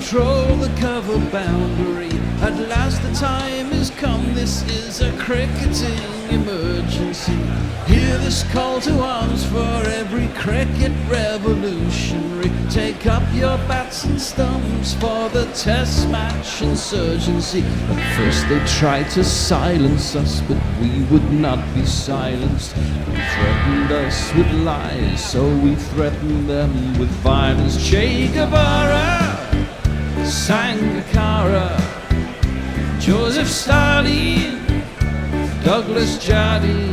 control the cover boundary. At last the time has come, this is a cricketing emergency. Hear this call to arms for every cricket revolutionary. Take up your bats and stumps for the test match insurgency. At first they tried to silence us, but we would not be silenced. They threatened us with lies, so we threatened them with violence. Che Guevara, Sangakkara, Joseph Stalin, Douglas Jardine,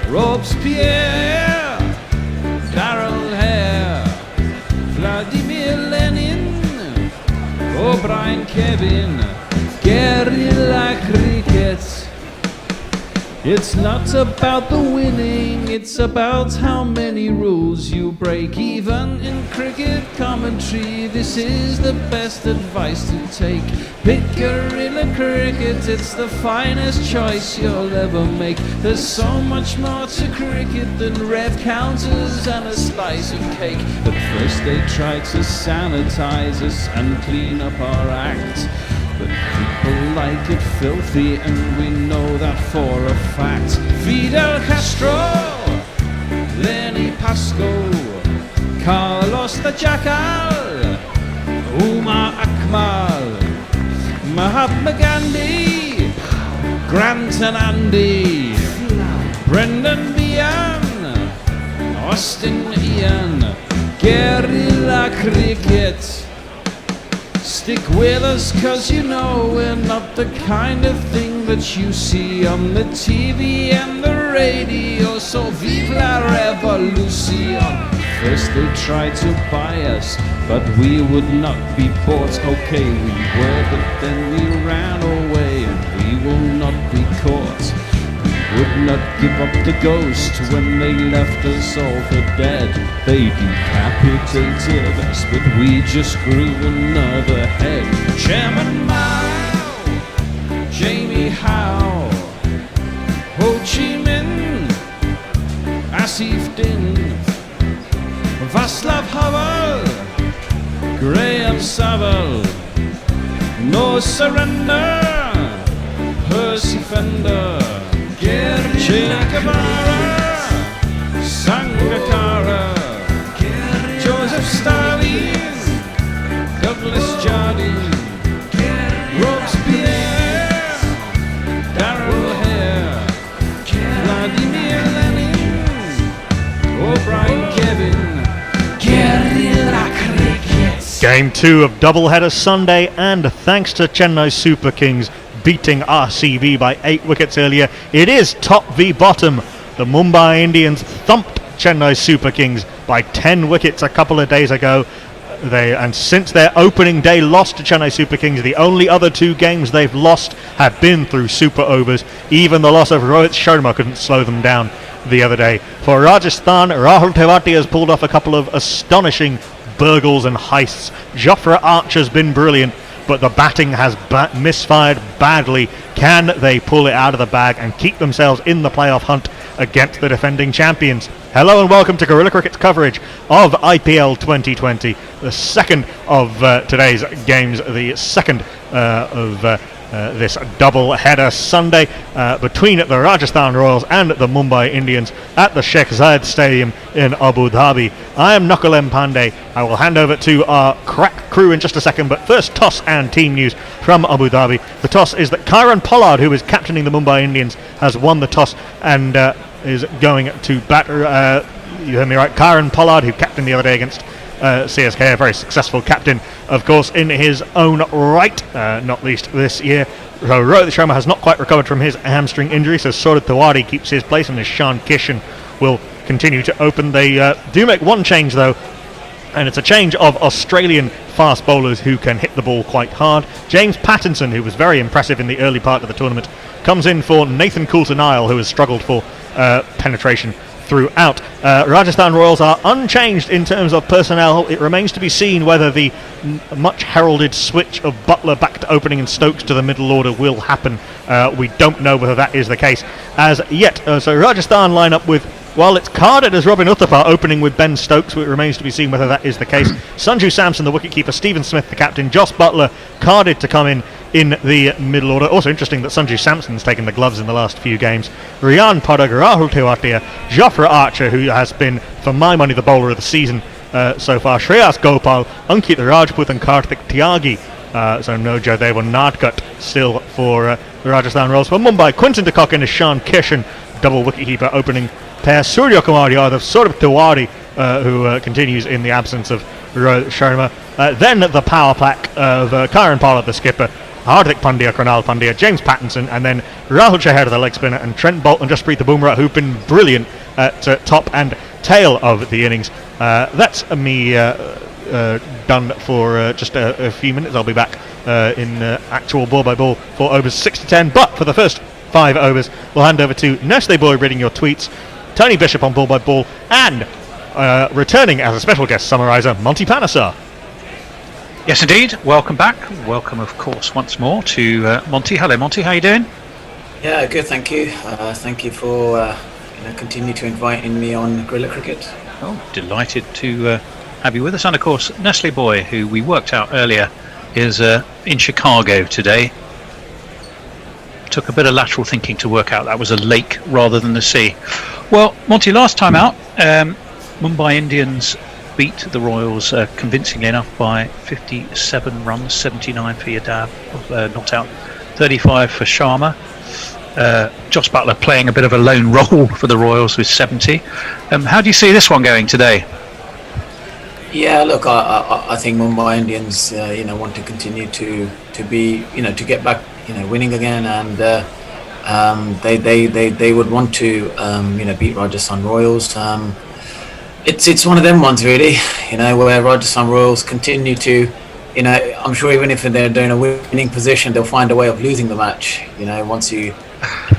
Robespierre, Darrell Hare, Vladimir Lenin, O'Brien Kevin, guerrilla cricket. It's not about the winning, it's about how many rules you break. Even in cricket commentary, this is the best advice to take. Pick guerrilla cricket, it's the finest choice you'll ever make. There's so much more to cricket than rev counters and a slice of cake. At first they tried to sanitize us and clean up our act, but people like it filthy, and we know that for a fact. Fidel Castro, Lenny Pasco, Carlos the Jackal, Umar Akmal, Mahatma Gandhi, Grant and Andy, Brendan Behan, Austin Ian, guerrilla cricket. Stick with us, cause you know we're not the kind of thing that you see on the TV and the radio. So vive la revolution. First they tried to buy us, but we would not be bought. Okay, we were, but then we ran away, and we will not be caught. We would not give up the ghost when they left us all for dead. They decapitated us, but we just grew another head. Chairman Mao, Jamie Howe, Ho Chi Minh, Asif Din, Václav Havel, Graham Saville, No Surrender, Percy Fender, Che Guevara, Sangakkara, Joseph Stalin, Douglas Jardine, Robespierre, Darrell Hare, Vladimir Lenin, O'Brien Kevin, guerrilla cricket. Game 2 of doubleheader Sunday, and thanks to Chennai Super Kings beating RCB by 8 wickets earlier, it is top v bottom. The Mumbai Indians thumped Chennai Super Kings by 10 wickets a couple of days ago. And since their opening day loss to Chennai Super Kings, the only other 2 games they've lost have been through super overs. Even the loss of Rohit Sharma couldn't slow them down the other day. For Rajasthan, Rahul Tewati has pulled off a couple of astonishing burgles and heists. Jofra Archer's been brilliant, but the batting has misfired badly. Can they pull it out of the bag and keep themselves in the playoff hunt against the defending champions? Hello and welcome to Guerrilla Cricket's coverage of IPL 2020, the second of today's games, the second of this double-header Sunday between the Rajasthan Royals and the Mumbai Indians at the Sheikh Zayed Stadium in Abu Dhabi. I am Nakulem Pandey. I will hand over to our crack crew in just a second, but first toss and team news from Abu Dhabi. The toss is that Kieron Pollard, who is captaining the Mumbai Indians, has won the toss and is going to bat. You heard me right, Kieron Pollard, who captained the other day against CSK, a very successful captain, of course, in his own right, not least this year. Rohit Sharma has not quite recovered from his hamstring injury, so Saurabh Tiwari keeps his place, and Ishan Kishan will continue to open. They do make one change, though, and it's a change of Australian fast bowlers who can hit the ball quite hard. James Pattinson, who was very impressive in the early part of the tournament, comes in for Nathan Coulter-Nile, who has struggled for penetration throughout. Rajasthan Royals are unchanged in terms of personnel. It remains to be seen whether the much heralded switch of Butler back to opening and Stokes to the middle order will happen. We don't know whether that is the case as yet. So Rajasthan line up with While it's carded as Robin Uthapar opening with Ben Stokes, it remains to be seen whether that is the case. Sanju Samson, the wicketkeeper, Stephen Smith, the captain, Joss Butler carded to come in the middle order. Also interesting that Sanju Samson's taken the gloves in the last few games. Rian Padag, Rahul Tewatia, Jofra Archer, who has been, for my money, the bowler of the season so far, Shreyas Gopal, Ankit Rajput and Karthik Tyagi. So no Jadev Nadkut still for the Rajasthan Royals. For Mumbai, Quinton de Kock and Ishan Kishan, double wicketkeeper opening pair. Surya Kumar Yadav, Saurabh Tiwari, who continues in the absence of Rohit Sharma. Then the power pack of Karan Pala, the skipper, Hardik Pandya, Kronal Pandya, James Pattinson, and then Rahul Chahar, the leg spinner, and Trent Bolt and Jasprit Bumrah, who've been brilliant at top and tail of the innings. That's me done for just a few minutes. I'll be back in actual ball by ball for overs 6 to 10. But for the first 5 overs, we'll hand over to Nestle Boy reading your tweets, Tony Bishop on ball by ball, and returning as a special guest summariser, Monty Panesar. Yes, indeed. Welcome back. Welcome, of course, once more to Monty. Hello, Monty. How you doing? Yeah, good. Thank you. Thank you for continue to inviting me on Guerrilla Cricket. Oh, delighted to have you with us. And of course, Nestle Boy, who we worked out earlier, is in Chicago today. Took a bit of lateral thinking to work out that was a lake rather than the sea. Well, Monty, last time out, Mumbai Indians beat the Royals convincingly enough by 57 runs, 79 for Yadav, not out, 35 for Sharma. Joss Butler playing a bit of a lone role for the Royals with 70. How do you see this one going today? Yeah, look, I think Mumbai Indians, want to continue to be, to get back, winning again, and they would want to, beat Rajasthan Royals. It's one of them ones really, where Rajasthan Royals continue to, I'm sure even if they're in a winning position, they'll find a way of losing the match. Once you,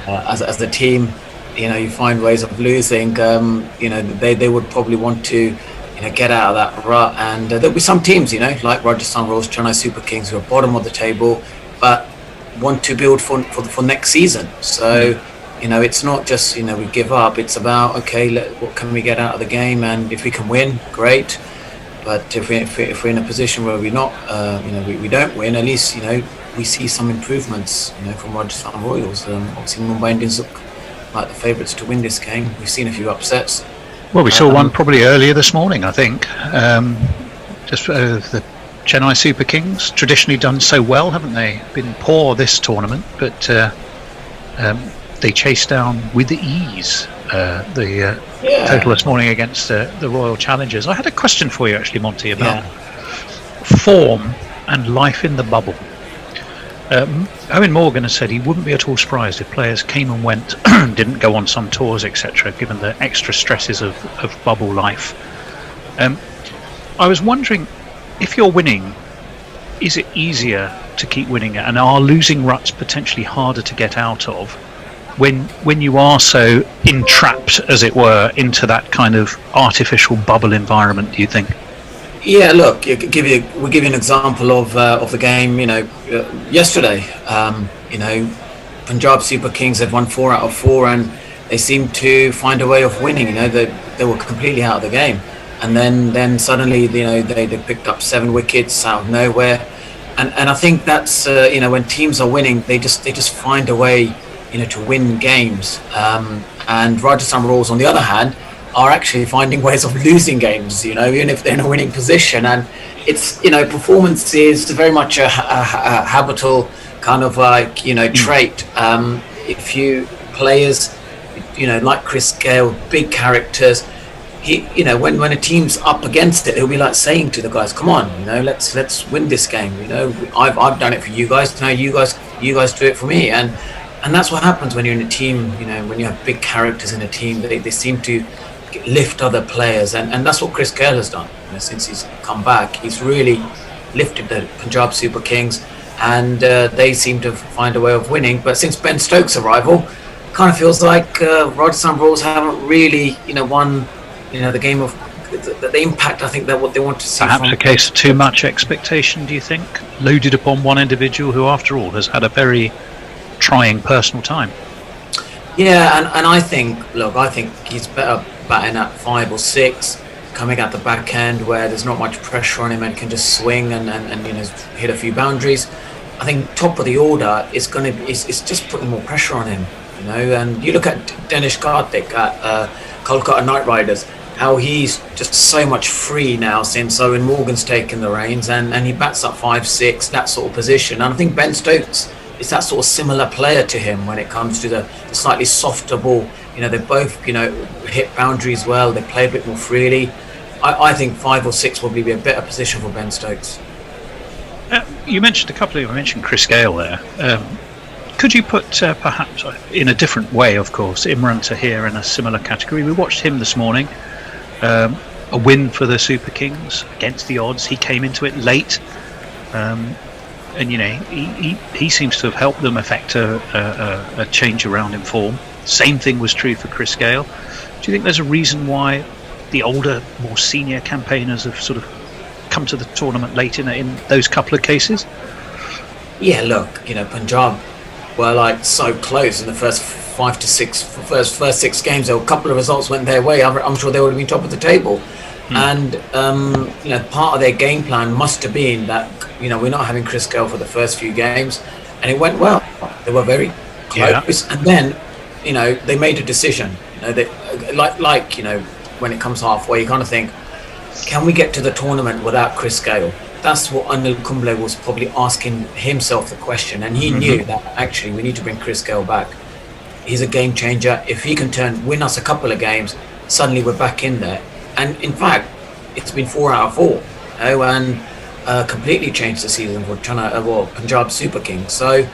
as the team, you find ways of losing. They would probably want to, get out of that rut. And there'll be some teams, like Rajasthan Royals, Chennai Super Kings, who are bottom of the table, but want to build for next season. So. It's not just, we give up. It's about, okay, what can we get out of the game? And if we can win, great. But if we're in a position where we're not, we don't win, at least, we see some improvements, from Rajasthan Royals. Obviously, Mumbai Indians look like the favourites to win this game. We've seen a few upsets. Well, we saw one probably earlier this morning, I think. The Chennai Super Kings, traditionally done so well, haven't they? Been poor this tournament, but... they chased down with ease the total this morning against the Royal Challengers. I had a question for you actually, Monty, about form and life in the bubble. Owen Morgan has said he wouldn't be at all surprised if players came and went, didn't go on some tours, etc., given the extra stresses of bubble life. I was wondering, if you're winning, is it easier to keep winning it, and are losing ruts potentially harder to get out of when you are so entrapped, as it were, into that kind of artificial bubble environment, do you think? Yeah, look, we'll give you an example of the game. Yesterday, Punjab Super Kings had won 4 out of 4, and they seemed to find a way of winning. They were completely out of the game, and then suddenly, they picked up 7 wickets out of nowhere, and I think that's when teams are winning, they just find a way, to win games. And Rajasthan Royals, on the other hand, are actually finding ways of losing games, even if they're in a winning position. And it's, performance is very much a habitual kind of like, trait. If you players, like Chris Gale, big characters, when a team's up against it, he'll be like saying to the guys, "Come on, let's win this game. I've done it for you guys. Now you guys do it for me." And that's what happens when you're in a team. When you have big characters in a team, they seem to lift other players, and that's what Chris Gale has done. Since he's come back, he's really lifted the Punjab Super Kings, and they seem to find a way of winning. But since Ben Stokes' arrival, kind of feels like Rajasthan Royals haven't really, won, the game of the impact. I think that what they want to see. Perhaps a case of too much expectation. Do you think, loaded upon one individual who, after all, has had a very trying personal time? Yeah, and I think, look, I think he's better batting at 5 or 6, coming at the back end where there's not much pressure on him and can just swing and hit a few boundaries. I think top of the order is going to be, it's just putting more pressure on him, And you look at Dinesh Karthik at Kolkata Knight Riders, how he's just so much free now since Owen Morgan's taken the reins, and he bats up 5, 6, that sort of position. And I think Ben Stokes is that sort of similar player to him when it comes to the slightly softer ball. They both, hit boundaries well. They play a bit more freely. I think 5 or 6 will be a better position for Ben Stokes. You mentioned you mentioned Chris Gale there. Could you put perhaps in a different way, of course, Imran Tahir in a similar category? We watched him this morning. A win for the Super Kings against the odds. He came into it late. And he seems to have helped them effect a change around in form. Same thing was true for Chris Gale. Do you think there's a reason why the older, more senior campaigners have sort of come to the tournament late in those couple of cases? Yeah, look, Punjab were so close in the first 5 to 6 first 6 games. There were a couple of results went their way. I'm sure they would have been top of the table. And part of their game plan must have been that we're not having Chris Gale for the first few games, and it went well. They were very close, and then they made a decision. They when it comes halfway, you kind of think, can we get to the tournament without Chris Gale? That's what Anil Kumble was probably asking himself the question, and he knew that actually we need to bring Chris Gale back. He's a game changer. If he can win us a couple of games, suddenly we're back in there. And in fact, it's been 4 out of 4, and completely changed the season for Punjab Super Kings. So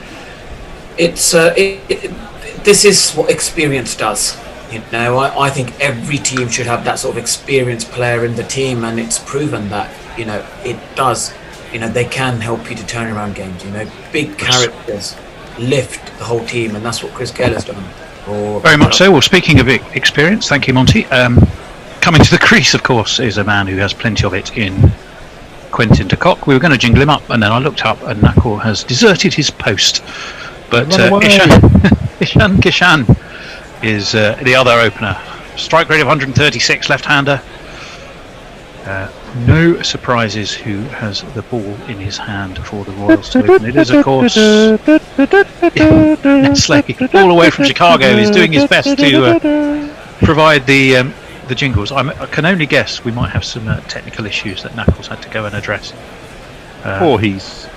it's this is what experience does. I think every team should have that sort of experienced player in the team, and it's proven that it does. They can help you to turn around games. Big characters lift the whole team, and that's what Chris Gale has done. Very much so. Well, speaking of experience, thank you, Monty. Coming to the crease, of course, is a man who has plenty of it in Quentin de Kock. We were going to jingle him up, and then I looked up, and Nakul has deserted his post. But Ishan Kishan is the other opener. Strike rate of 136, left-hander. No surprises who has the ball in his hand for the Royals to open. It is, of course, Nestle, all the way from Chicago. He's doing his best to provide the jingles. I can only guess we might have some technical issues that Knuckles had to go and address. He's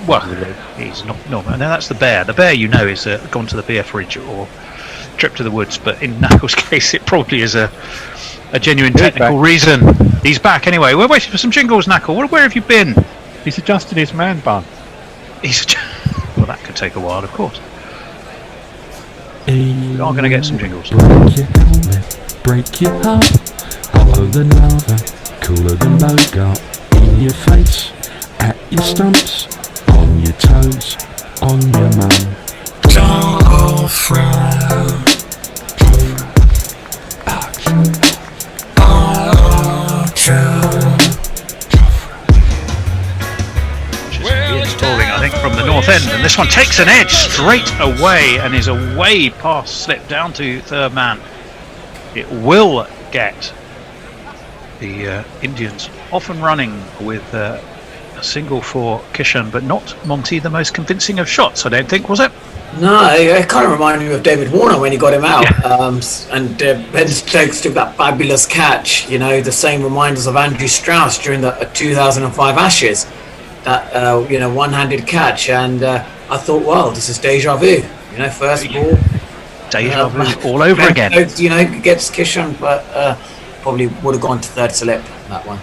not normal. Now that's the bear. The bear, is gone to the beer fridge or trip to the woods. But in Knuckles' case, it probably is a genuine technical reason. He's back anyway. We're waiting for some jingles, Knuckle. Where have you been? He's adjusted his man bun. Well, that could take a while, of course. We are going to get some jingles. Break your helmet, break your heart, hotter than lava, cooler than Bogart. In your face, at your stumps, on your toes, on your mum. Bowling, I think, from the north end, and this one takes an edge straight away and is away past slip down to third man. It will get the Indians off and running with a single for Kishan, but not Monty, the most convincing of shots, I don't think, was it? No, it kind of reminded me of David Warner when he got him out. And Ben Stokes took that fabulous catch. The same reminders of Andrew Strauss during the 2005 Ashes. That one-handed catch, and I thought, well, this is deja vu. First ball, deja vu all over again. Gets Kishan, but probably would have gone to third slip that one.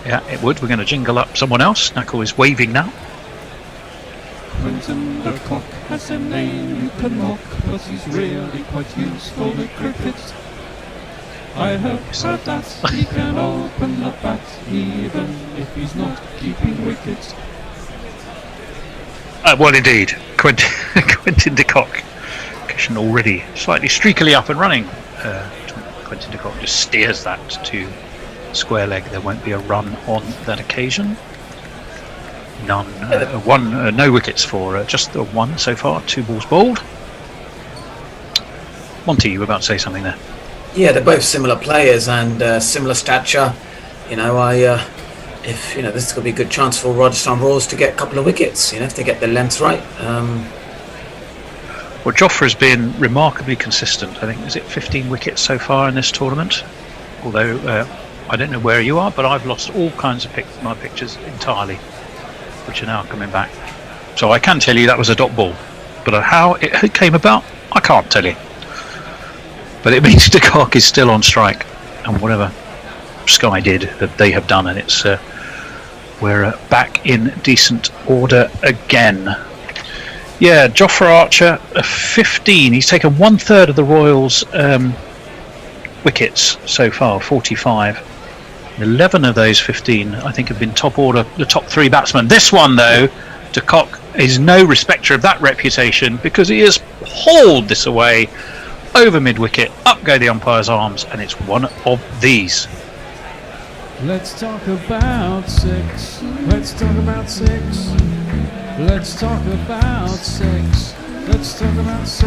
Yeah, it would. We're going to jingle up someone else. Knuckle is waving now. Quentin de Kock has a name you can mock, but he's really quite useful at cricket. I have heard that he can open the bat even if he's not keeping wickets. Well, indeed, Quentin de Kock. Kishan already slightly streakily up and running. Quentin de Kock just steers that to square leg. There won't be a run on that occasion. None. No wickets for just the one so far. 2 balls bowled. Monty, you were about to say something there. Yeah, they're both similar players and similar stature. You know, if you know, this is going to be a good chance for Rajasthan Royals to get a couple of wickets. You know, if they get their lengths right. Well, Jofra's been remarkably consistent. I think, is it 15 wickets so far in this tournament? Although I don't know where you are, but I've lost all kinds of my pictures entirely, which are now coming back. So I can tell you that was a dot ball, but how it came about, I can't tell you. But it means de Kock is still on strike, and whatever Sky did, that they have done, and it's we're back in decent order again. Yeah, Jofra Archer, 15. He's taken 1/3 of the Royals' wickets so far, 45. 11 of those 15, I think, have been top order, the top 3 batsmen. This one, though, de Kock is no respecter of that reputation, because he has hauled this away over mid-wicket. Up go the umpire's arms, and it's one of these. Let's talk about 6. Let's talk about 6. Let's talk about 6. Let's talk about 6.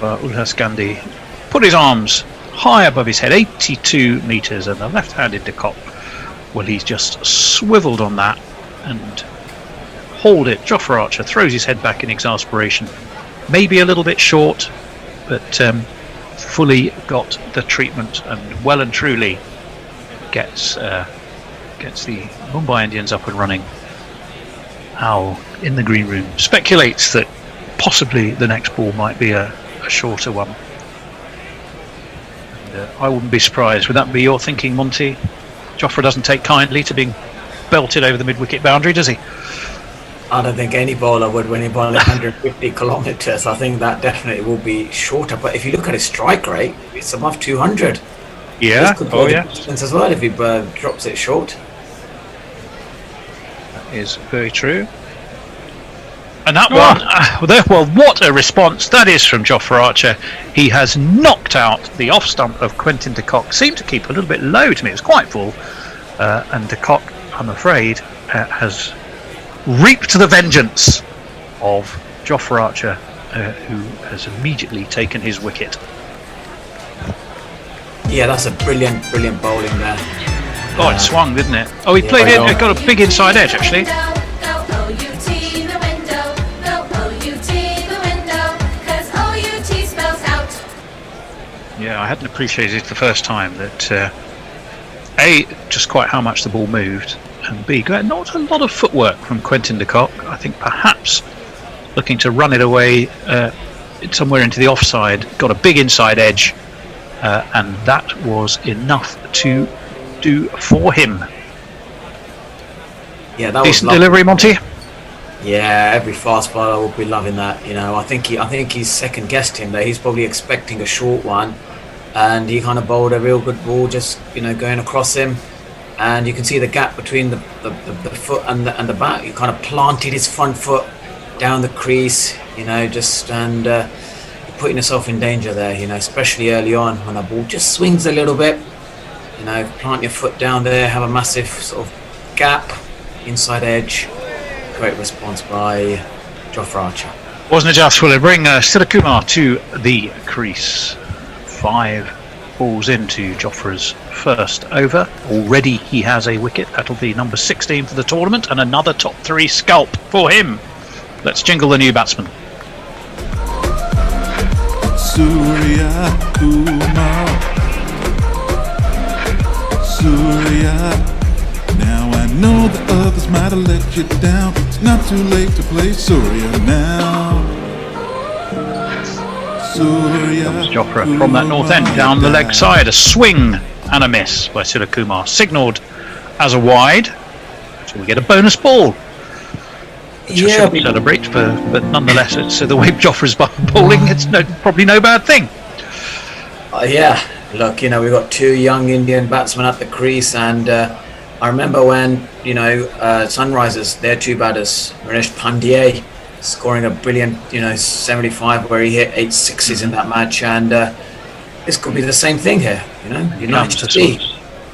Ulhas Gandhi put his arms high above his head, 82 metres, and the left-handed de Kock, well, he's just swivelled on that and hauled it. Jofra Archer throws his head back in exasperation. Maybe a little bit short, but fully got the treatment, and well and truly gets the Mumbai Indians up and running. Al in the green room speculates that possibly the next ball might be a shorter one. And, I wouldn't be surprised. Would that be your thinking, Monty? Jofra doesn't take kindly to being belted over the mid-wicket boundary, does he? I don't think any bowler would when he bowls 150 kilometres. I think that definitely will be shorter. But if you look at his strike rate, it's above 200. Yeah. Oh, yeah. As well, if he drops it short. That is very true. And that one, well, what a response that is from Jofra Archer. He has knocked out the off stump of Quinton de Kock. Seemed to keep a little bit low to me. It was quite full. And de Kock, I'm afraid, has reaped the vengeance of Jofra Archer, who has immediately taken his wicket. Yeah, that's a brilliant bowling there. Oh, it swung, didn't it? Oh, he played it. It got a big inside edge, actually. Yeah, I hadn't appreciated the first time that A, just quite how much the ball moved, and B, not a lot of footwork from Quinton de Kock. I think perhaps looking to run it away somewhere into the offside, got a big inside edge, and that was enough to do for him. Yeah, that decent was delivery, Monty. Yeah, every fast bowler will be loving that. You know, I think he's second guessed him there. He's probably expecting a short one, and he kind of bowled a real good ball, just going across him, and you can see the gap between the foot and the bat. He kind of planted his front foot down the crease, and putting yourself in danger there. Especially early on when the ball just swings a little bit. Plant your foot down there, have a massive sort of gap, inside edge. Great response by Jofra Archer. Wasn't it just? Will it bring Siddhakumar to the crease? 5 balls into Jofra's first over. Already he has a wicket. That'll be number 16 for the tournament, and another top 3 scalp for him. Let's jingle the new batsman. Surya Kumar. Now I know the others might have let you down. It's not too late to play Surya now. Comes Jofra from that north end, down the leg side. A swing and a miss by Siddhakumar. Signalled as a wide. So we get a bonus ball. Which I shouldn't celebrate, but nonetheless, it's the way Jofra's bowling. It's probably no bad thing. Yeah. Look, we've got 2 young Indian batsmen at the crease, and I remember when, Sunrisers, their 2 batters, Manish Pandey, scoring a brilliant, 75, where he hit 8 sixes in that match, and this could be the same thing here, You're nice to see.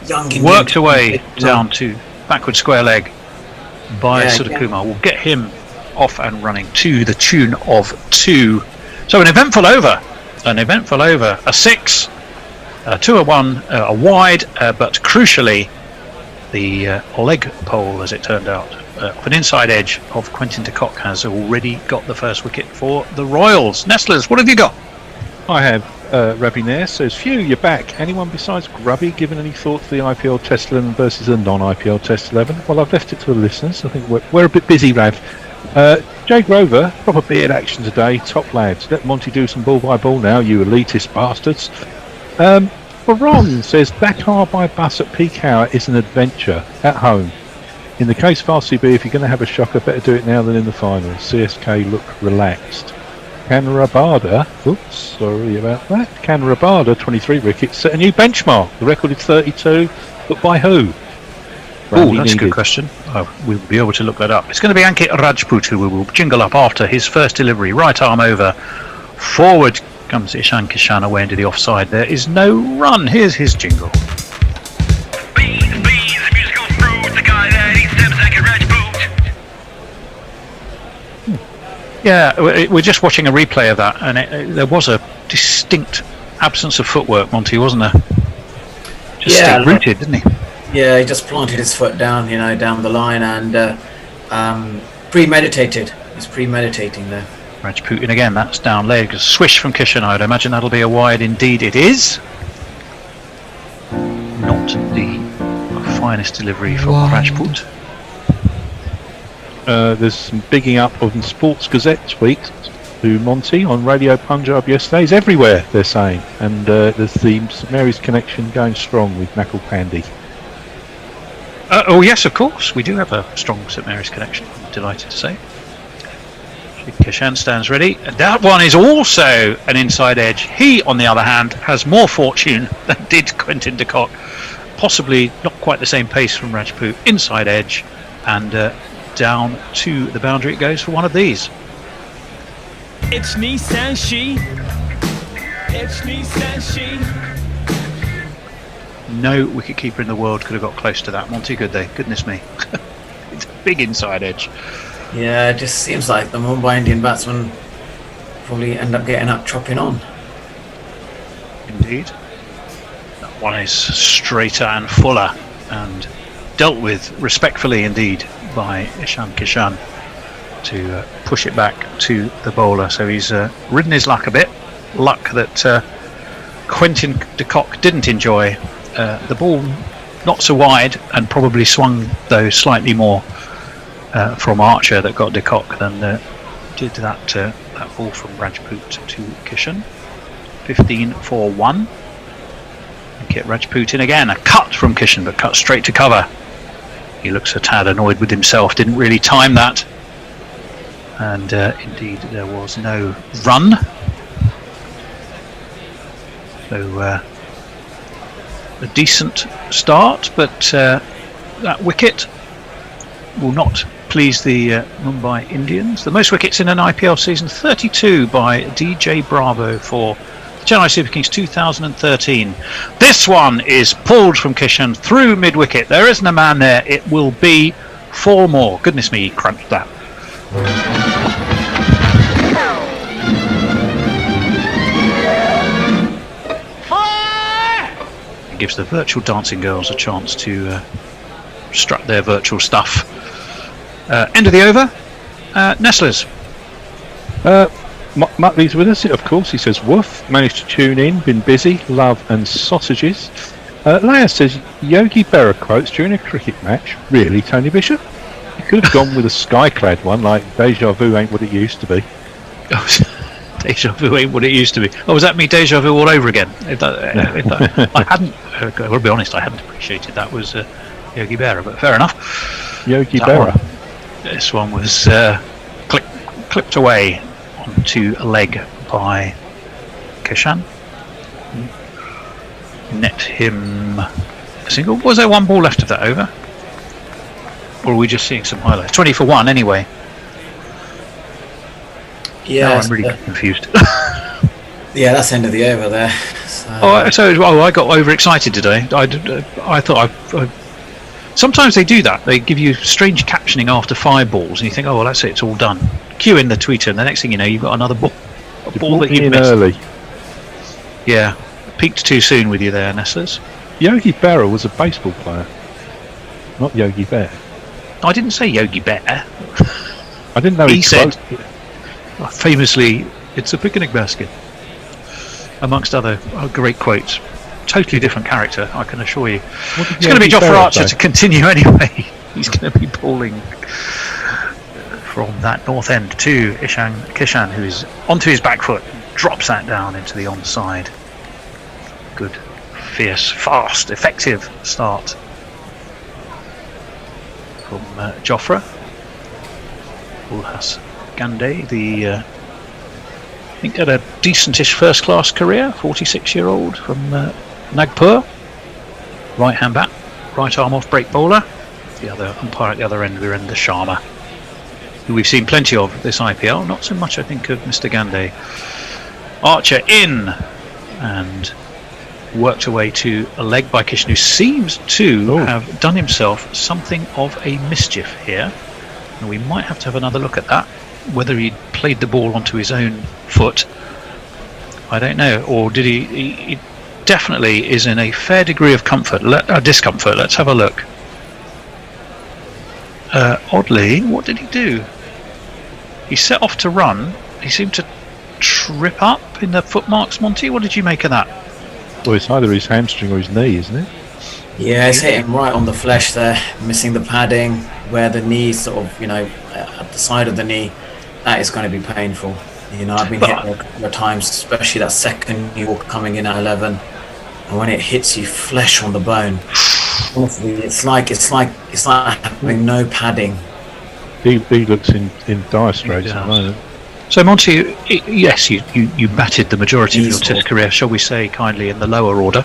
Young Indian worked away down to backward square leg by Siddhakumar. We'll get him off and running to the tune of 2. So an eventful over. A 6, a 2, a 1, a wide, but crucially, the leg pole, as it turned out, of an inside edge of Quentin de Kock has already got the first wicket for the Royals. Nestlers, what have you got? I have Ravi Nair says, phew, you're back. Anyone besides Grubby given any thought to the IPL Test 11 versus the non-IPL Test 11? Well, I've left it to the listeners. I think we're a bit busy, Rav. Jay Grover, proper beard action today. Top lads. Let Monty do some ball by ball now, you elitist bastards. Ron says, Dakar by bus at peak hour is an adventure at home. In the case of RCB, if you're going to have a shocker, better do it now than in the finals. CSK look relaxed. Can Rabada, oops, sorry about that. Can Rabada, 23 wickets, set a new benchmark? The record is 32, but by who? Oh, that's a good question. We'll be able to look that up. It's going to be Ankit Rajput who will jingle up after his first delivery. Right arm over, forward comes Ishan Kishan away into the offside. There is no run. Here's his jingle. Yeah, we're just watching a replay of that, and there was a distinct absence of footwork, Monty, wasn't there? Just stayed rooted, didn't he? Yeah, he just planted his foot down, down the line, and premeditated. He's premeditating there. Rajputin again, that's down leg. A swish from Kishan, I'd imagine that'll be a wide indeed. It is. Not the finest delivery from Rajput. There's some bigging up of the Sports Gazette tweet to Monty on Radio Punjab yesterday. He's everywhere, they're saying. And there's the St Mary's connection going strong with Nakul Pandey. Oh yes, of course. We do have a strong St Mary's connection, I'm delighted to say. Kishan stands ready. And that one is also an inside edge. He, on the other hand, has more fortune than did Quentin de Kock. Possibly not quite the same pace from Rajput. Inside edge, and down to the boundary it goes for one of these. It's Nissan She. It's Nissan She. No wicketkeeper in the world could have got close to that, Monty, could they? Goodness me. It's a big inside edge. Yeah, it just seems like the Mumbai Indian batsmen probably end up getting up chopping on. Indeed. That one is straighter and fuller and dealt with respectfully indeed by Ishan Kishan to push it back to the bowler. So he's ridden his luck a bit. Luck that Quentin de Kock didn't enjoy. The ball not so wide and probably swung though slightly more from Archer that got de Kock than did that ball from Rajput to Kishan. 15 for 1. Get Rajput in again. A cut from Kishan, but cut straight to cover. He looks a tad annoyed with himself. Didn't really time that. And indeed, there was no run. So a decent start, but that wicket will not please the Mumbai Indians. The most wickets in an IPL season, 32 by DJ Bravo for the Chennai Super Kings 2013. This one is pulled from Kishan through mid-wicket. There isn't a man there. It will be 4 more. Goodness me, he crunched that. It gives the virtual dancing girls a chance to strut their virtual stuff. End of the over. Nestlers. Muttley's with us, of course. He says, woof, managed to tune in, been busy, love and sausages. Leia says, Yogi Berra quotes during a cricket match. Really, Tony Bishop? You could have gone with a sky-clad one, like Deja Vu ain't what it used to be. Deja Vu ain't what it used to be. Oh, was that me Deja Vu all over again? I hadn't, I'll be honest, I hadn't appreciated that was Yogi Berra, but fair enough. Yogi Berra. This one was clipped away onto a leg by Kishan. Net him a single. Was there one ball left of that over? Or are we just seeing some highlights? 20 for 1 anyway. Yeah, now I'm really confused. Yeah, that's the end of the over there. So I got overexcited today. I thought sometimes they do that. They give you strange captioning after 5 balls, and you think, oh well, that's it, it's all done. Cue in the tweeter, and the next thing you know, you've got another ball. A ball that you you in missed. early. Yeah, peaked too soon with you there, Nessers. Yogi Berra was a baseball player, not Yogi Bear. I didn't say Yogi Bear. I didn't know He he said- quote- Famously, it's a picnic basket. Amongst other great quotes. Totally different character, I can assure you. What did It's going to be Yogi Jofra Berra Archer say? to continue anyway. He's going to be bowling from that north end to Kishan, who is onto his back foot, drops that down into the onside. Good, fierce, fast, effective start from Jofra. Ulhas Gande, I think had a decentish first-class career, 46-year-old from Nagpur. Right-hand bat, right arm off break bowler. The other umpire at the other end, Virendra Sharma, who we've seen plenty of this IPL. Not so much, I think, of Mr. Gande. Archer in and worked away to a leg by Kishan, who seems to have done himself something of a mischief here. And we might have to have another look at that. Whether he played the ball onto his own foot, I don't know. Or did he definitely is in a fair degree of discomfort. Let's have a look. Oddly, what did he do? He set off to run. He seemed to trip up in the footmarks, Monty. What did you make of that? Well, it's either his hamstring or his knee, isn't it? Yeah, it's hitting right on the flesh there, missing the padding where the knee sort of, at the side of the knee. That is going to be painful. I've been hit a couple of times, especially that second knee walk coming in at 11, and when it hits you flesh on the bone, honestly, it's like having no padding. He looks in dire straits at the moment. So Monty, yes, you batted the majority of your Test career, shall we say kindly, in the lower order.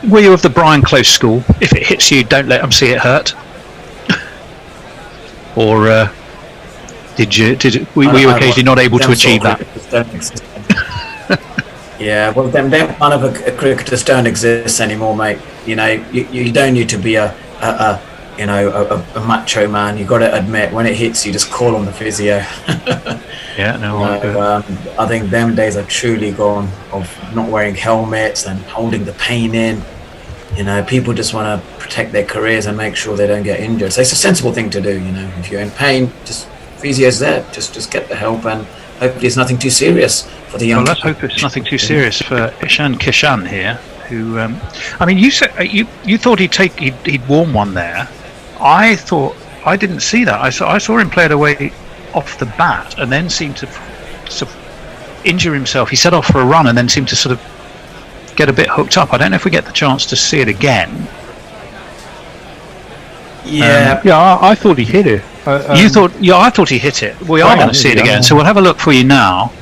Were you of the Brian Close school? If it hits you, don't let them see it hurt. Or were you occasionally not able to achieve that? Yeah, well, them kind of cricketers don't exist anymore, mate. You don't need to be a macho man. You got to admit, when it hits you, just call on the physio. Yeah, no, I think them days are truly gone, of not wearing helmets and holding the pain in. People just want to protect their careers and make sure they don't get injured. So it's a sensible thing to do. If you're in pain, just physio's there. Just get the help, and hopefully it's nothing too serious for the young. Well, let's hope it's nothing too serious for Ishan Kishan here. Who, you said you thought he'd warm one there. I didn't see that. I saw him play it away off the bat, and then seemed to sort of injure himself. He set off for a run, and then seemed to sort of get a bit hooked up. I don't know if we get the chance to see it again. Yeah, I thought he hit it. You thought? Yeah, I thought he hit it. We are going to see it again, so we'll have a look for you now.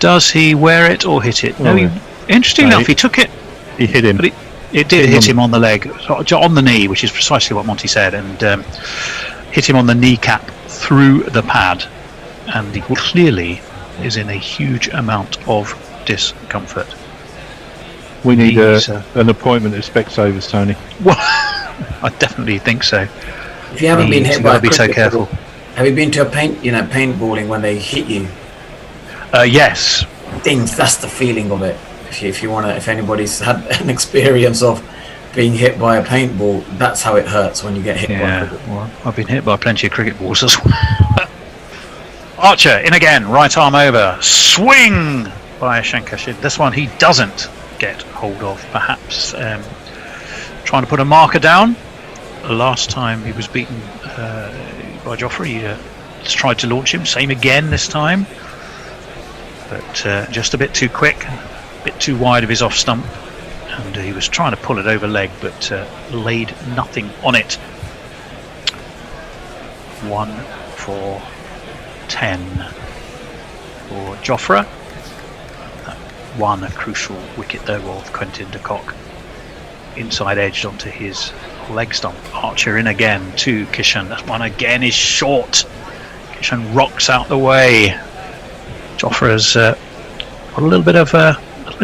Does he wear it or hit it? No, interestingly enough, he took it. He hit him. But it did hit him on the leg, on the knee, which is precisely what Monty said, and hit him on the kneecap through the pad, and he clearly is in a huge amount of discomfort. We need an appointment at Specsavers, Tony. Well, I definitely think so. If you haven't been hit by a be so careful. Have you been to a paintballing when they hit you? Yes. That's the feeling of it. If anybody's had an experience of being hit by a paintball, that's how it hurts when you get hit by a cricket ball. Well, I've been hit by plenty of cricket balls as well. Archer in again, right arm over, swing by Shankar. This one he doesn't get hold of, perhaps trying to put a marker down. Last time he was beaten by Jofra, he tried to launch him, same again this time, but just a bit too quick, a bit too wide of his off stump, and he was trying to pull it over leg, but laid nothing on it. 1 for 10 for Jofra. One crucial wicket though of Quentin de Kock, inside edged onto his leg stump. Archer in again to Kishan. That one again is short. Kishan rocks out the way. Jofra's got a little bit of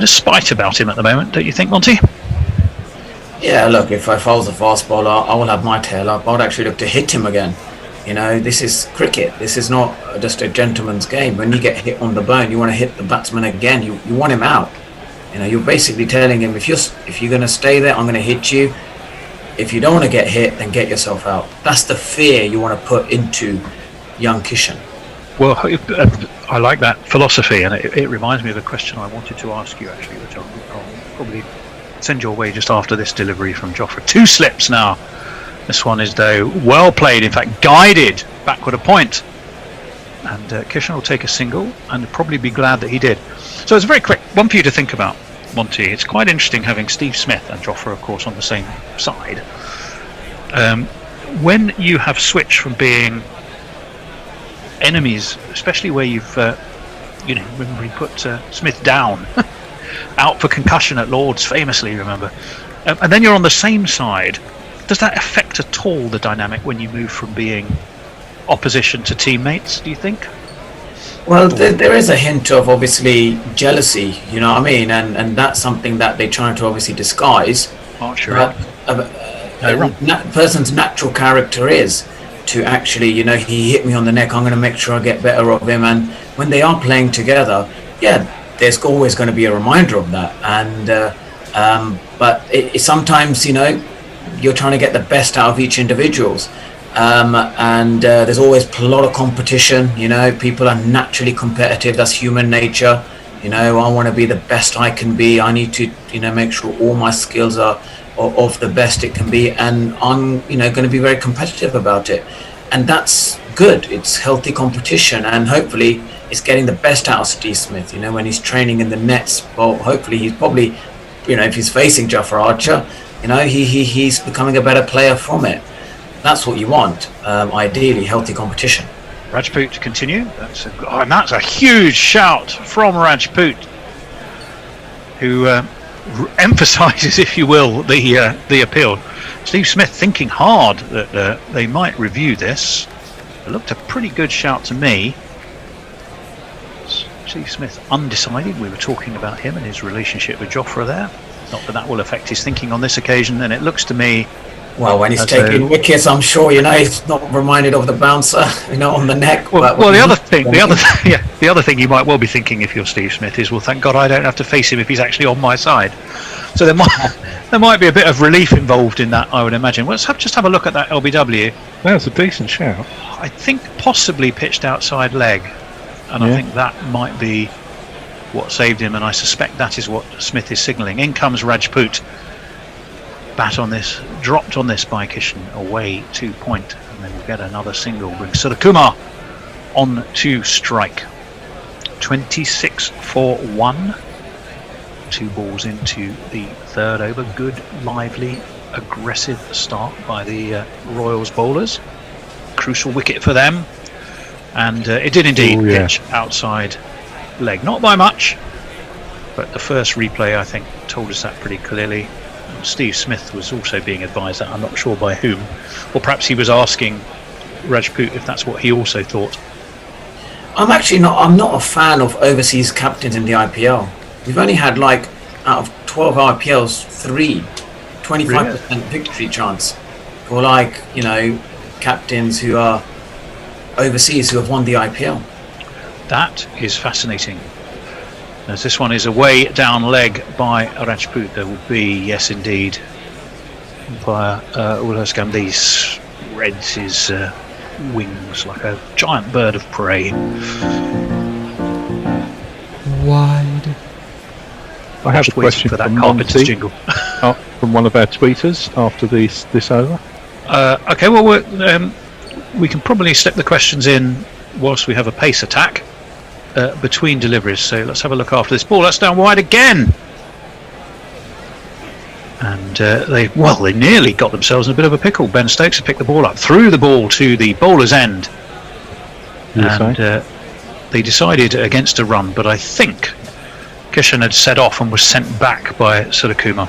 spite about him at the moment, don't you think, Monty? Yeah, look, if I was a fast bowler, I will have my tail up. I would actually look to hit him again. You know, this is cricket. This is not just a gentleman's game. When you get hit on the bone, you want to hit the batsman again. You want him out. You know, you're basically telling him, if you're going to stay there, I'm going to hit you. If you don't want to get hit, then get yourself out. That's the fear you want to put into young Kishan. Well, I like that philosophy, and it reminds me of a question I wanted to ask you, actually, which I'll probably send your way just after this delivery from Jofra. 2 slips now. This one is, though, well played, in fact, guided backward a point. And Kishan will take a single and probably be glad that he did. So it's a very quick one for you to think about, Monty. It's quite interesting having Steve Smith and Jofra, of course, on the same side. When you have switched from being enemies, especially where you've, remember he put Smith down, out for concussion at Lord's, famously, remember. And then you're on the same side. Does that affect at all the dynamic when you move from being opposition to teammates, do you think? Well, there is a hint of, obviously, jealousy, you know what I mean? And that's something that they're trying to obviously disguise. Oh, sure. Person's natural character is to actually, you know, he hit me on the neck, I'm going to make sure I get better of him. And when they are playing together, yeah, there's always going to be a reminder of that. And but it sometimes, you know, you're trying to get the best out of each individuals. And there's always a lot of competition. You know, people are naturally competitive. That's human nature. You know, I want to be the best I can be. I need to, you know, make sure all my skills are of the best it can be, and I'm, you know, going to be very competitive about it. And that's good. It's healthy competition, and hopefully it's getting the best out of Steve Smith. You know, when he's training in the nets, well, hopefully he's probably, you know, if he's facing Jofra Archer, you know, he's becoming a better player from it. That's what you want, ideally, healthy competition. Rajput to continue. And that's a huge shout from Rajput, who emphasises, if you will, the appeal. Steve Smith thinking hard that they might review this. It looked a pretty good shout to me. Steve Smith undecided. We were talking about him and his relationship with Jofra there. Not that will affect his thinking on this occasion, and it looks to me. Well, when he's taking wickets, I'm sure, you know, he's not reminded of the bouncer, you know, on the neck. Well, the other thing you might well be thinking if you're Steve Smith is, well, thank God I don't have to face him if he's actually on my side. So there might be a bit of relief involved in that, I would imagine. Let's just have a look at that LBW. That was a decent shout. I think possibly pitched outside leg, and I think that might be what saved him, and I suspect that is what Smith is signalling. In comes Rajput. Bat on this, dropped on this by Kishan, away 2 point, and then we'll get another single. Brings Surakumar on to strike. 26 for 1. 2 balls into the third over. Good, lively, aggressive start by the Royals bowlers. Crucial wicket for them, and it did indeed pitch outside leg, not by much, but the first replay I think told us that pretty clearly. Steve Smith was also being advised that, I'm not sure by whom, or perhaps he was asking Rajput if that's what he also thought. I'm not a fan of overseas captains in the IPL. We've only had, like, out of 12 IPLs, 25% victory chance for, like, you know, captains who are overseas who have won the IPL. That is fascinating. As this one is away down leg by Rajput, there will be, yes indeed, by Ulhaskam, he spreads his wings like a giant bird of prey. Wide. I have a question for that from carpenters jingle. From one of our tweeters after this over. Okay, well we can probably slip the questions in whilst we have a pace attack between deliveries. So let's have a look after this ball. That's down wide again, and they nearly got themselves in a bit of a pickle. Ben Stokes had picked the ball up, threw the ball to the bowler's end, and they decided against a run, but I think Kishan had set off and was sent back by Surakumar.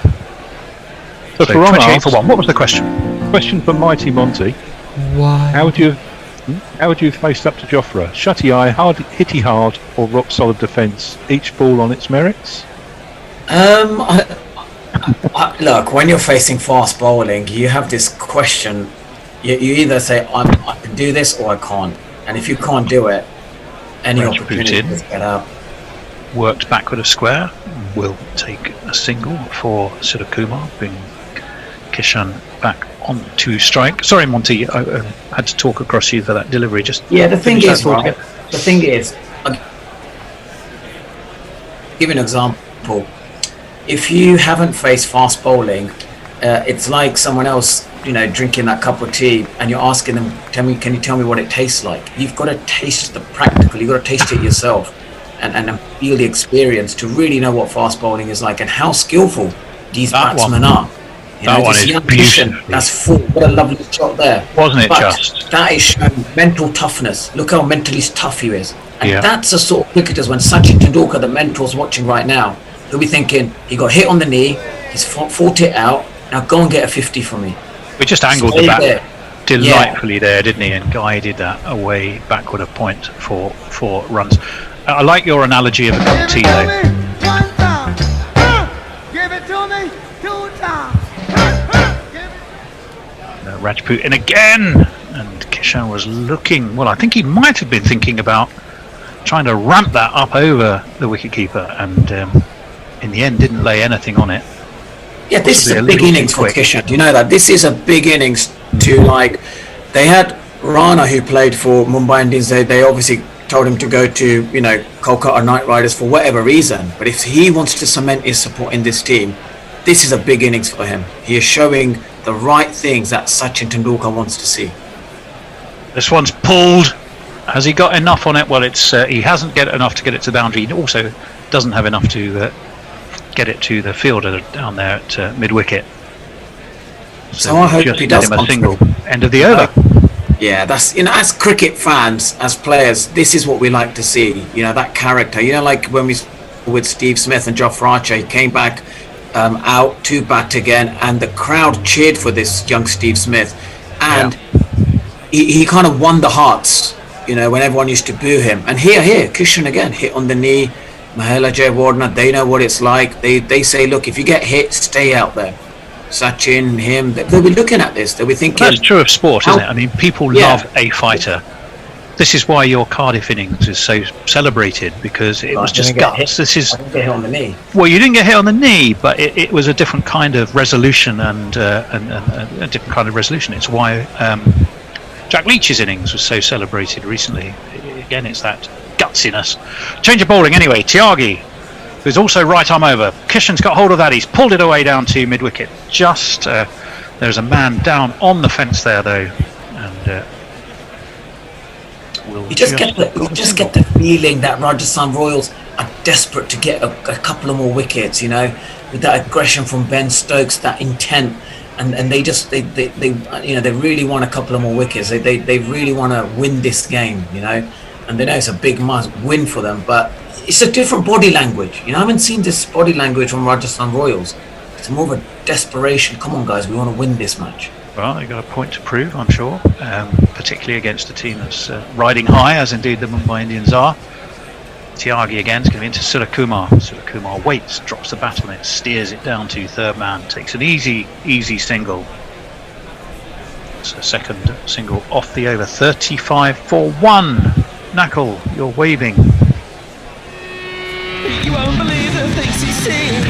So 28 for 1. What was the question? Question for Mighty Monty. Why? How would you have faced up to Jofra? Shutty eye, hitty hard, or rock solid defence? Each ball on its merits? Look, when you're facing fast bowling, you have this question You either say I can do this or I can't, and if you can't do it, any opportunity to get up. Worked backward of square, will take a single for Surakumar, bring Kishan back on to strike. Sorry, Monty, I had to talk across you for that delivery. Just the thing is, right? The thing is, I'll give you an example. If you haven't faced fast bowling, it's like someone else, drinking that cup of tea, and you're asking them, can you tell me what it tastes like? You've got to taste the practical. You've got to taste it yourself, and feel the experience to really know what fast bowling is like and how skillful these batsmen are. That one is beautiful. That's full. What a lovely shot there, wasn't it? But that is showing mental toughness. Look how mentally tough he is, and that's the sort of cricketers. When Sachin Tendulkar, the mentor's watching right now, he'll be thinking, he got hit on the knee, he's fought it out. Now go and get a 50 for me. We just angled the bat delightfully there, didn't he? And guided that away backward a point for 4 runs. I like your analogy of a cup of tea, though. Give it to me 2 times. Rajput in again, and Kishan was looking. Well, I think he might have been thinking about trying to ramp that up over the wicketkeeper, and in the end, didn't lay anything on it. Yeah, this is a big innings for Kishan. Do you know that? This is a big innings to they had Rana, who played for Mumbai Indians. They obviously told him to go to, Kolkata Knight Riders for whatever reason. But if he wants to cement his support in this team, this is a big innings for him. He is showing the right things that Sachin Tendulkar wants to see. This one's pulled. Has he got enough on it? Well, it's he hasn't got enough to get it to the boundary. He also doesn't have enough to get it to the fielder down there at mid-wicket. So I hope he does him a single. End of the over. Yeah, that's, as cricket fans, as players, this is what we like to see. That character. Like when we with Steve Smith and Jofra Archer, he came back out to bat again, and the crowd cheered for this young Steve Smith, and he kind of won the hearts. When everyone used to boo him. And here, Kishan again, hit on the knee. Mahela Jayawardena, they know what it's like. They say, look, if you get hit, stay out there. Sachin, him, they'll be looking at this. They'll be thinking. That's true of sport, isn't it? I mean, people love a fighter. This is why your Cardiff innings is so celebrated, because it was just guts. This is. I didn't get hit on the knee. Well, you didn't get hit on the knee, but it was a different kind of resolution and a different kind of resolution. It's why Jack Leach's innings was so celebrated recently. Again, it's that gutsiness. Change of bowling anyway. Tyagi, who's also right arm over. Kishan's got hold of that. He's pulled it away down to mid-wicket. Just there's a man down on the fence there, though, and you just get the feeling that Rajasthan Royals are desperate to get a couple of more wickets. With that aggression from Ben Stokes, that intent. And they really want a couple of more wickets. They really want to win this game, and they know it's a big win for them. But it's a different body language. I haven't seen this body language from Rajasthan Royals. It's more of a desperation. Come on, guys, we want to win this match. Well, they've got a point to prove, I'm sure, particularly against a team that's riding high, as indeed the Mumbai Indians are. Tyagi again is going to be into Surakumar. Surakumar waits, drops the bat on it, steers it down to third man, takes an easy single. It's a second single off the over. 35 for 1. Knuckle, you're waving. You won't believe the things he's saying.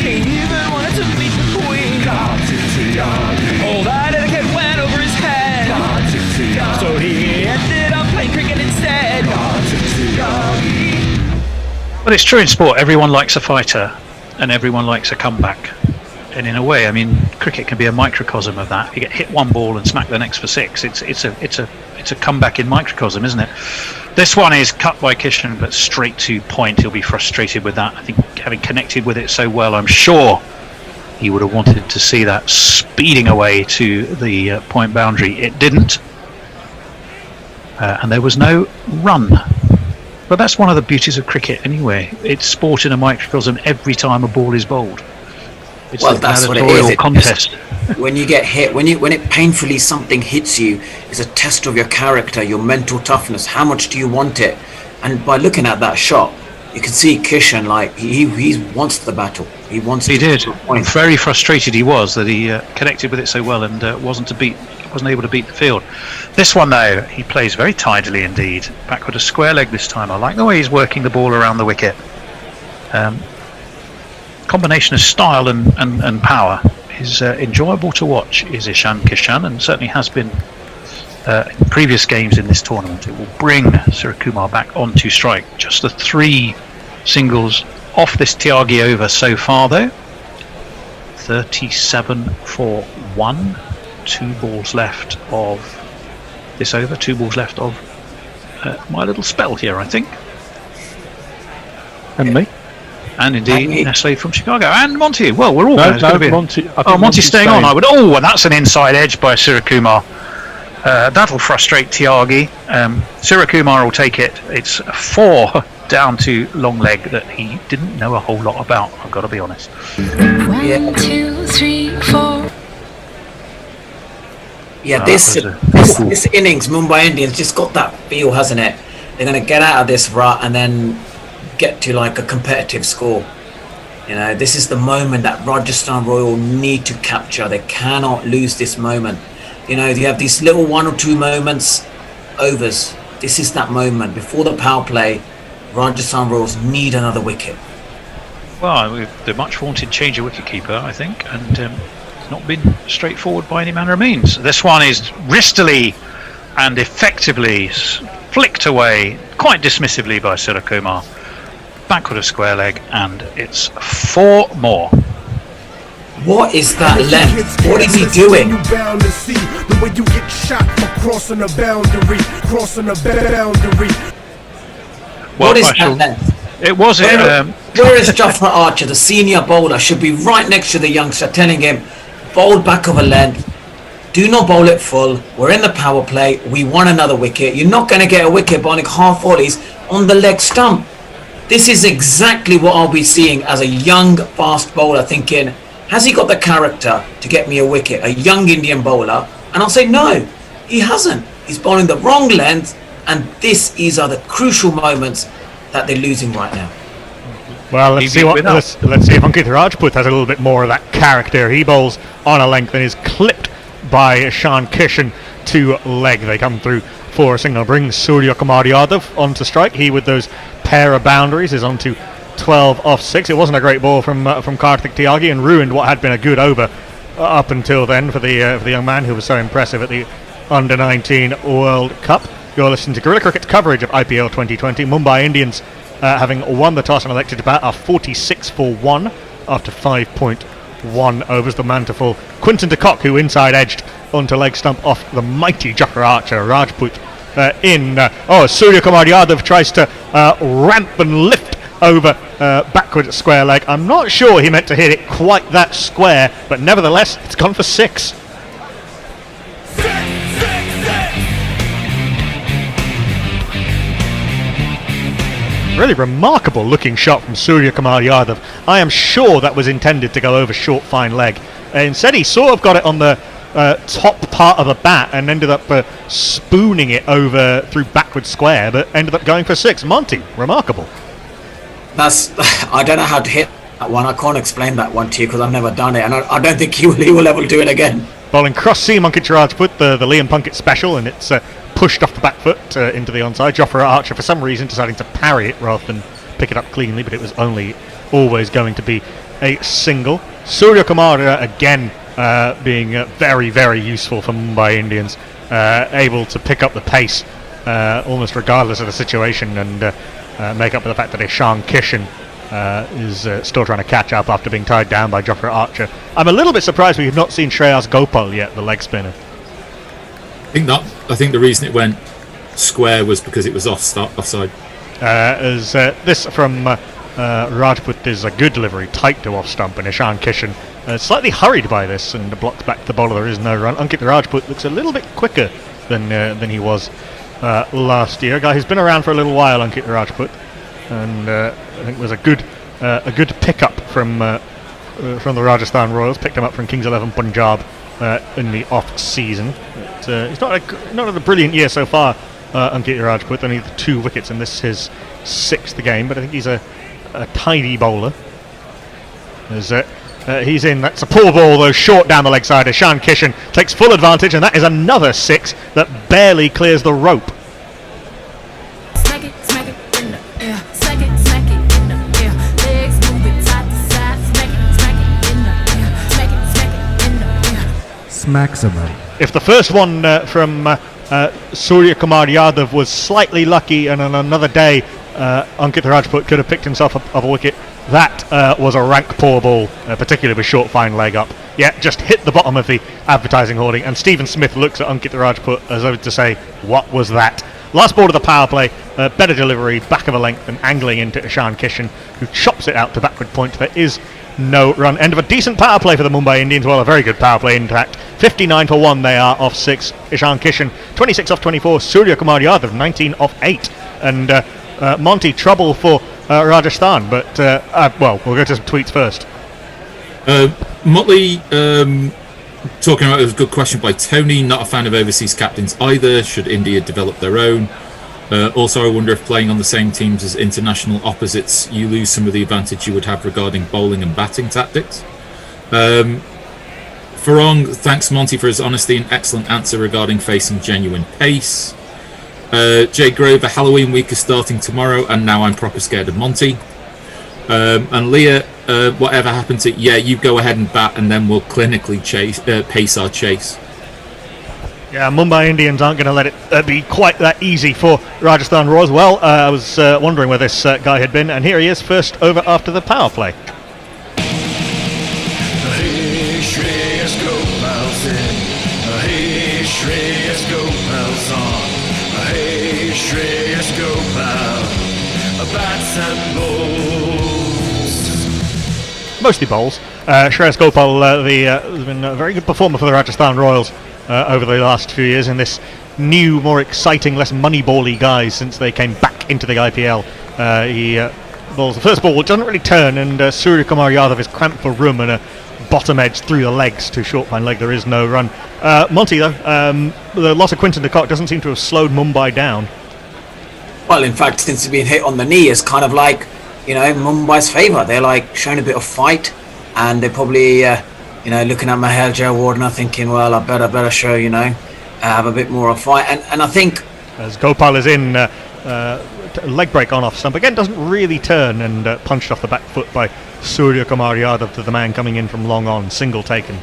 He even wanted to meet the queen. All that etiquette went over his head, so he ended up playing cricket instead. But it's true in sport. Everyone likes a fighter, and everyone likes a comeback. And in a way, I mean, cricket can be a microcosm of that. You get hit one ball and smack the next for 6. It's a comeback in microcosm, isn't it? This one is cut by Kishan, but straight to point. He'll be frustrated with that. I think having connected with it so well, I'm sure he would have wanted to see that speeding away to the point boundary. It didn't, and there was no run. But that's one of the beauties of cricket anyway. It's sport in a microcosm every time a ball is bowled. It's that's what it is. Contest. When you get hit, when it painfully something hits you, it's a test of your character, your mental toughness. How much do you want it? And by looking at that shot, you can see Kishan, like, he wants the battle. He wants. He did. Point. Very frustrated he was that he connected with it so well and wasn't able to beat the field. This one though, he plays very tidily indeed. Backward a square leg this time. I like the way he's working the ball around the wicket. Combination of style and power is enjoyable to watch. Is Ishan Kishan, and certainly has been in previous games in this tournament. It will bring Surikumar back onto strike. Just the 3 singles off this Tyagi over so far though. 37 for 1. 2 balls left of this over. 2 balls left of my little spell here, I think. And me. And indeed Nestle from Chicago. And Monty. Well, we're all No, going to be Monty. Monty's staying on. And that's an inside edge by Surikumar. That'll frustrate Tyagi. Surikumar will take it. It's 4 down to long leg that he didn't know a whole lot about, I've got to be honest. 1, 2, 3, 4. Yeah, this innings, Mumbai Indians just got that feel, hasn't it? They're going to get out of this rut and then get to like a competitive score. You know, this is the moment that Rajasthan Royal need to capture. They cannot lose this moment. You know, you have these little 1 or 2 moments, overs. This is that moment before the power play. Rajasthan Royals need another wicket. Well, the much vaunted change of wicketkeeper, I think, and it's not been straightforward by any manner of means. This one is wristily and effectively flicked away quite dismissively by Surikumar. Backward a square leg, and it's 4 more. What is that length? What is he doing? The way you get shot for crossing a boundary, What is that length? It was where is Jafra Archer, the senior bowler, should be right next to the youngster, telling him, bowl back of a length, do not bowl it full, we're in the power play, we want another wicket, you're not going to get a wicket bowling half volleys on the leg stump. This is exactly what I'll be seeing as a young fast bowler, thinking, has he got the character to get me a wicket, a young Indian bowler? And I'll say no, he hasn't. He's bowling the wrong length, and these are the crucial moments that they're losing right now. Well, let's see if Ankit Rajput has a little bit more of that character. He bowls on a length and is clipped by Ishan Kishan to leg. They come through for a single, brings Surya Kumar Yadav onto strike. He, with those pair of boundaries, is onto 12 off 6. It wasn't a great ball from Karthik Tyagi and ruined what had been a good over up until then for the young man who was so impressive at the Under-19 World Cup. You're listening to Guerrilla Cricket's coverage of IPL 2020. Mumbai Indians, having won the toss and elected to bat, are 46 for 1 after 5.1 overs. The man to fall, Quinton de Kock, who inside edged onto leg stump off the mighty Jafra Archer. Rajput Surya Kumar Yadav tries to ramp and lift over backward square leg. I'm not sure he meant to hit it quite that square, but nevertheless, it's gone for 6. Really remarkable looking shot from Surya Kumar Yadav. I am sure that was intended to go over short fine leg. Instead he sort of got it on the top part of the bat and ended up spooning it over through backward square, but ended up going for 6. Monty, remarkable. I don't know how to hit that one. I can't explain that one to you because I've never done it, and I don't think he will ever do it again. Bowling cross seam on Rajput, the Liam Plunkett special, and it's pushed off the back foot into the onside. Jofra Archer, for some reason, deciding to parry it rather than pick it up cleanly, but it was always going to be a single. Surya Kumar again being very, very useful for Mumbai Indians, able to pick up the pace almost regardless of the situation and make up for the fact that Ishan Kishan is still trying to catch up after being tied down by Jofra Archer. I'm a little bit surprised we have not seen Shreyas Gopal yet, the leg spinner. I think the reason it went square was because it was offside. This from Rajput is a good delivery, tight to off stump, and Ishan Kishan slightly hurried by this and blocks back the bowler. There is no run. Ankit Rajput looks a little bit quicker than he was last year. A guy who's been around for a little while, Ankit Rajput, and I think it was a good pickup from the Rajasthan Royals. Picked him up from Kings 11 Punjab in the off season. He's not had a brilliant year so far Ankit Rajput. Only 2 wickets, and this is his 6th game, but I think he's a tidy bowler. He's in. That's a poor ball, though, short down the leg side. Ishan Kishan takes full advantage, and that is another 6 that barely clears the rope. Smack it in the air. Smack it in the air. Legs moving side to side. Smack it in the air. Smack it in the air. Smack somebody. If the first one from Surya Kumar Yadav was slightly lucky, and on another day Ankit Rajput could have picked himself up a wicket, that was a rank poor ball, particularly with short fine leg up. Yeah, just hit the bottom of the advertising hoarding, and Stephen Smith looks at Ankit Rajput as though to say, what was that? Last ball of the power play, better delivery, back of a length and angling into Ishan Kishan, who chops it out to backward point. There is no run. End of a decent power play for the Mumbai Indians. Well, a very good power play, in fact. 59 for 1 they are off 6. Ishan Kishan 26 off 24. Surya Kumar Yadav 19 off 8. And Monty, trouble for Rajasthan, but well, we'll go to some tweets first. Motley talking about, it was a good question by Tony. Not a fan of overseas captains either. Should India develop their own? Also, I wonder if playing on the same teams as international opposites, you lose some of the advantage you would have regarding bowling and batting tactics. Farong thanks Monty for his honesty and excellent answer regarding facing genuine pace. Jay Grover, Halloween week is starting tomorrow, and now I'm proper scared of Monty. And Leah, whatever happened to, yeah, you go ahead and bat, and then we'll clinically pace our chase. Yeah, Mumbai Indians aren't going to let it be quite that easy for Rajasthan Royals. Well, I was wondering where this guy had been, and here he is, first over after the power play. Hey, Shreyas Gopal's in. Hey, Shreyas Gopal's on. Hey, Shreyas Gopal. Bats and bowls. Mostly bowls. Shreyas Gopal has been a very good performer for the Rajasthan Royals over the last few years in this new, more exciting, less money-ball-y guys since they came back into the IPL. He bowls the first ball, which doesn't really turn, and Surya Kumar Yadav is cramped for room, and a bottom edge through the legs to short fine leg. There is no run. Monty, though, the loss of Quinton de Kock doesn't seem to have slowed Mumbai down. Well, in fact, since he's been hit on the knee, it's kind of like, Mumbai's favour. They're like showing a bit of fight, and they're probably, looking at Mahel Jayawardene thinking, well, I better show, have a bit more of a fight. And I think, as Gopal is in, leg break on off stump again, doesn't really turn, and punched off the back foot by Surya Kumar Yadav, to the man coming in from long on, single taken.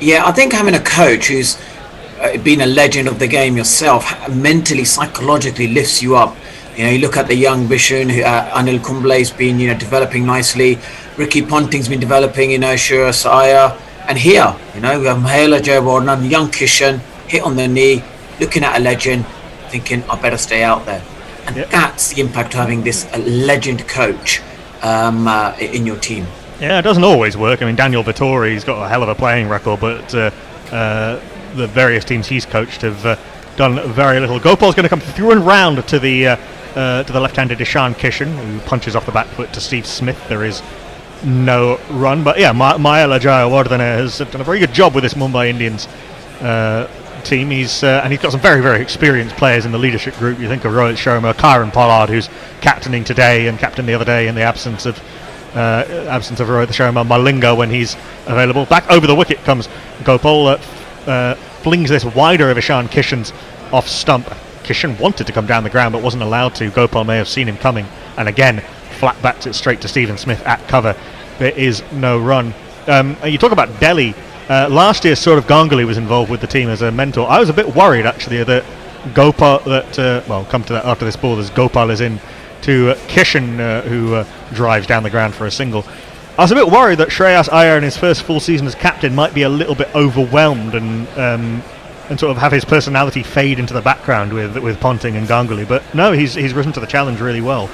Yeah, I think having a coach who's been a legend of the game yourself mentally, psychologically lifts you up. You look at the young Bishun, Anil Kumble's been, developing nicely. Ricky Ponting's been developing, Shreyas Iyer. And here, we have Mahela Jayawardene, young Kishan, hit on their knee, looking at a legend, thinking, I better stay out there. And that's the impact of having this legend coach in your team. Yeah, it doesn't always work. I mean, Daniel Vettori's got a hell of a playing record, but the various teams he's coached have done very little. Gopal's going to come through and round to the left-handed Ishan Kishan, who punches off the back foot to Steve Smith. There is no run, but yeah, Mahela Jayawardene has done a very good job with this Mumbai Indians team. He's got some very, very experienced players in the leadership group. You think of Rohit Sharma, Kyron Pollard, who's captaining today and captained the other day in the absence of Rohit Sharma. Malinga when he's available. Back over the wicket comes Gopal. Flings this wider of Ishan Kishan's off stump. Kishan wanted to come down the ground but wasn't allowed to. Gopal may have seen him coming, and again flat bats it straight to Stephen Smith at cover. There is no run. You talk about Delhi. Last year, sort of Ganguly was involved with the team as a mentor. I was a bit worried actually that Gopal, come to that after this ball, as Gopal is in to Kishan, who drives down the ground for a single. I was a bit worried that Shreyas Iyer in his first full season as captain might be a little bit overwhelmed and sort of have his personality fade into the background with Ponting and Ganguly. But no, he's risen to the challenge really well.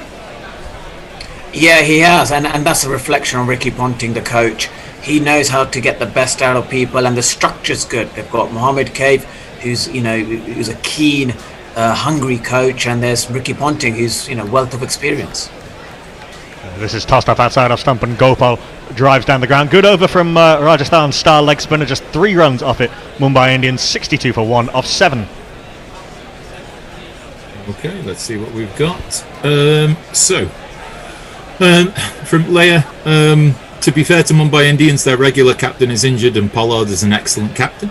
Yeah, he has, and that's a reflection on Ricky Ponting, the coach. He knows how to get the best out of people, and the structure's good. They've got Mohammed Cave, who's a keen, hungry coach, and there's Ricky Ponting, who's wealth of experience. This is tossed off outside off stump, and Gopal drives down the ground. Good over from Rajasthan's star leg spinner, just 3 runs off it. Mumbai Indians 62 for 1 off 7. Okay, let's see what we've got. From Leia, to be fair to Mumbai Indians, their regular captain is injured and Pollard is an excellent captain.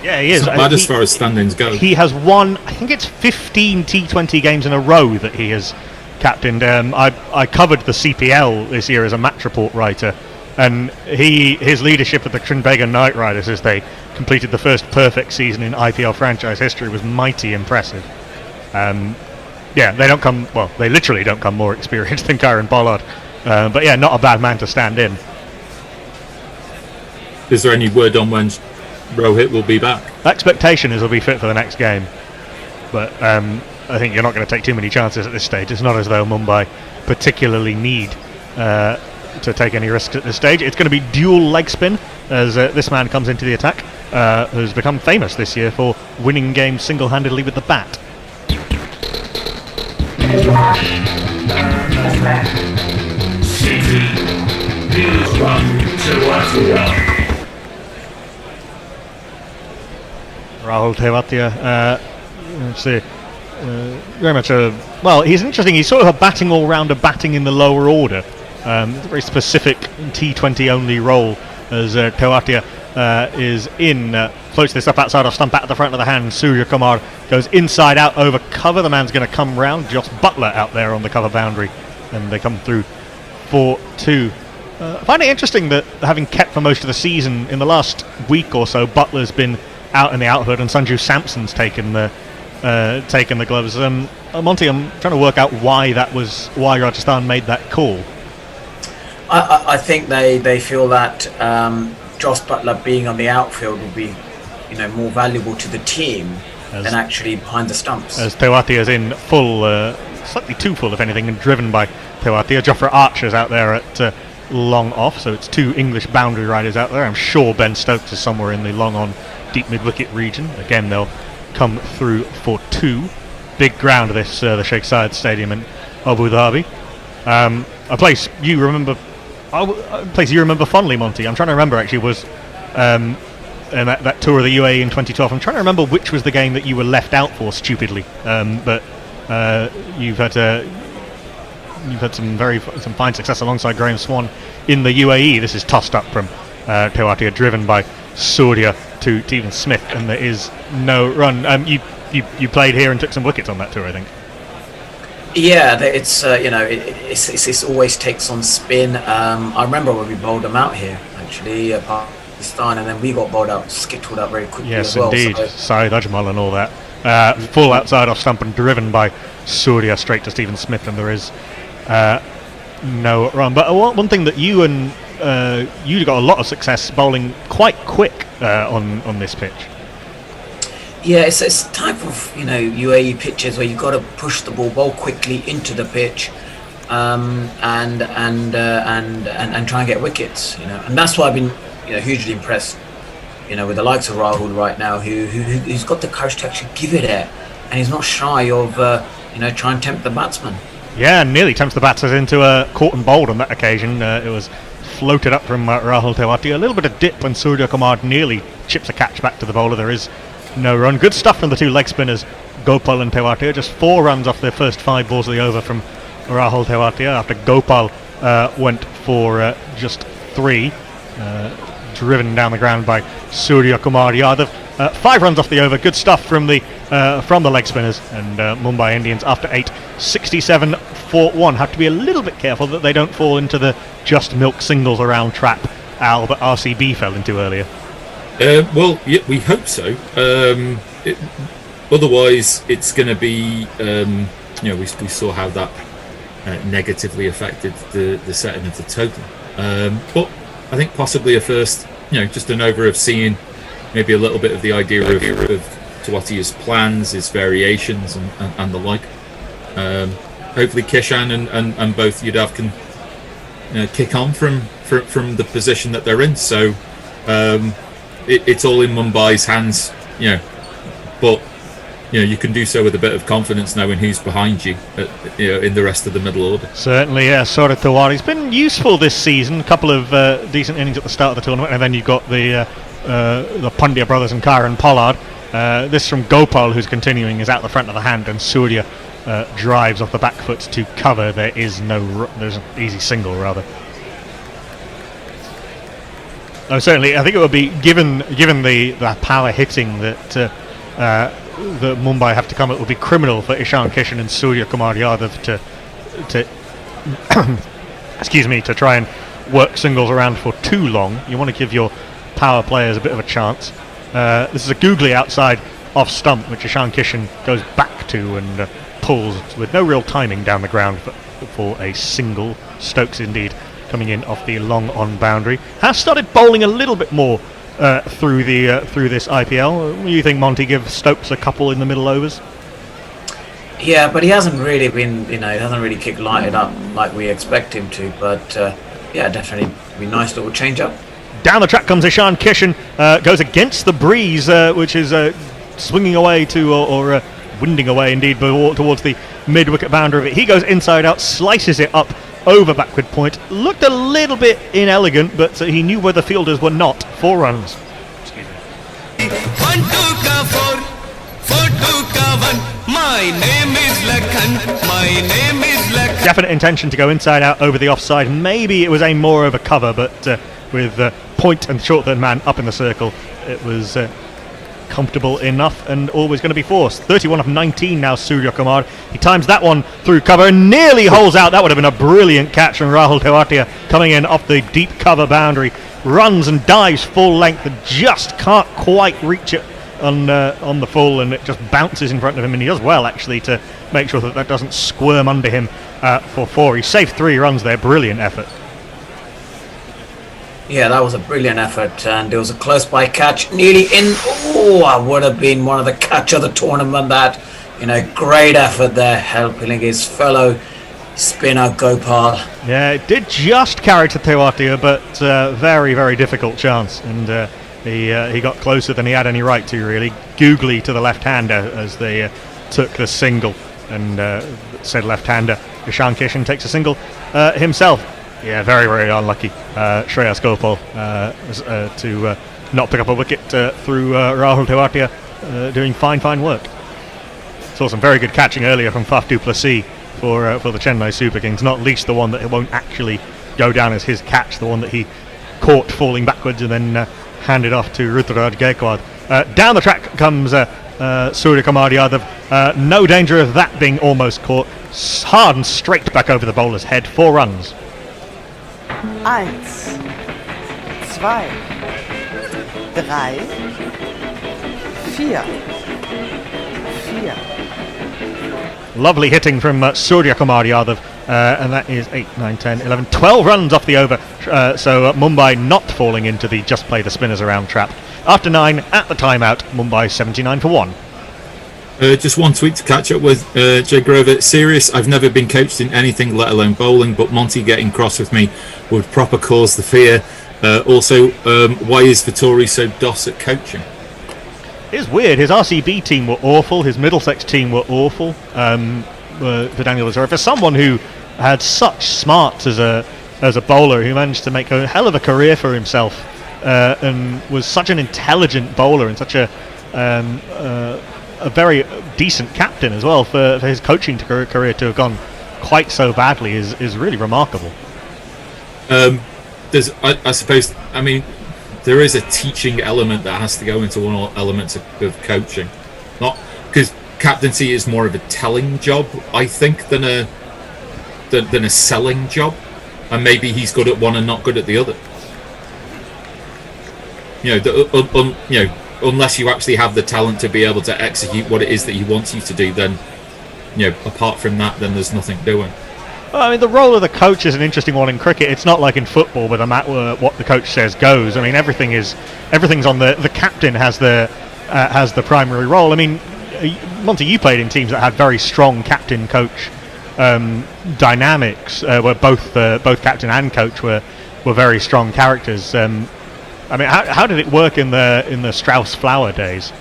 Yeah, he is. It's not bad as far as standings go. He has won, I think it's 15 T20 games in a row that he has captained. I covered the CPL this year as a match report writer, and his leadership of the Trinbagor Knight Riders as they completed the first perfect season in IPL franchise history was mighty impressive. Yeah, they literally don't come more experienced than Kieran Pollard. But yeah, not a bad man to stand in. Is there any word on when Rohit will be back? Expectation is he'll be fit for the next game. But I think you're not going to take too many chances at this stage. It's not as though Mumbai particularly need to take any risks at this stage. It's going to be dual leg spin as this man comes into the attack, who's become famous this year for winning games single-handedly with the bat. Rahul Tewatia, very much he's interesting. He's sort of a batting all-rounder, batting in the lower order. A very specific T20 only role as Tewatia is in, floats this up outside off stump, at the front of the hand. Surya Kumar goes inside out over cover. The man's going to come round. Josh Butler out there on the cover boundary, and they come through 4-2. I find it interesting that, having kept for most of the season, in the last week or so, Butler's been out in the outhood and Sanju Samson's taken the gloves. Monty, I'm trying to work out why Rajasthan made that call. I think they feel that Josh Butler being on the outfield will be, more valuable to the team than actually behind the stumps. As Tewatia is in full, slightly too full, if anything, and driven by Tewatia. Jofra Archer's out there at long off, so it's two English boundary riders out there. I'm sure Ben Stokes is somewhere in the long on deep mid-wicket region. Again, they'll come through for 2. Big ground, this the Sheikh Zayed Stadium in Abu Dhabi. A place you remember fondly, Monty. I'm trying to remember, actually, was that tour of the UAE in 2012. I'm trying to remember which was the game that you were left out for, stupidly. But you've had some fine success alongside Graham Swan in the UAE. This is tossed up from Tewatia, driven by Surya to Stephen Smith, and there is no run. You played here and took some wickets on that tour, I think. Yeah, it's it always takes on spin. I remember when we bowled them out here, actually, Pakistan, and then we got bowled out, skittled out very quickly. Yes, as well. Indeed. Syed Ajmal and all that. Full outside off stump and driven by Surya straight to Stephen Smith, and there is no run. But one thing that you got a lot of success bowling quite quick on this pitch. Yeah, it's type of UAE pitches where you've got to push the ball quickly into the pitch, and try and get wickets. And that's why I've been hugely impressed. With the likes of Rahul right now, who's got the courage to actually give it air, and he's not shy of try and tempt the batsman. Yeah, nearly tempts the batsers into a caught and bowled on that occasion. It was floated up from Rahul Tewatia. A little bit of dip when Surya Kumar nearly chips a catch back to the bowler. There is no run. Good stuff from the two leg spinners, Gopal and Tewatia. Just 4 runs off their first 5 balls of the over from Rahul Tewatia after Gopal went for just 3. Driven down the ground by Surya Kumar Yadav. 5 runs off the over. Good stuff from the leg spinners, and Mumbai Indians after 8, 67-41. Have to be a little bit careful that they don't fall into the just milk singles around trap that RCB fell into earlier. Well, yeah, we hope so. Otherwise, it's going to be, we saw how that negatively affected the setting of the total. But I think possibly a first, just an over of seeing maybe a little bit of the idea of Tewatia's plans, his variations, and the like. Hopefully, Kishan and both Yadav can kick on from the position that they're in. So. It's all in Mumbai's hands, but you can do so with a bit of confidence knowing who's behind you, in the rest of the middle order. Certainly, yeah. Saurabh Tiwari's been useful this season. A couple of decent innings at the start of the tournament, and then you've got the Pandya brothers and Kieran Pollard. This from Gopal, who's continuing, is out the front of the hand, and Surya drives off the back foot to cover. There's an easy single rather. Certainly, I think it would be given the power hitting that the Mumbai have to come. It would be criminal for Ishan Kishan and Surya Kumar Yadav to try and work singles around for too long. You want to give your power players a bit of a chance. This is a googly outside off stump, which Ishan Kishan goes back to and pulls with no real timing down the ground for a single. Stokes indeed coming in off the long on boundary. Has started bowling a little bit more through this IPL. Do you think Monty give Stokes a couple in the middle overs? Yeah, but he hasn't really been, he hasn't really kicked lighted up like we expect him to. But yeah, definitely be nice little change up. Down the track comes Ishan Kishan, goes against the breeze, which is swinging away or winding away indeed towards the mid-wicket boundary of it. He goes inside out, slices it up over backward point. Looked a little bit inelegant, but he knew where the fielders were not. 4 runs. My name is Lakhan. My name is Lakhan. Definite intention to go inside out over the offside. Maybe it was aimed more over cover, but with point and short third man up in the circle, it was comfortable enough and always going to be forced. 31 of 19 now, Surya Kumar. He times that one through cover and nearly holds out. That would have been a brilliant catch from Rahul Tewatia coming in off the deep cover boundary. Runs and dives full length and just can't quite reach it on the full, and it just bounces in front of him, and he does well actually to make sure that doesn't squirm under him for 4. He saved 3 runs there. Brilliant effort. Yeah, that was a brilliant effort, and there was a close by catch, nearly in. Oh, I would have been one of the catch of the tournament. That, great effort there, helping his fellow spinner Gopal. Yeah, it did just carry to Tewatia, but very, very difficult chance, and he got closer than he had any right to, really. Googly to the left-hander as they took the single, and said left-hander Ishan Kishan takes a single himself. Yeah, very, very unlucky, Shreyas Gopal, to not pick up a wicket through Rahul Tewatia, doing fine work. Saw some very good catching earlier from Faf du Plessis for the Chennai Super Kings, not least the one that it won't actually go down as his catch, the one that he caught falling backwards and then handed off to Ruturaj Gaikwad. Down the track comes Surya Kumar Yadav. No danger of that being almost caught. Hard and straight back over the bowler's head. 4 runs. 1, 2, 3, 4. Lovely hitting from Surya Kumar Yadav, and that is 8, 9, 10, 11, 12 runs off the over. So Mumbai not falling into the just play the spinners around trap. After 9 at the timeout, Mumbai 79 for 1. Just one tweet to catch up with Jay Grover. Serious, I've never been coached in anything, let alone bowling, but Monty getting cross with me would proper cause the fear. Also, why is Vittori so DOS at coaching? It's weird. His RCB team were awful. His Middlesex team were awful. For Daniel Azura, for someone who had such smarts as a bowler, who managed to make a hell of a career for himself, and was such an intelligent bowler and such a very decent captain as well, for his coaching career to have gone quite so badly is really remarkable. I suppose, there is a teaching element that has to go into one element of coaching, not because captaincy is more of a telling job, I think, than a selling job, and maybe he's good at one and not good at the other. Unless you actually have the talent to be able to execute what it is that he wants you to do, then apart from that, then there's nothing doing. Well, the role of the coach is an interesting one in cricket. It's not like in football, where what the coach says goes. Everything's on the captain has the primary role. Monty, you played in teams that had very strong captain-coach dynamics, where both captain and coach were very strong characters. How did it work in the Strauss-Flower days?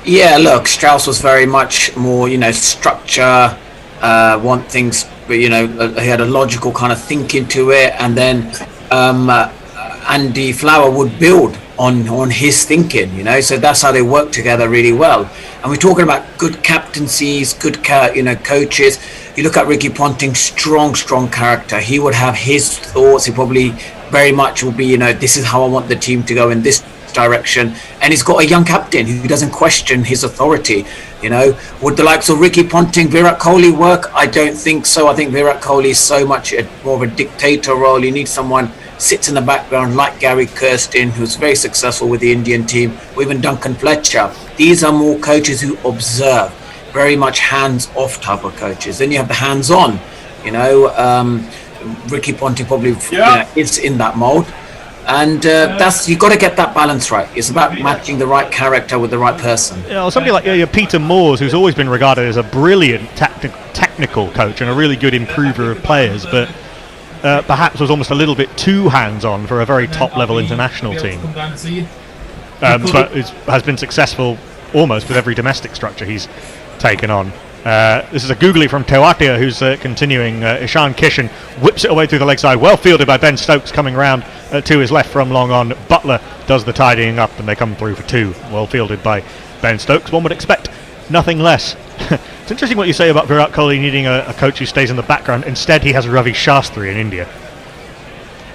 Yeah, look, Strauss was very much more, structure, want things, but he had a logical kind of thinking to it, and then Andy Flower would build on his thinking, you know. So that's how they work together really well. And we're talking about good captaincies, good coaches. You look at Ricky Ponting, strong character. He would have his thoughts. He probably very much will be, you know, this is how I want the team to go in this direction. And he's got a young captain who doesn't question his authority. You know, would the likes of Ricky Ponting, Virat Kohli work? I don't think so. I think Virat Kohli is so much more of a dictator role. You need someone sits in the background like Gary Kirsten, who's very successful with the Indian team, or even Duncan Fletcher. These are more coaches who observe, very much hands-off type of coaches. Then you have the hands-on, you know. Ricky Ponting probably is in that mode. And that's, you've got to get that balance right. It's about matching the right character with the right person. You know, somebody like Peter Moores, who's always been regarded as a brilliant technical coach and a really good improver of players, but perhaps was almost a little bit too hands-on for a very top-level international team. But has been successful almost with every domestic structure he's taken on. This is a googly from Tewatia, who's continuing. Ishan Kishan whips it away through the leg side, well fielded by Ben Stokes coming round to his left from long on. Butler does the tidying up and they come through for two, well fielded by Ben Stokes. One would expect nothing less. It's interesting what you say about Virat Kohli needing a coach who stays in the background. Instead, he has Ravi Shastri in India.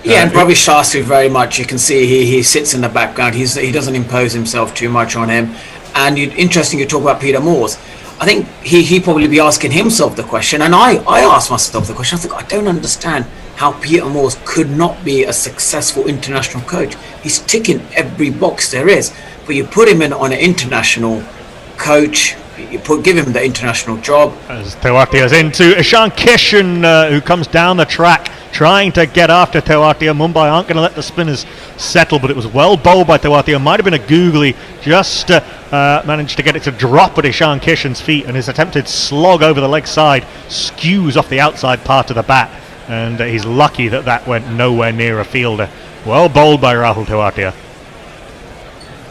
Yeah, and Ravi Shastri very much. You can see he sits in the background. He doesn't impose himself too much on him. And interesting you talk about Peter Moores. I think he probably be asking himself the question, and I asked myself the question. I think I don't understand how Peter Moores could not be a successful international coach. He's ticking every box there is, but you put him in on an international coach. Give him the international job. As Tewatia is into Ishan Kishan, who comes down the track trying to get after Tewatia. Mumbai aren't going to let the spinners settle, but it was well bowled by Tewatia. Might have been a googly, just managed to get it to drop at Ishan Kishan's feet, and his attempted slog over the leg side skews off the outside part of the bat, and he's lucky that went nowhere near a fielder. Well bowled by Rahul Tewatia.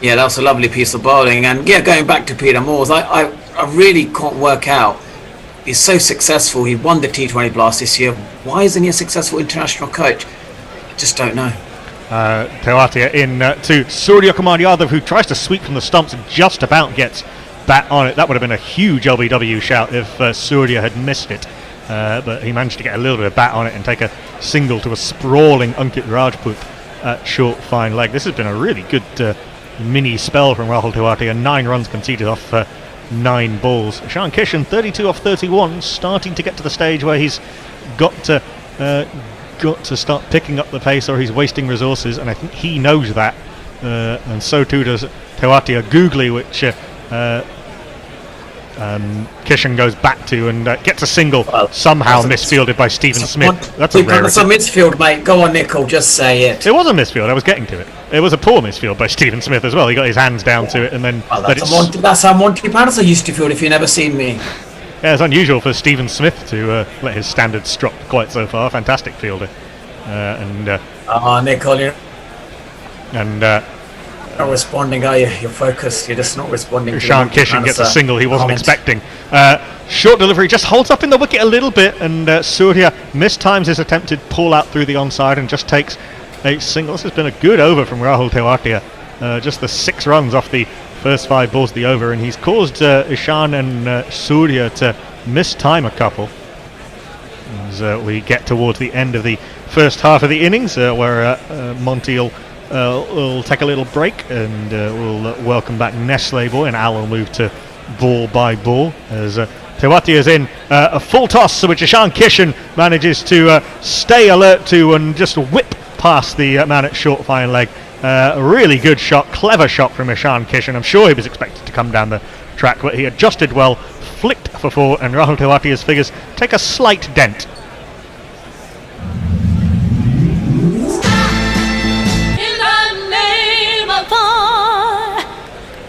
Yeah, that was a lovely piece of bowling. And yeah, going back to Peter Moores, I really can't work out. He's so successful. He won the T20 Blast this year. Why isn't he a successful international coach? I just don't know. Tewatia in to Surya Kumar Yadav, who tries to sweep from the stumps and just about gets bat on it. That would have been a huge LBW shout if Surya had missed it. But he managed to get a little bit of bat on it and take a single to a sprawling Ankit Rajput short fine leg. This has been a really good mini spell from Rahul Tewatia. 9 runs conceded off 9 balls. Ishan Kishan 32 off 31, starting to get to the stage where he's got to start picking up the pace, or he's wasting resources, and I think he knows that, and so too does Tewatia. Googly, which Kishan goes back to and gets a single, somehow misfielded by Stephen Smith. That's a rarity. It's a misfield, mate. Go on, Nicol, just say it. It was a misfield. I was getting to it. It was a poor misfield by Stephen Smith as well. He got his hands down to it and then. That's how Monty Patterson used to field. If you've never seen me. Yeah, it's unusual for Stephen Smith to let his standards drop quite so far. Fantastic fielder, Nicol, you're not responding, are you? You're focused. You're just not responding. Ishan Kishan gets a single he wasn't expecting. Short delivery just holds up in the wicket a little bit, and Surya mistimes his attempted pull out through the onside and just takes a single. This has been a good over from Rahul Tewatia. Just the 6 runs off the first 5 balls of the over, and he's caused Ishan and Surya to mistime a couple. As we get towards the end of the first half of the innings, where Monty will take a little break, and we'll welcome back Nestle Boy, and Al will move to ball by ball as Tewatia is in a full toss, which Ishan Kishan manages to stay alert to and just whip past the man at short fine leg. A really good shot, clever shot from Ishan Kishan. I'm sure he was expected to come down the track, but he adjusted well, flicked for 4, and Rahul Tewatia's figures take a slight dent.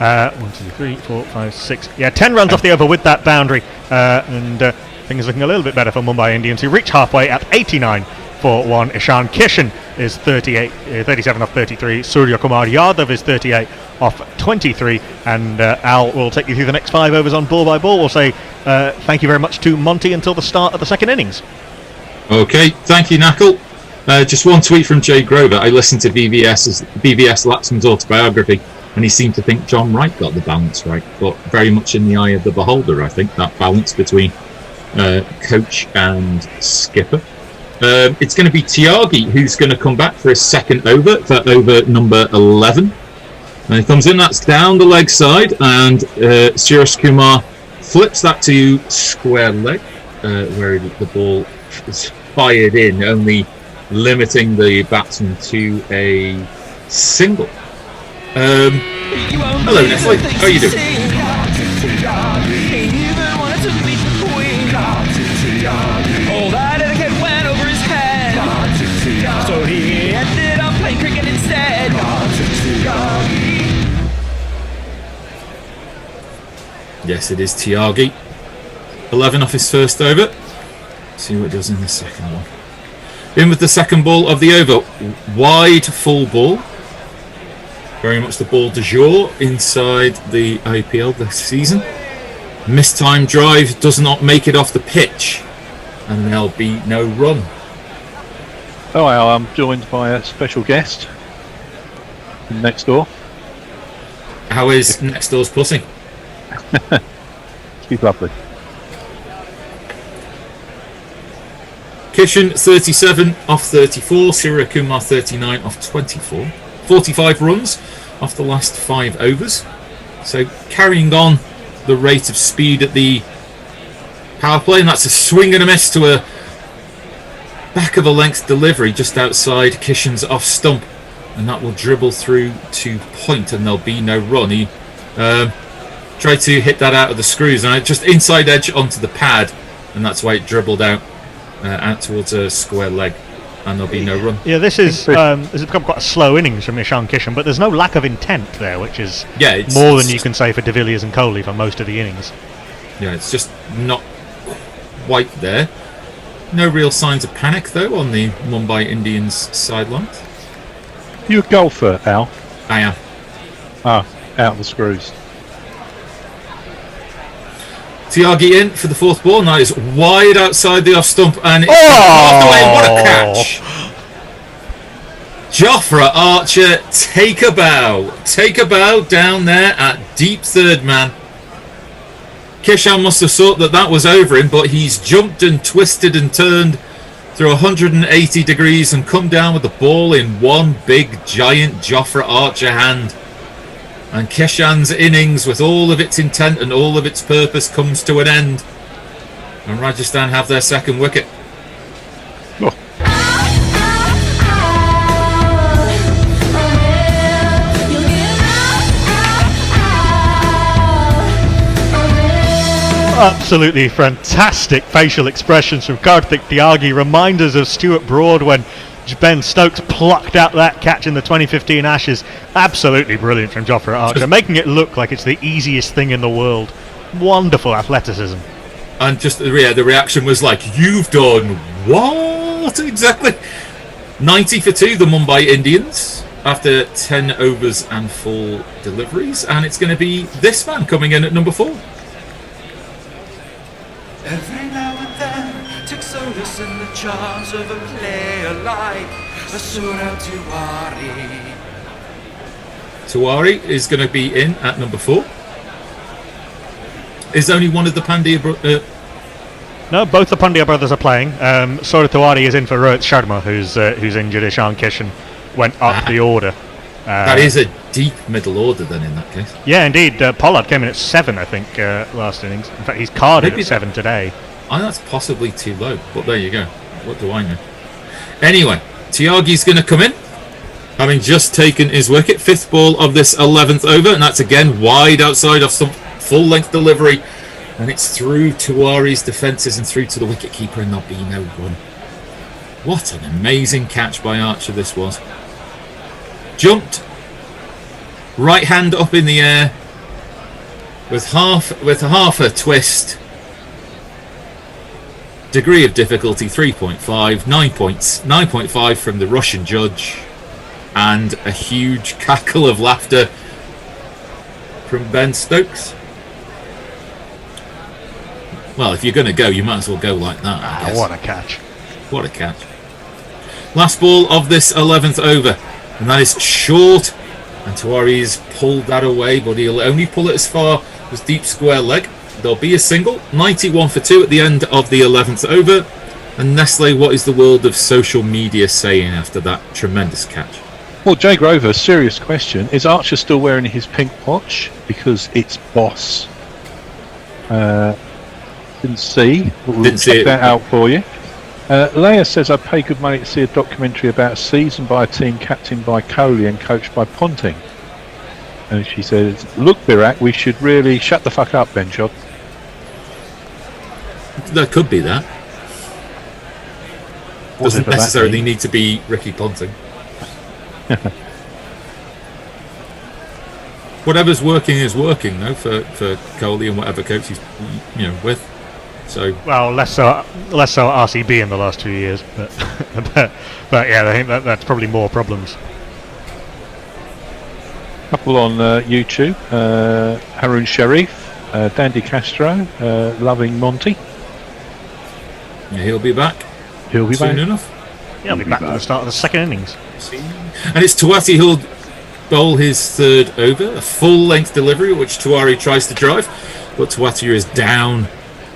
1, 2, 3, 4, 5, 6. Yeah, 10 runs off the over with that boundary, and things looking a little bit better for Mumbai Indians, who reach halfway at 89 for 1. Ishan Kishan is 37 off 33. Surya Kumar Yadav is 38 off 23, and Al will take you through the next 5 overs on ball by ball. We'll say thank you very much to Monty until the start of the second innings. Okay, thank you, Knuckle. Just one tweet from Jay Grover. I listened to BVS Laxman's autobiography, and he seemed to think John Wright got the balance right, but very much in the eye of the beholder, I think, that balance between coach and skipper. It's going to be Tyagi who's going to come back for his second over, for over number 11. And he comes in, that's down the leg side, and Suresh Kumar flips that to square leg, where the ball is fired in, only limiting the batsman to a single. Hello, Nestle. How are you doing? All that etiquette went over his head, so he ended up playing cricket instead. Yes, it is Tyagi. 11 off his first over. See what it does in the second one. In with the second ball of the over. Wide full ball. Very much the ball du jour inside the IPL this season. Mistimed drive does not make it off the pitch, and there'll be no run. Oh, I'm joined by a special guest from next door. How is next door's pussy? She's lovely. Kishan 37 off 34, Surya Kumar 39 off 24. 45 runs off the last 5 overs. So carrying on the rate of speed at the power play, and that's a swing and a miss to a back of a length delivery just outside Kishan's off stump, and that will dribble through to point, and there'll be no run. He tried to hit that out of the screws, and just inside edge onto the pad, and that's why it dribbled out towards a square leg, and there'll be no run. Yeah, this has become quite a slow innings from Ishan Kishan, but there's no lack of intent there, which is more than you can say for De Villiers and Kohli for most of the innings. Yeah, it's just not quite there. No real signs of panic, though, on the Mumbai Indians sidelines. You a golfer, Al? I am. Ah, out the screws. Tyagi in for the fourth ball. Now it's wide outside the off stump, and it's off the way. What a catch! Jofra Archer, take a bow down there at deep third man. Kishan must have thought that was over him, but he's jumped and twisted and turned through 180 degrees and come down with the ball in one big giant Jofra Archer hand. And Kishan's innings, with all of its intent and all of its purpose, comes to an end. And Rajasthan have their second wicket. Oh. Absolutely fantastic facial expressions from Karthik Tyagi. Reminders of Stuart Broad when Ben Stokes plucked out that catch in the 2015 Ashes. Absolutely brilliant from Jofra Archer, making it look like it's the easiest thing in the world. Wonderful athleticism. And just the reaction was like, you've done what exactly? 90 for 2, the Mumbai Indians, after 10 overs and 4 deliveries. And it's going to be this man coming in at number 4. Every now and then, take solace in the charms of a player like Surya Tiwari. Tiwari is going to be in at number 4. Is only one of the Pandya No, both the Pandya brothers are playing. Surya Tiwari is in for Rohit Sharma, who's injured. Ishan Kishan went up the order. That is a deep middle order then in that case. Yeah, indeed. Pollard came in at 7, I think, last innings. In fact, he's carded at 7 today. I know that's possibly too low, but there you go. What do I know? Anyway, Tyagi's going to come in, having just taken his wicket. 5th ball of this 11th over, and that's again wide outside of some full-length delivery. And it's through Tiwari's defences and through to the wicket-keeper, and there'll be no run. What an amazing catch by Archer this was. Jumped, right hand up in the air, with half a twist. Degree of difficulty 3.5, 9.5 from the Russian judge, and a huge cackle of laughter from Ben Stokes. Well, if you're going to go, you might as well go like that, I guess. What a catch. What a catch. Last ball of this 11th over, and that is short. And Tawari's pulled that away, but he'll only pull it as far as deep square leg. There'll be a single, 91 for 2 at the end of the 11th over. And Nestle, what is the world of social media saying after that tremendous catch? Well, Jay Grover, serious question. Is Archer still wearing his pink watch? Because it's Boss. Didn't see. We'll check that out for you. Leia says, I pay good money to see a documentary about a season by a team captained by Kohli and coached by Ponting. And she says, look, Birak, we should really shut the fuck up, Benchot. There could be that. Doesn't necessarily need to be Ricky Ponting. Whatever's working is working, though, for Kohli and whatever coach he's with. So well, less so RCB in the last 2 years, but but yeah, I think that's probably more problems. Couple on YouTube, Haroon Sharif, Dandy Castro, loving Monty. Yeah, he'll be back. He'll be soon back enough. Yeah, he'll be back at the start of the second innings. And it's Tawati who'll bowl his third over, a full-length delivery which Tawari tries to drive, but Tawati is down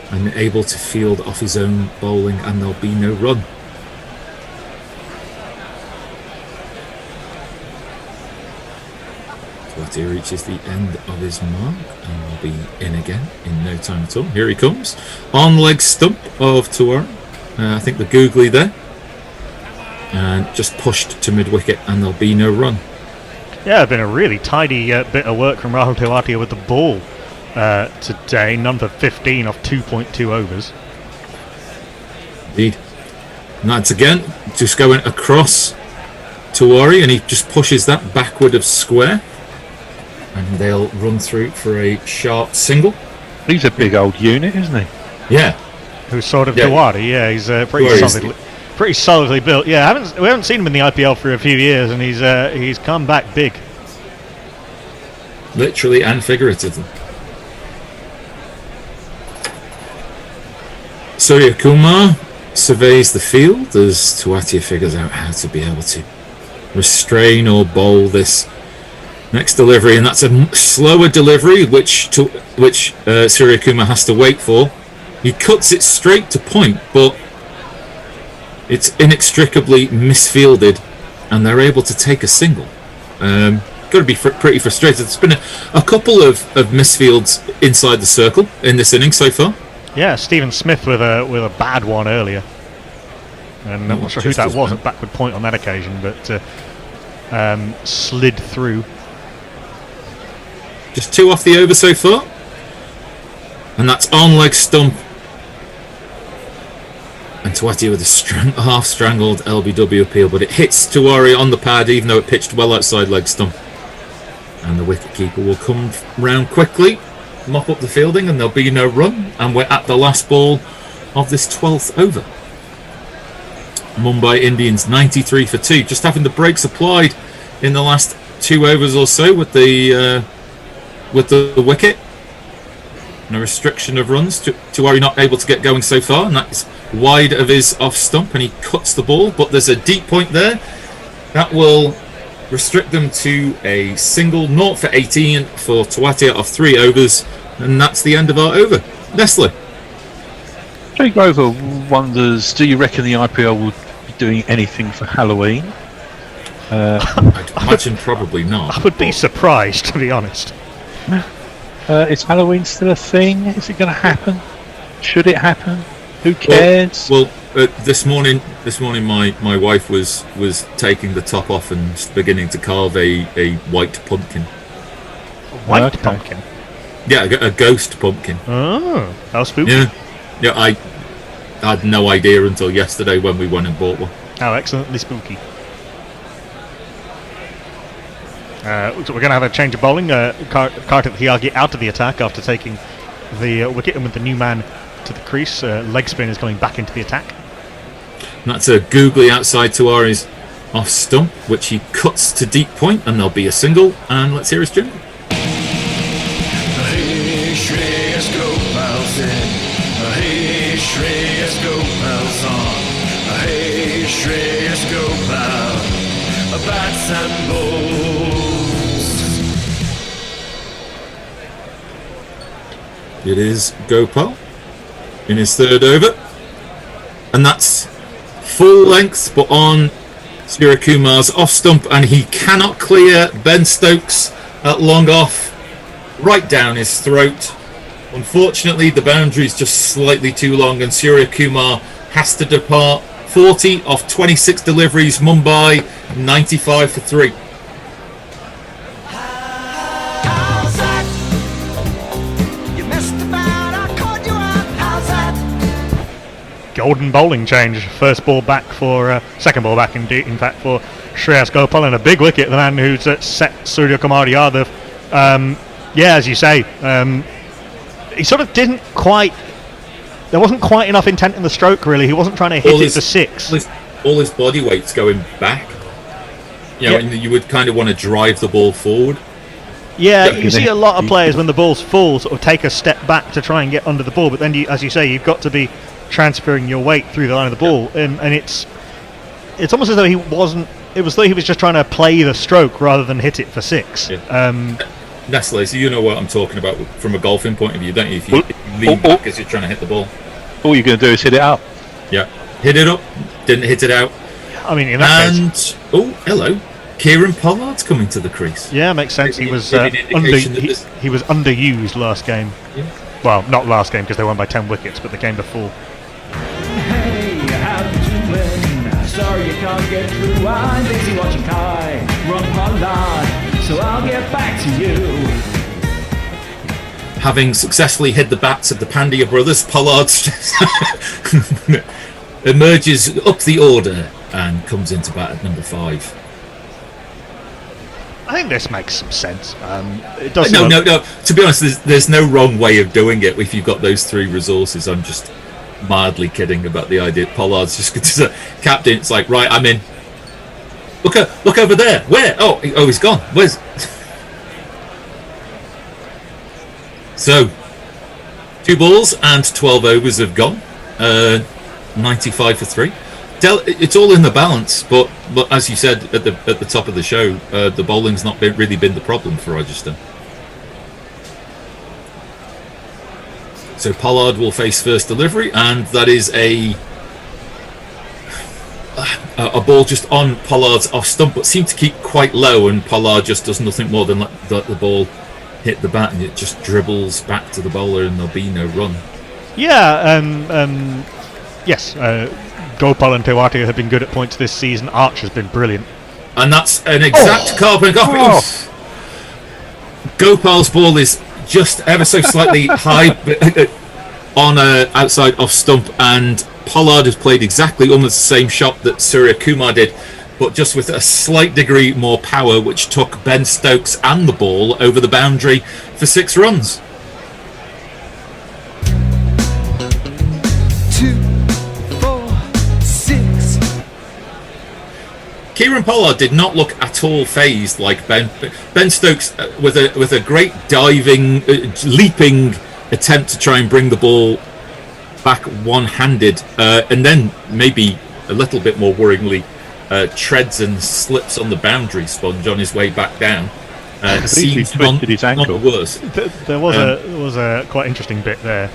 and able to field off his own bowling, and there'll be no run. Tawati reaches the end of his mark and will be in again in no time at all. Here he comes. On leg stump of Tawari. I think the googly there. And just pushed to mid-wicket, and there'll be no run. Yeah, it's been a really tidy bit of work from Rahul Tewatia with the ball today. None for 15 off 2.2 overs. Indeed. And that's again just going across Tawari, and he just pushes that backward of square. And they'll run through for a sharp single. He's a big old unit, isn't he? Yeah. Who's sort of Tawari? Yeah, he's pretty solidly built. Yeah, we haven't seen him in the IPL for a few years, and he's come back big. Literally and figuratively. Surya Kumar surveys the field as Tewatia figures out how to be able to restrain or bowl this next delivery, and that's a slower delivery which Surya Kumar has to wait for. He cuts it straight to point, but it's inextricably misfielded, and they're able to take a single. Got to be pretty frustrated. There's been a couple of misfields inside the circle in this inning so far. Yeah, Stephen Smith with a bad one earlier, and I'm not sure who that was at backward point on that occasion, but slid through. Just 2 off the over so far, and that's on leg stump. And Tawati with a half-strangled LBW appeal, but it hits Tawari on the pad, even though it pitched well outside leg stump. And the wicketkeeper will come round quickly, mop up the fielding, and there'll be no run. And we're at the last ball of this 12th over. Mumbai Indians 93 for 2, just having the brakes applied in the last 2 overs or so with the wicket. No restriction of runs. Tawari not able to get going so far, and that's wide of his off stump, and he cuts the ball, but there's a deep point there that will restrict them to a single. 0 for 18 for Tewatia off 3 overs, and that's the end of our over. Nestle. Jay Grover wonders, do you reckon the IPL would be doing anything for Halloween? I'd imagine probably not. I would be surprised, to be honest. Is Halloween still a thing? Is it going to happen? Should it happen? Who cares? Well, this morning my wife was taking the top off and beginning to carve a white pumpkin. A white pumpkin? Yeah, a ghost pumpkin. Oh, how spooky. Yeah, I had no idea until yesterday when we went and bought one. How excellently spooky. So we're going to have a change of bowling. Kartik Thiagi out of the attack after taking the wicket, and with the new man to the crease, leg spin is coming back into the attack. And that's a googly outside Tawari's off stump, which he cuts to deep point, and there'll be a single. And let's hear his jingle. Hey Shreyas, go bounce in. Hey Shreyas, go bounce on. Hey Shreyas Gopal, bats and balls. It is Gopal in his third over, and that's full length, but on Surya Kumar's off stump, and he cannot clear Ben Stokes at long off, right down his throat. Unfortunately, the boundary is just slightly too long, and Surya Kumar has to depart. 40 off 26 deliveries. Mumbai 95 for 3. Golden bowling change. First ball back for second ball back indeed. In fact, for Shreyas Gopal, and a big wicket. The man who's set Surya Kumar Yadav. Yeah, as you say, he sort of didn't quite. There wasn't quite enough intent in the stroke. Really, he wasn't trying to hit it to six. All his body weight's going back. You know, and you would kind of want to drive the ball forward. Yeah, you see a lot of players when the ball's full sort of take a step back to try and get under the ball, but then, as you say, you've got to be transferring your weight through the line of the ball, and it's almost as though he wasn't. It was though he was just trying to play the stroke rather than hit it for six. Yeah. Nestle, so you know what I'm talking about from a golfing point of view, don't you? If you lean back as you're trying to hit the ball, all you're going to do is hit it up. Yeah, hit it up. Didn't hit it out. I mean, in that case. Oh, hello. Kieran Pollard's coming to the crease. Yeah, makes sense. He was he was underused last game. Yeah. Well, not last game because they won by 10 wickets, but the game before. Hey, how did you win? Sorry you can't get through. I'm busy watching Kai run Pollard, so I'll get back to you. Having successfully hit the bats of the Pandya brothers, Pollard emerges up the order and comes into bat at number 5. I think this makes some sense. It does. No. To be honest, there's no wrong way of doing it if you've got those 3 resources. I'm just mildly kidding about the idea. Pollard's just going to captain. It's like, right, I'm in. Look over there. Where? Oh, he's gone. Where's? So, 2 balls and 12 overs have gone. 95 for 3. It's all in the balance, but as you said at the top of the show, the bowling's not really been the problem for Rajasthan. So Pollard will face first delivery, and that is a ball just on Pollard's off stump, but seemed to keep quite low, and Pollard just does nothing more than let the ball hit the bat, and it just dribbles back to the bowler, and there'll be no run. Yeah, yes. Gopal and Tewati have been good at points this season. Arch has been brilliant. And that's an exact carbon copy. Gopal's ball is just ever so slightly high on outside off stump, and Pollard has played exactly almost the same shot that Surya Kumar did, but just with a slight degree more power, which took Ben Stokes and the ball over the boundary for 6 runs. 2, 4, 6. Kieran Pollard did not look at all phased like Ben Stokes with a great diving, leaping attempt to try and bring the ball back one-handed, and then maybe a little bit more worryingly treads and slips on the boundary sponge on his way back down. Seems twisted his ankle. Not worse. There was a quite interesting bit there.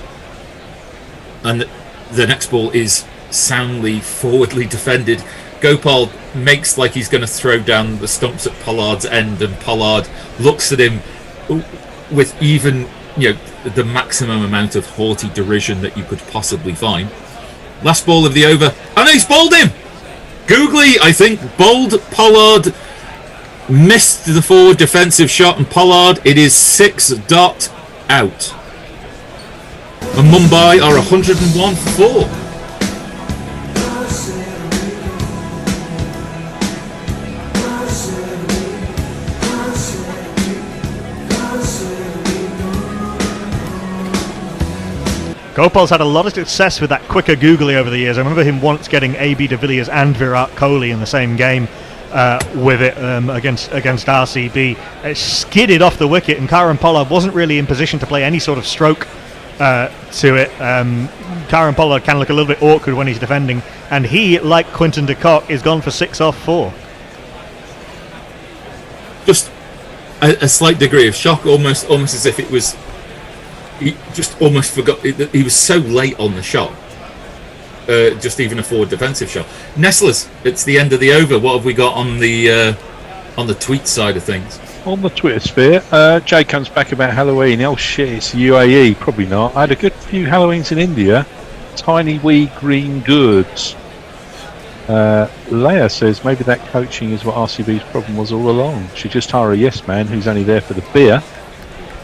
And the next ball is soundly forwardly defended. Gopal makes like he's going to throw down the stumps at Pollard's end, and Pollard looks at him with even the maximum amount of haughty derision that you could possibly find. Last ball of the over, and he's bowled him. Googly, I think, bowled Pollard, missed the forward defensive shot, and Pollard, it is 6 dot out. And Mumbai are 101 for 4. Gopal's had a lot of success with that quicker googly over the years. I remember him once getting AB de Villiers and Virat Kohli in the same game with it against RCB. It skidded off the wicket, and Kieran Pollard wasn't really in position to play any sort of stroke to it. Karen Pollard can look a little bit awkward when he's defending, and he, like Quinton de Kock, is gone for 6 off 4. Just a slight degree of shock, almost as if it was. He just almost forgot. He was so late on the shot. Just even a forward defensive shot. Nestlers, it's the end of the over. What have we got on the tweet side of things? On the Twitter sphere, Jay comes back about Halloween. Oh shit, it's UAE. Probably not. I had a good few Halloweens in India. Tiny wee green goods. Leia says maybe that coaching is what RCB's problem was all along. She just hire a yes man who's only there for the beer.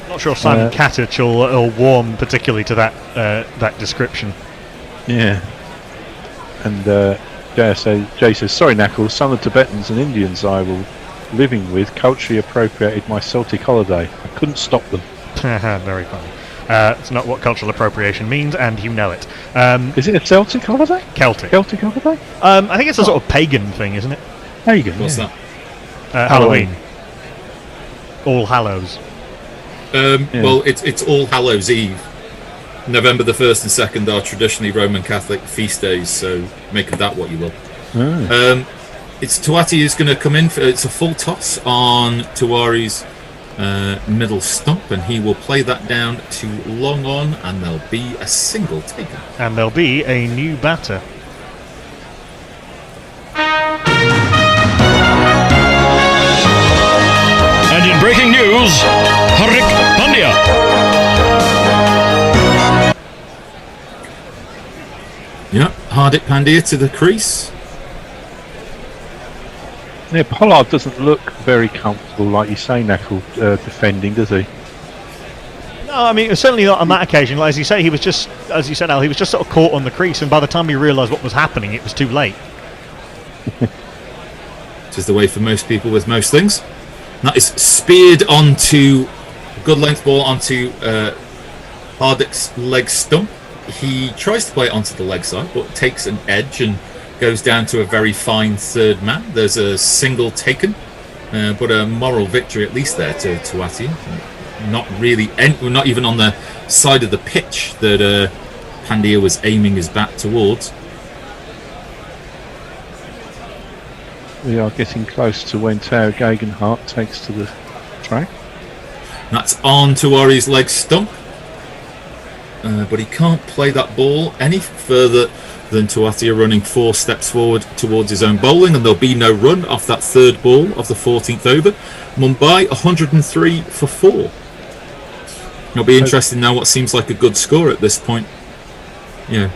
Not sure Simon Katic will warm particularly to that description. Yeah. And Jay says, sorry Knuckles, some of the Tibetans and Indians I was living with culturally appropriated my Celtic holiday. I couldn't stop them. Very funny. It's not what cultural appropriation means, and you know it. Is it a Celtic holiday? Celtic. Celtic holiday? I think it's a sort of pagan thing, isn't it? Pagan, What's that? Halloween. All Hallows. Well, it's All Hallows Eve. November the 1st and 2nd are traditionally Roman Catholic feast days, so make of that what you will. It's Tuati who's going to come in. It's a full toss on Tuari's middle stump, and he will play that down to long on, and there'll be a single taken. And there'll be a new batter. And in breaking news, Hardik Pandya. Yeah, Hardik Pandya to the crease. Yeah, Pollard doesn't look very comfortable, like you say, Knuckle, defending, does he? No, I mean, certainly not on that occasion. Like, as you say, he was just, as you said, Al, he was just sort of caught on the crease, and by the time he realised what was happening, it was too late. Which is the way for most people with most things. That is speared onto, good length ball onto Hardik's leg stump. He tries to play it onto the leg side, but takes an edge and goes down to a very fine third man. There's a single taken, but a moral victory at least there to Tuati. Not even on the side of the pitch that Pandya was aiming his bat towards. We are getting close to when Tao Gegenhardt takes to the track. That's on Tuari's leg stump, but he can't play that ball any further than Tuati running 4 steps forward towards his own bowling, and there'll be no run off that third ball of the 14th over. Mumbai 103 for 4. It'll be interesting now what seems like a good score at this point. Yeah,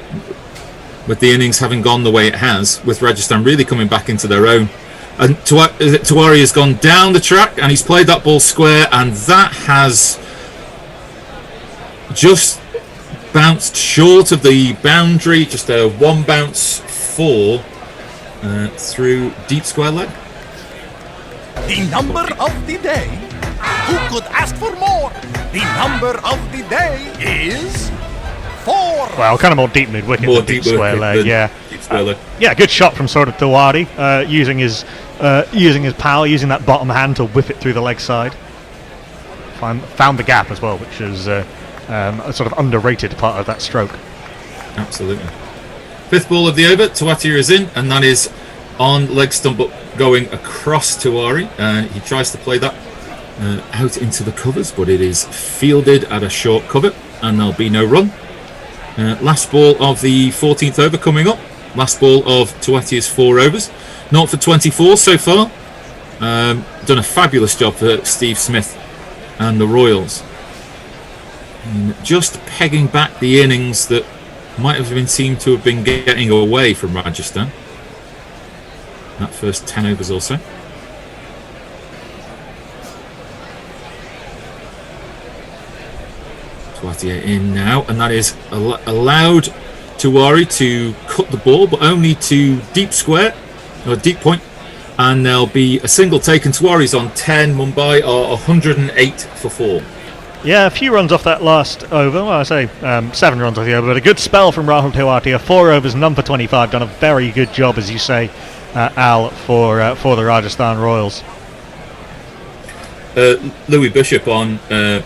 with the innings having gone the way it has, with Rajasthan really coming back into their own. And Tuari has gone down the track and he's played that ball square, and that has just bounced short of the boundary, just a 1 bounce 4 through deep square leg. The number of the day. Who could ask for more? The number of the day is 4. Well, kind of more deep mid wicket than deep square leg, yeah. Deep square leg. Yeah, good shot from sort of Tuari, using his power, using that bottom hand to whip it through the leg side. Found the gap as well, which is a sort of underrated part of that stroke. Absolutely. 5th ball of the over, Tuati is in, and that is on leg stump up going across Tuari. He tries to play that out into the covers, but it is fielded at a short cover, and there'll be no run. Last ball of the 14th over coming up. Last ball of Tuati's 4 overs. 0 for 24 so far. Done a fabulous job for Steve Smith and the Royals. Just pegging back the innings that might have been seemed to have been getting away from Rajasthan. That first 10 overs or so. Tuati in now, and that is allowed Tuari to cut the ball, but only to deep square, or deep point, and there'll be a single taken. Tuari's on 10, Mumbai are 108 for 4. Yeah, a few runs off that last over. Well, I say 7 runs off the over, but a good spell from Rahul Tewati. 4 overs, none for 25. Done a very good job, as you say, Al, for the Rajasthan Royals. Louis Bishop on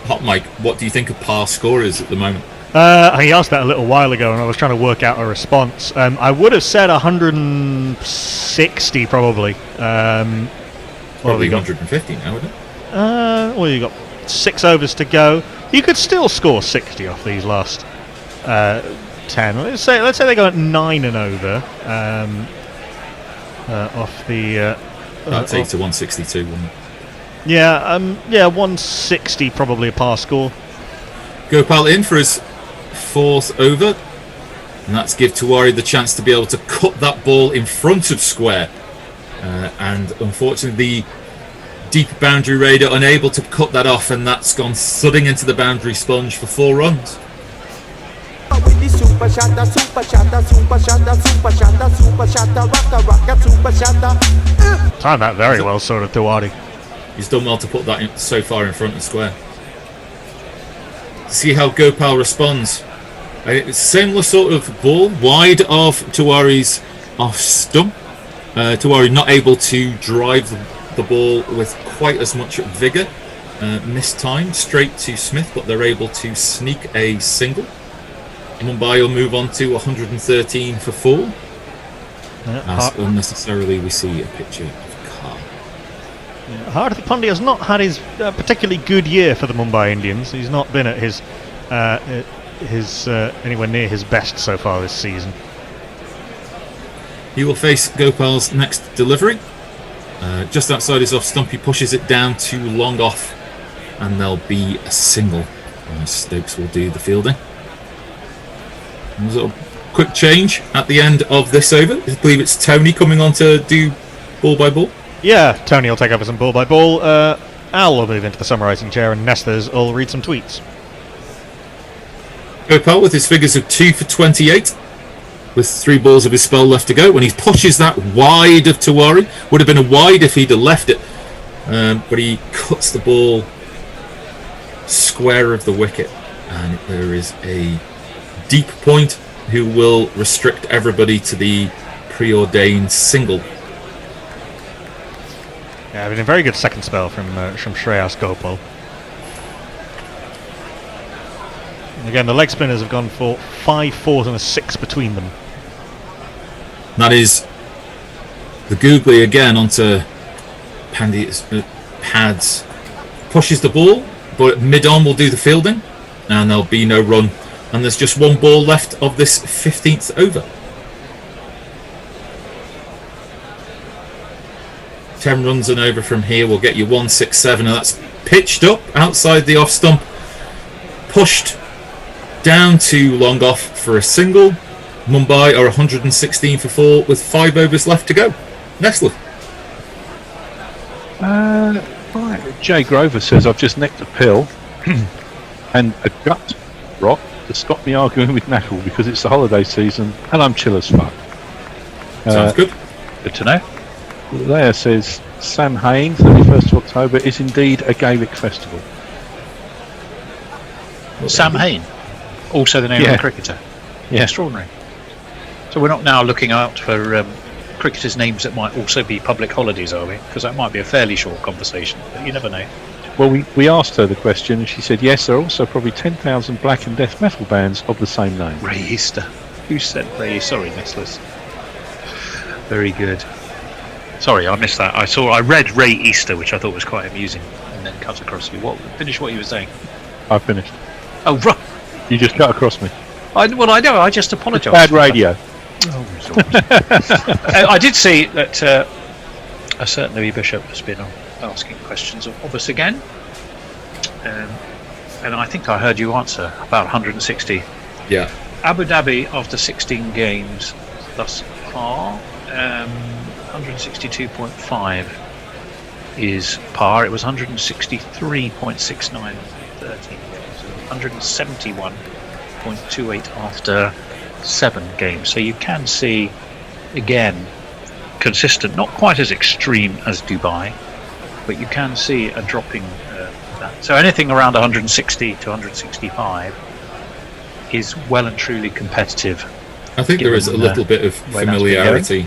Hot Mic. What do you think of par scorers at the moment? He asked that a little while ago, and I was trying to work out a response. I would have said 160 probably. Probably 150 now, wouldn't it? Well, you got 6 overs to go. You could still score 60 off these last 10. Let's say they go at 9 and over off the. That'd take to 162, wouldn't it? Yeah, 160 probably a par score. Gopal in for his 4th over, and that's give Tiwari the chance to be able to cut that ball in front of square. And unfortunately, the deep boundary raider unable to cut that off, and that's gone thudding into the boundary sponge for 4 runs. Timed that very well, sort of, Tiwari. He's done well to put that so far in front of square. See how Gopal responds. Similar sort of ball, wide of Tiwari's off stump. Tiwari not able to drive the ball with quite as much vigour. Mistimed straight to Smith, but they're able to sneak a single. Mumbai will move on to 113 for 4. As unnecessarily we see a picture of Carr. Hardik Pandya has not had his particularly good year for the Mumbai Indians. He's not been at his anywhere near his best so far this season. He will face Gopal's next delivery. Just outside his off stump, he pushes it down too long off, and there'll be a single. Stokes will do the fielding. There's a quick change at the end of this over. I believe it's Tony coming on to do ball by ball. Yeah, Tony will take over some ball by ball. Al will move into the summarising chair, and Nesthers will read some tweets. Gopal with his figures of 2 for 28, with 3 balls of his spell left to go. When he pushes that wide of Tiwari, would have been a wide if he'd have left it, but he cuts the ball square of the wicket, and there is a deep point who will restrict everybody to the preordained single. Yeah, been a very good second spell from Shreyas Gopal. And again, the leg spinners have gone for 5 4s and a 6 between them. That is the googly again onto Pandya's pads. Pushes the ball, but mid-on will do the fielding, and there'll be no run. And there's just 1 ball left of this 15th over. 10 runs and over from here will get you 167, and that's pitched up outside the off stump, pushed down to long off for a single. Mumbai are 116 for 4 with 5 overs left to go. Nestle. Right. Jay Grover says, I've just nicked a pill and a gut rot to stop me arguing with Knackle because it's the holiday season and I'm chill as fuck. Sounds good. Good to know. Leia says, Sam Hain, 31st of October, is indeed a Gaelic festival. Sam Hain, also the name of the cricketer. Yeah. Extraordinary. So we're not now looking out for cricketers' names that might also be public holidays, are we? Because that might be a fairly short conversation, but you never know. Well, we asked her the question, and she said, yes, there are also probably 10,000 black and death metal bands of the same name. Ray Easter. Who said Ray? Sorry, Nestless. Very good. Sorry, I missed that. I read Ray Easter, which I thought was quite amusing, and then cut across you. Finish what you were saying. I finished. Oh, right. You just cut across me. I know. I just apologise. Bad radio. I did see that a certain Louis Bishop has been asking questions of us again, and I think I heard you answer about 160. Yeah. Abu Dhabi, after 16 games thus far, 162.5 is par. It was 163.69 13 games, 171.28 after 7 games. So you can see, again, consistent, not quite as extreme as Dubai, but you can see a dropping that. So anything around 160 to 165 is well and truly competitive. I think there is a little bit of familiarity.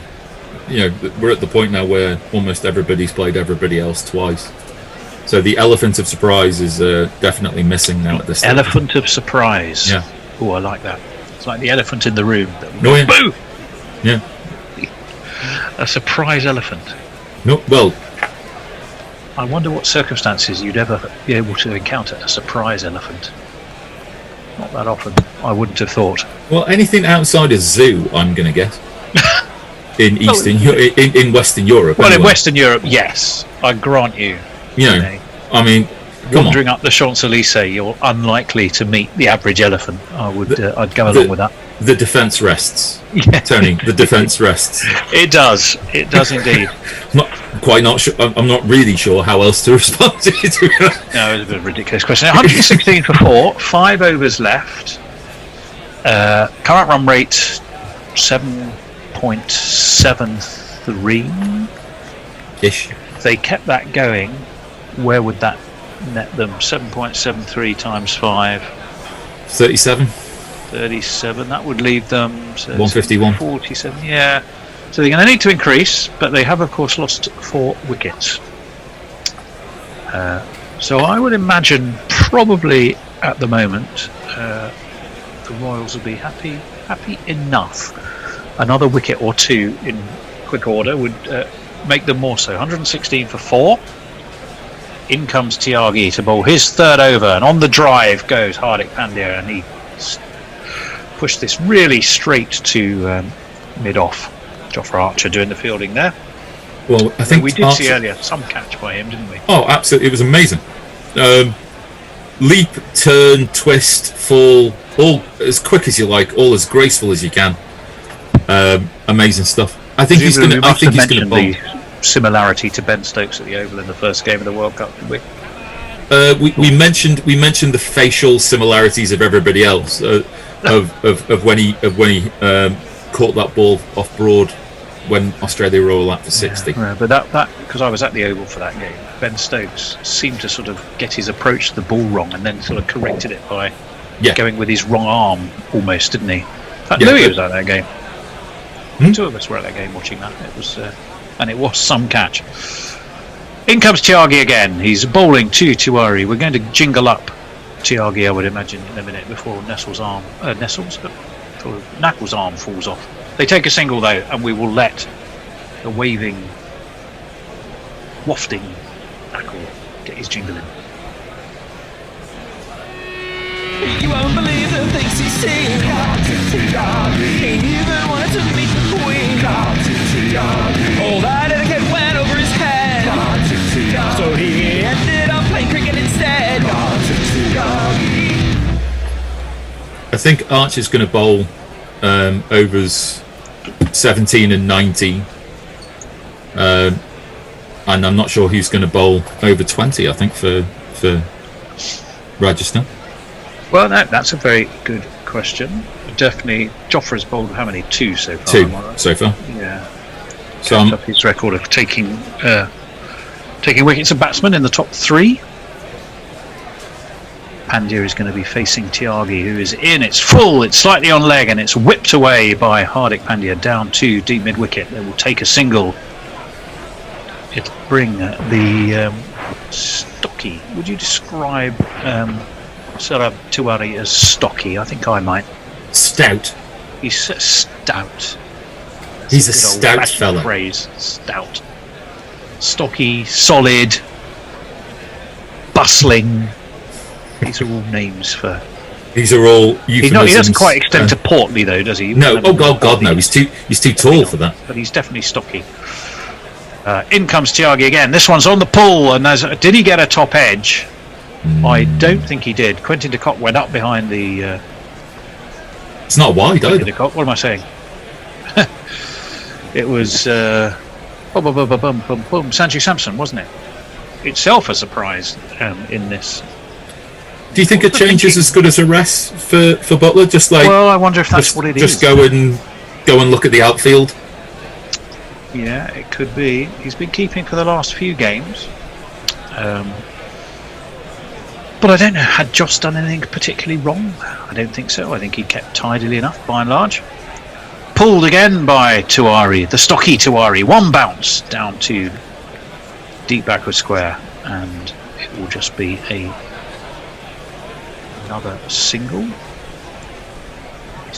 You know, we're at the point now where almost everybody's played everybody else twice. So the elephant of surprise is definitely missing now at this stage. Elephant of surprise. Yeah. Oh, I like that. It's like the elephant in the room. No, yeah. Boo! Yeah. A surprise elephant. No, well, I wonder what circumstances you'd ever be able to encounter a surprise elephant. Not that often, I wouldn't have thought. well, anything outside a zoo, I'm going to guess. In in Western Europe. Well, anyway. in Western Europe, yes, I grant you. You know, I mean, come Wandering on. up the Champs-Elysees, you're unlikely to meet the average elephant. I'd go along with that. The defence rests. Yeah. Tony, the defence rests. It does indeed. Not sure. I'm not really sure how else to respond to it. No, it's a bit of a ridiculous question. 116 for 4, 5 overs left. Current run rate 7.73 ish. If they kept that going, where would that net them? 7.73 times 5. 37. 37. That would leave them 151. 47. Yeah. So they're going to need to increase, but they have, of course, lost 4 wickets. So I would imagine probably at the moment the Royals will be happy enough. Another wicket or 2 in quick order would make them more so. 116 for 4. In comes Tyagi to bowl his 3rd over, and on the drive goes Hardik Pandya, and he pushed this really straight to mid-off. Jofra Archer doing the fielding there. Well, I think we did Archer, see earlier some catch by him, didn't we? Oh, absolutely! It was amazing. Leap, turn, twist, fall, all as quick as you like, all as graceful as you can. Amazing stuff. I think he's going to. I think he's going to bowl. The similarity to Ben Stokes at the Oval in the first game of the World Cup, did we? We mentioned the facial similarities of everybody else of when he caught that ball off Broad when Australia were all out for 60. Yeah, but that because I was at the Oval for that game, Ben Stokes seemed to sort of get his approach to the ball wrong, and then sort of corrected it by going with his wrong arm almost, didn't he? Louis was at that game. 2 of us were at that game watching that. It was. And it was some catch. In comes Tyagi again. He's bowling to Tiwari. We're going to jingle up Tyagi, I would imagine, in a minute before Knuckles' arm falls off. They take a single though, and we will let the waving, wafting Knuckle get his jingle in. You won't believe the things he's seen. He even wanted to meet the Queen. All that etiquette went over his head, so he ended up playing cricket instead. I think Archer's going to bowl overs 17 and 19, and I'm not sure who's going to bowl over 20. I think for Rajasthan. Well, that's a very good question. Definitely, Jofra's bowled how many? 2 so far. 2 so far. Yeah. So up his record of taking wickets of batsmen in the top 3. Pandya is going to be facing Tyagi, who is in. It's full. It's slightly on leg, and it's whipped away by Hardik Pandya down to deep mid wicket. They will take a single. It'll bring the stocky. Would you describe Sarab Tiwari as stocky? I think I might. Stout. He's stout. He's a stout fella. Phrase, stout. Stocky, solid, bustling. These are all names for. These are all euphemisms. He doesn't quite extend to portly though, does he? No. Oh God, no. He's too tall for that. But he's definitely stocky. In comes Tyagi again. This one's on the pull, and did he get a top edge? I don't think he did. Quentin de Kock went up behind the. It's not wide either. De Kock, what am I saying? It was Sanju Samson, wasn't it? Itself a surprise in this. Do you think a change is as good as a rest for Butler? Just like, well, I wonder if that's what it is. Just go and look at the outfield. Yeah, it could be. He's been keeping for the last few games. But I don't know, had Joss done anything particularly wrong? I don't think so. I think he kept tidily enough by and large. Pulled again by Tiwari, the stocky Tiwari. 1 bounce down to deep backward square, and it will just be another single.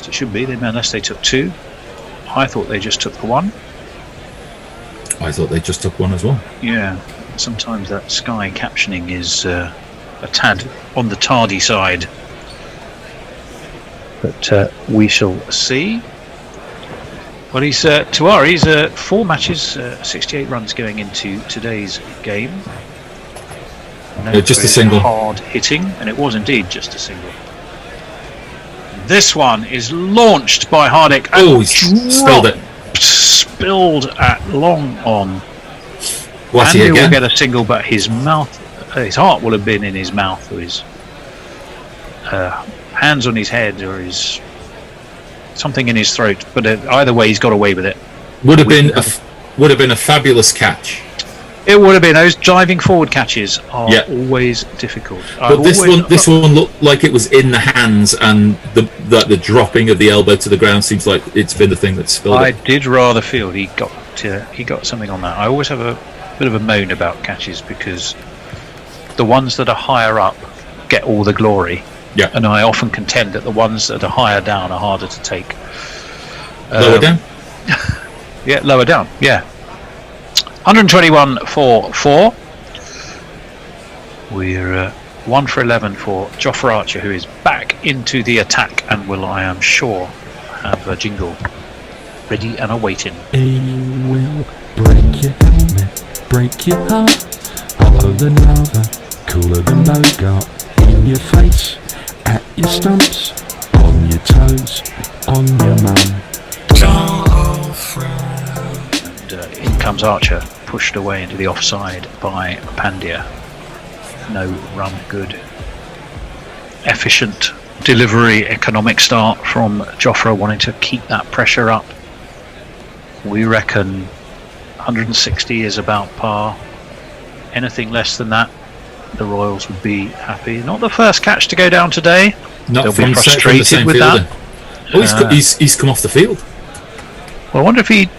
least it should be, unless they took 2. I thought they just took the 1. I thought they just took 1 as well. Yeah, sometimes that Sky captioning is a tad on the tardy side. But we shall see. Well, Tiwari's 4 matches, 68 runs going into today's game. Just a single. Hard hitting, and it was indeed just a single. This one is launched by Hardik. Oh, he spilled it. Spilled at long on. What's Andy he again? will get a single, but his heart will have been in his mouth, or his hands on his head, or his something in his throat. But either way, he's got away with it. Would have been a fabulous catch. It would have been. Those diving forward catches are always difficult. But this one looked like it was in the hands, and the dropping of the elbow to the ground seems like it's been the thing that spilled it. I did rather feel he got something on that. I always have a bit of a moan about catches because the ones that are higher up get all the glory. Yeah. And I often contend that the ones that are higher down are harder to take. Lower down? Yeah, lower down. Yeah. 121 for 4. We're 1 for 11 for Jofra Archer, who is back into the attack and will, I am sure, have a jingle ready and awaiting. He will break your helmet, break your heart, hotter than lava, cooler than Bogart, in your face, at your stumps, on your toes, on your mum. And in comes Archer, pushed away into the offside by Pandya. No run, good. Efficient delivery, economic start from Jofra, wanting to keep that pressure up. We reckon 160 is about par. Anything less than that, the Royals would be happy. Not the first catch to go down today. Not They'll from be frustrated the same with fielder. that. Oh, he's come off the field. Well, I wonder if he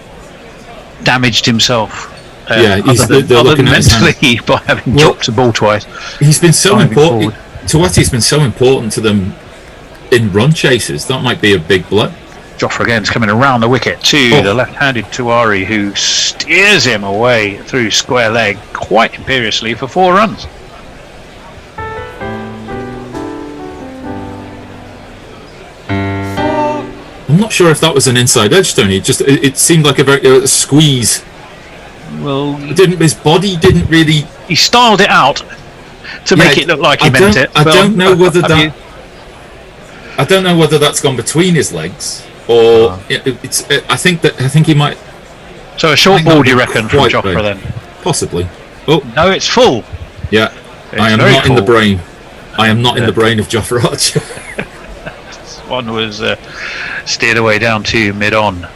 damaged himself. Yeah, other than looking at his mentally by having dropped the ball twice. He's been so Diving important. Tuati's been so important to them in run chases. That might be a big blow. Jofra again's coming around the wicket to the left-handed Tiwari, who steers him away through square leg quite imperiously for 4 runs. I'm not sure if that was an inside edge, Tony. It seemed like a very squeeze. Well, his body didn't really. He styled it out to make it look like he meant it. I don't know whether that. I don't know whether that's gone between his legs or it's. I think he might. So a short ball, do you reckon, from Jofra then? Possibly. Oh no, it's full. Yeah, I am not in the brain. I am not in the brain of Jofra Archer. This one was steered away down to mid-on.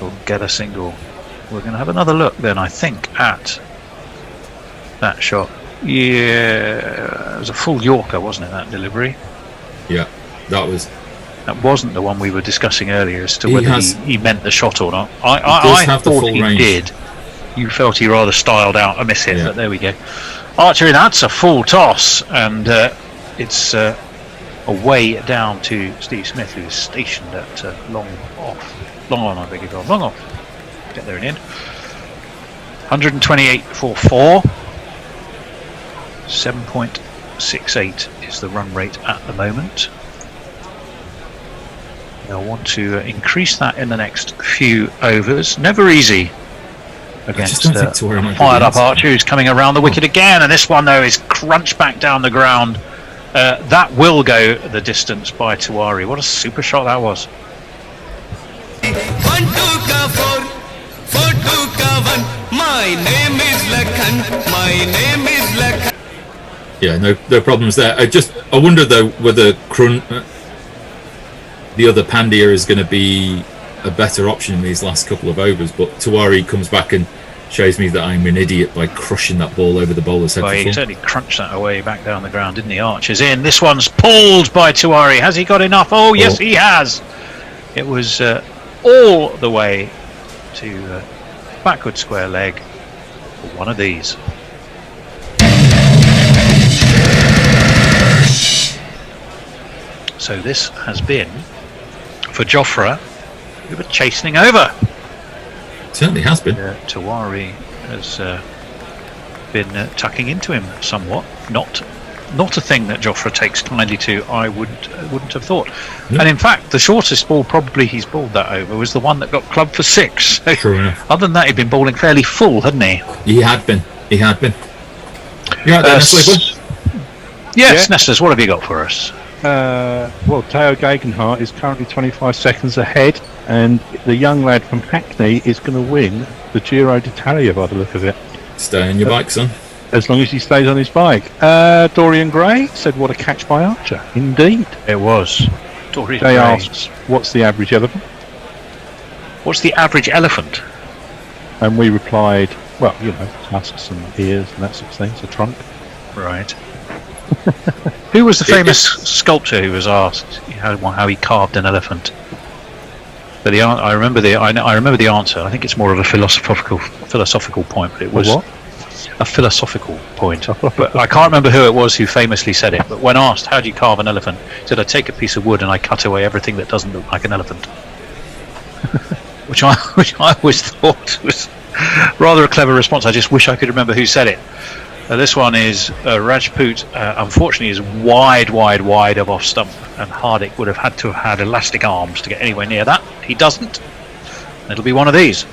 We'll get a single. We're going to have another look then, I think, at that shot. Yeah, it was a full Yorker, wasn't it, that delivery? Yeah, that wasn't the one we were discussing earlier as to whether he meant the shot or not. I thought he did. You felt he rather styled out a miss hit, but there we go. Archer, that's a full toss, and it's away down to Steve Smith, who's stationed at long on, I beg your pardon, long off. Get there in the end. 128 for 4. 7.68 is the run rate at the moment. They'll want to increase that in the next few overs. Never easy against fired up Archer, who's coming around the wicket again, and this one though is crunched back down the ground. That will go the distance by Tiwari. What a super shot that was. 1 2 ka 4 4 2 ka 1. My name is Lakhan. My name is Lakhan. Yeah, no problems there. I wonder though whether the other Pandya is going to be a better option in these last couple of overs, but Tiwari comes back and shows me that I'm an idiot by crushing that ball over the bowler's head. Well, he certainly crunched that away back down the ground, didn't he? Archer's in. This one's pulled by Tiwari. Has he got enough? Oh, yes, he has. It was all the way to backward square leg for one of these. So this has been for Jofra, who were chastening over. Certainly has been. Tawari has been tucking into him somewhat. Not a thing that Jofra takes kindly to, I wouldn't have thought. No. And in fact, the shortest ball probably he's balled that over was the one that got clubbed for 6. So True enough. other than that, he'd been balling fairly full, hadn't he? He had been. You're right there, Nestle. Yes, Nestlers, what have you got for us? Well, Teo Gegenhardt is currently 25 seconds ahead, and the young lad from Hackney is going to win the Giro d'Italia by the look of it. Stay on your bike, son. As long as he stays on his bike. Dorian Gray said, what a catch by Archer. Indeed. It was. Dorian They Gray. asked, what's the average elephant? What's the average elephant? And we replied, well, tusks and ears and that sort of thing, it's a trunk. Right. Who was the famous sculptor who was asked how he carved an elephant? But I remember the answer. I think it's more of a philosophical point, but it was what? A philosophical point. But I can't remember who it was who famously said it. But when asked how do you carve an elephant, he said, I take a piece of wood and I cut away everything that doesn't look like an elephant. which I always thought was rather a clever response. I just wish I could remember who said it. This one is Rajput, unfortunately, is wide of off stump, and Hardik would have had to have had elastic arms to get anywhere near that. He doesn't. It'll be one of these.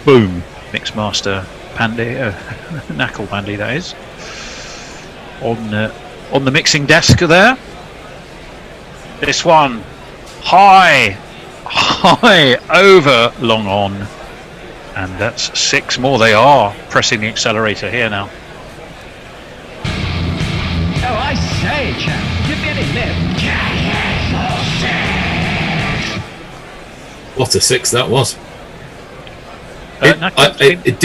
Boom. Mixmaster Pandey, Knuckle Pandey, that is. On the mixing desk there. This one high over long on, and that's 6 more. They are pressing the accelerator here now. Oh, I say, chap, give me any lip. What a 6 that was. It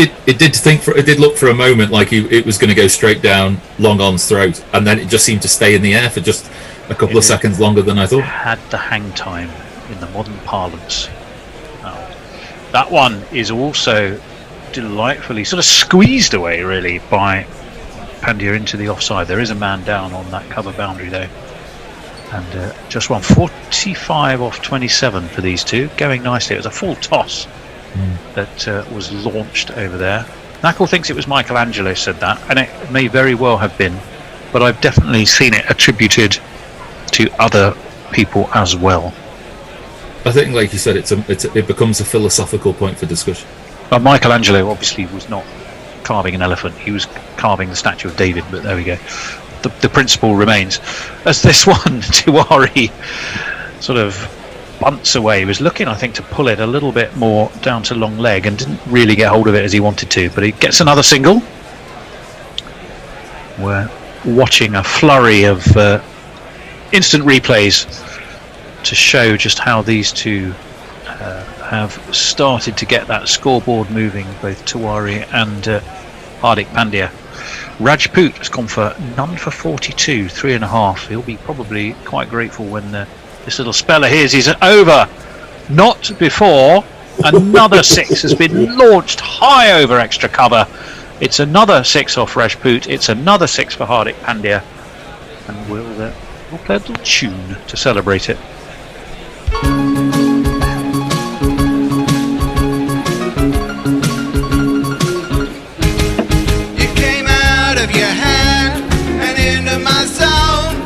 did look for a moment like it was going to go straight down Long On's throat, and then it just seemed to stay in the air for just a couple of seconds longer than I thought. Had the hang time in the modern parlance. That one is also delightfully sort of squeezed away, really, by Pandya into the offside. There is a man down on that cover boundary, though. And just 145 off 27 for these two, going nicely. It was a full toss that was launched over there. Knuckle thinks it was Michelangelo said that, and it may very well have been, but I've definitely seen it attributed to other people as well. I think, like you said, it becomes a philosophical point for discussion. Michelangelo obviously was not carving an elephant; he was carving the statue of David. But there we go. The principle remains. As this one, Tiwari sort of bunts away. He was looking, I think, to pull it a little bit more down to long leg and didn't really get hold of it as he wanted to, but he gets another single. We're watching a flurry of instant replays to show just how these two have started to get that scoreboard moving, both Tiwari and Hardik Pandya. Rajput has gone for none for 42, 3.5. He'll be probably quite grateful when this little spell of his is over. Not before another 6 has been launched high over extra cover. It's another 6 off Rajput. It's another 6 for Hardik Pandya, and we'll play a little tune to celebrate it. You came out of your hand and into my zone.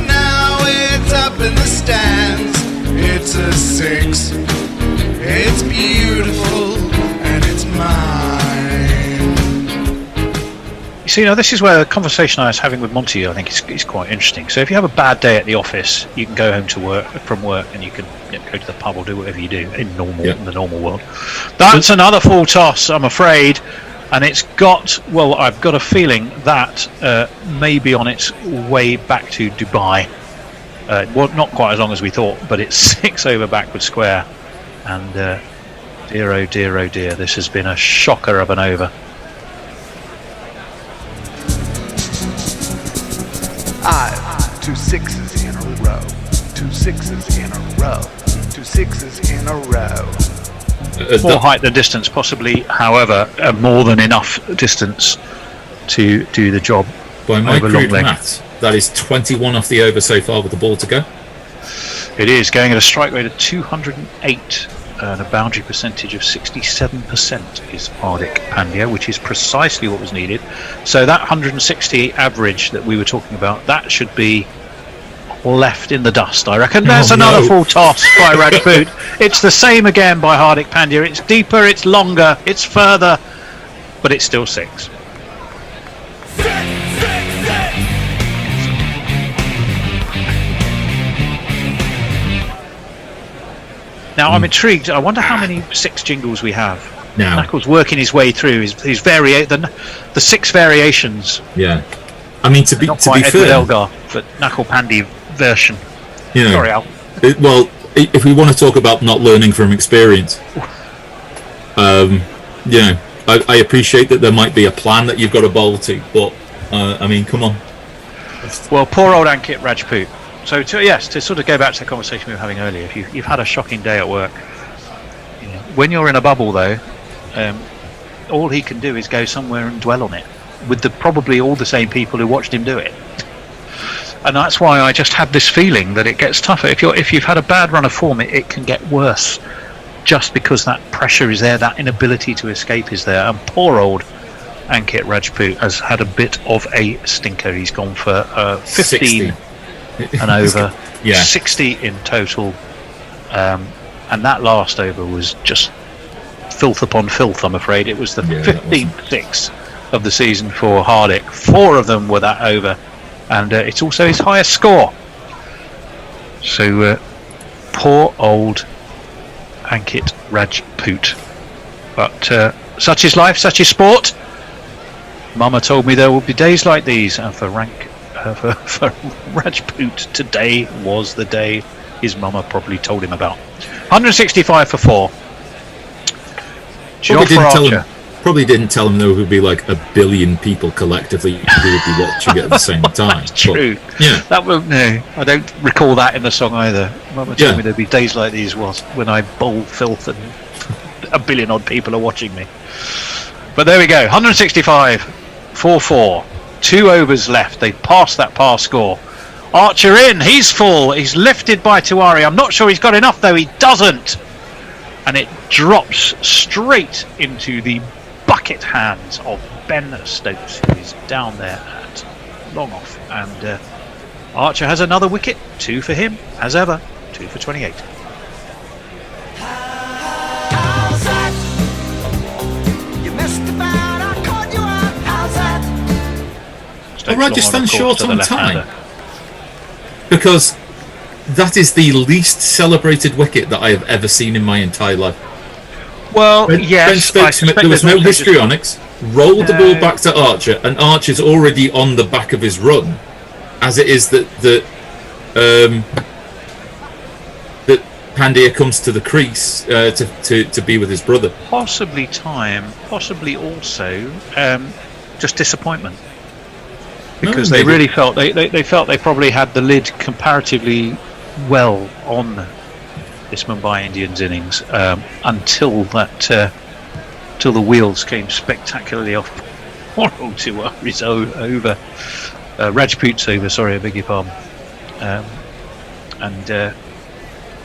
Now it's up in the stands. It's a 6. It's beautiful and it's mine. You see, now this is where the conversation I was having with Monty, I think, is quite interesting. So if you have a bad day at the office, you can go home from work, and you can go to the pub or do whatever you do in the normal world. That's another full toss, I'm afraid, and it's got. Well, I've got a feeling that may be on its way back to Dubai. Well, not quite as long as we thought, but it's 6 over backward square, and dear oh dear, this has been a shocker of an over. 2 6s in a row. 2 6s in a row. 2 6s in a row. More height than distance, possibly. However, more than enough distance to do the job. By my over long crude leg. maths, that is 21 off the over so far with the ball to go. It is going at a strike rate of 208 and a boundary percentage of 67% is Hardik Pandya, which is precisely what was needed. So that 160 average that we were talking about, that should be left in the dust, I reckon. There's another full toss by Rajput. It's the same again by Hardik Pandya. It's deeper, it's longer, it's further, but it's still 6. Now I'm intrigued. I wonder how many 6 jingles we have. Now Knuckles working his way through his the 6 variations. Yeah, I mean to be Not to quite be Edward fair, Elgar, but Knuckle Pandy version. you know, Sorry, Al. well, if we want to talk about not learning from experience, you know, I appreciate that there might be a plan that you've got to bowl to, but I mean, come on. Well, poor old Ankit Rajput. So to sort of go back to the conversation we were having earlier, if you've had a shocking day at work, you know, when you're in a bubble though, all he can do is go somewhere and dwell on it with probably all the same people who watched him do it. And that's why I just had this feeling that it gets tougher. If you've had a bad run of form, it can get worse, just because that pressure is there, that inability to escape is there. And poor old Ankit Rajput has had a bit of a stinker. He's gone for 15 and over, 60 in total, and that last over was just filth upon filth, I'm afraid. It was the 15th 6 of the season for Hardik. 4 of them were that over, and it's also his highest score. So poor old Ankit Rajput. But such is life, such is sport. Mama told me there will be days like these, and for Rajput, today was the day his mama probably told him about. 165 for 4. Probably didn't tell him there would be like a billion people collectively who would be watching it at the same time. That's true. But, yeah. That will, no, I don't recall that in the song either. Mama told me there'd be days like these was when I bowl filth and a billion odd people are watching me. But there we go. 165 for 4. 2 overs left. They've passed that par score. Archer in. He's full. He's lifted by Tiwari. I'm not sure he's got enough though. He doesn't. And it drops straight into the bucket hands of Ben Stokes, who is down there at long off. And Archer has another wicket. 2 for him, as ever. 2 for 28. Well, Rajasthan short on time, because that is the least celebrated wicket that I have ever seen in my entire life. Well, Ben Stokes, there was no histrionics. Rolled the ball back to Archer, and Archer's already on the back of his run. As it is that Pandya comes to the crease to be with his brother. Possibly time, possibly also just disappointment. Because they really felt they felt they probably had the lid comparatively well on this Mumbai Indians innings until till the wheels came spectacularly off. Tiwari's over, Rajput's over. Sorry, I beg your pardon. And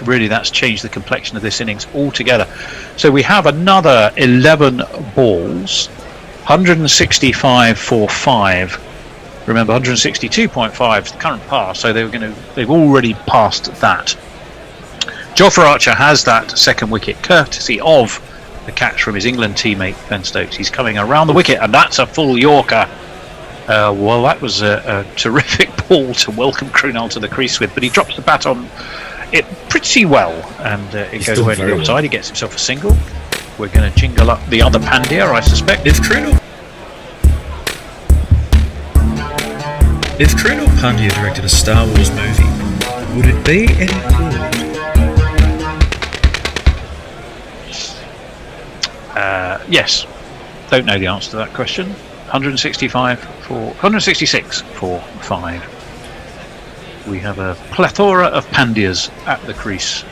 really, that's changed the complexion of this innings altogether. So we have another 11 balls, 165 for 5. Remember, 162.5 is the current par, so they've already passed that. Jofra Archer has that second wicket, courtesy of the catch from his England teammate Ben Stokes. He's coming around the wicket, and that's a full Yorker. Well, that was a terrific ball to welcome Krunal to the crease with, but he drops the bat on it pretty well, and it goes away to the outside. He gets himself a single. We're going to jingle up the other Pandya, I suspect. If Krunal Pandya directed a Star Wars movie, would it be any good? Yes. Don't know the answer to that question. 166 for 5. We have a plethora of Pandyas at the crease.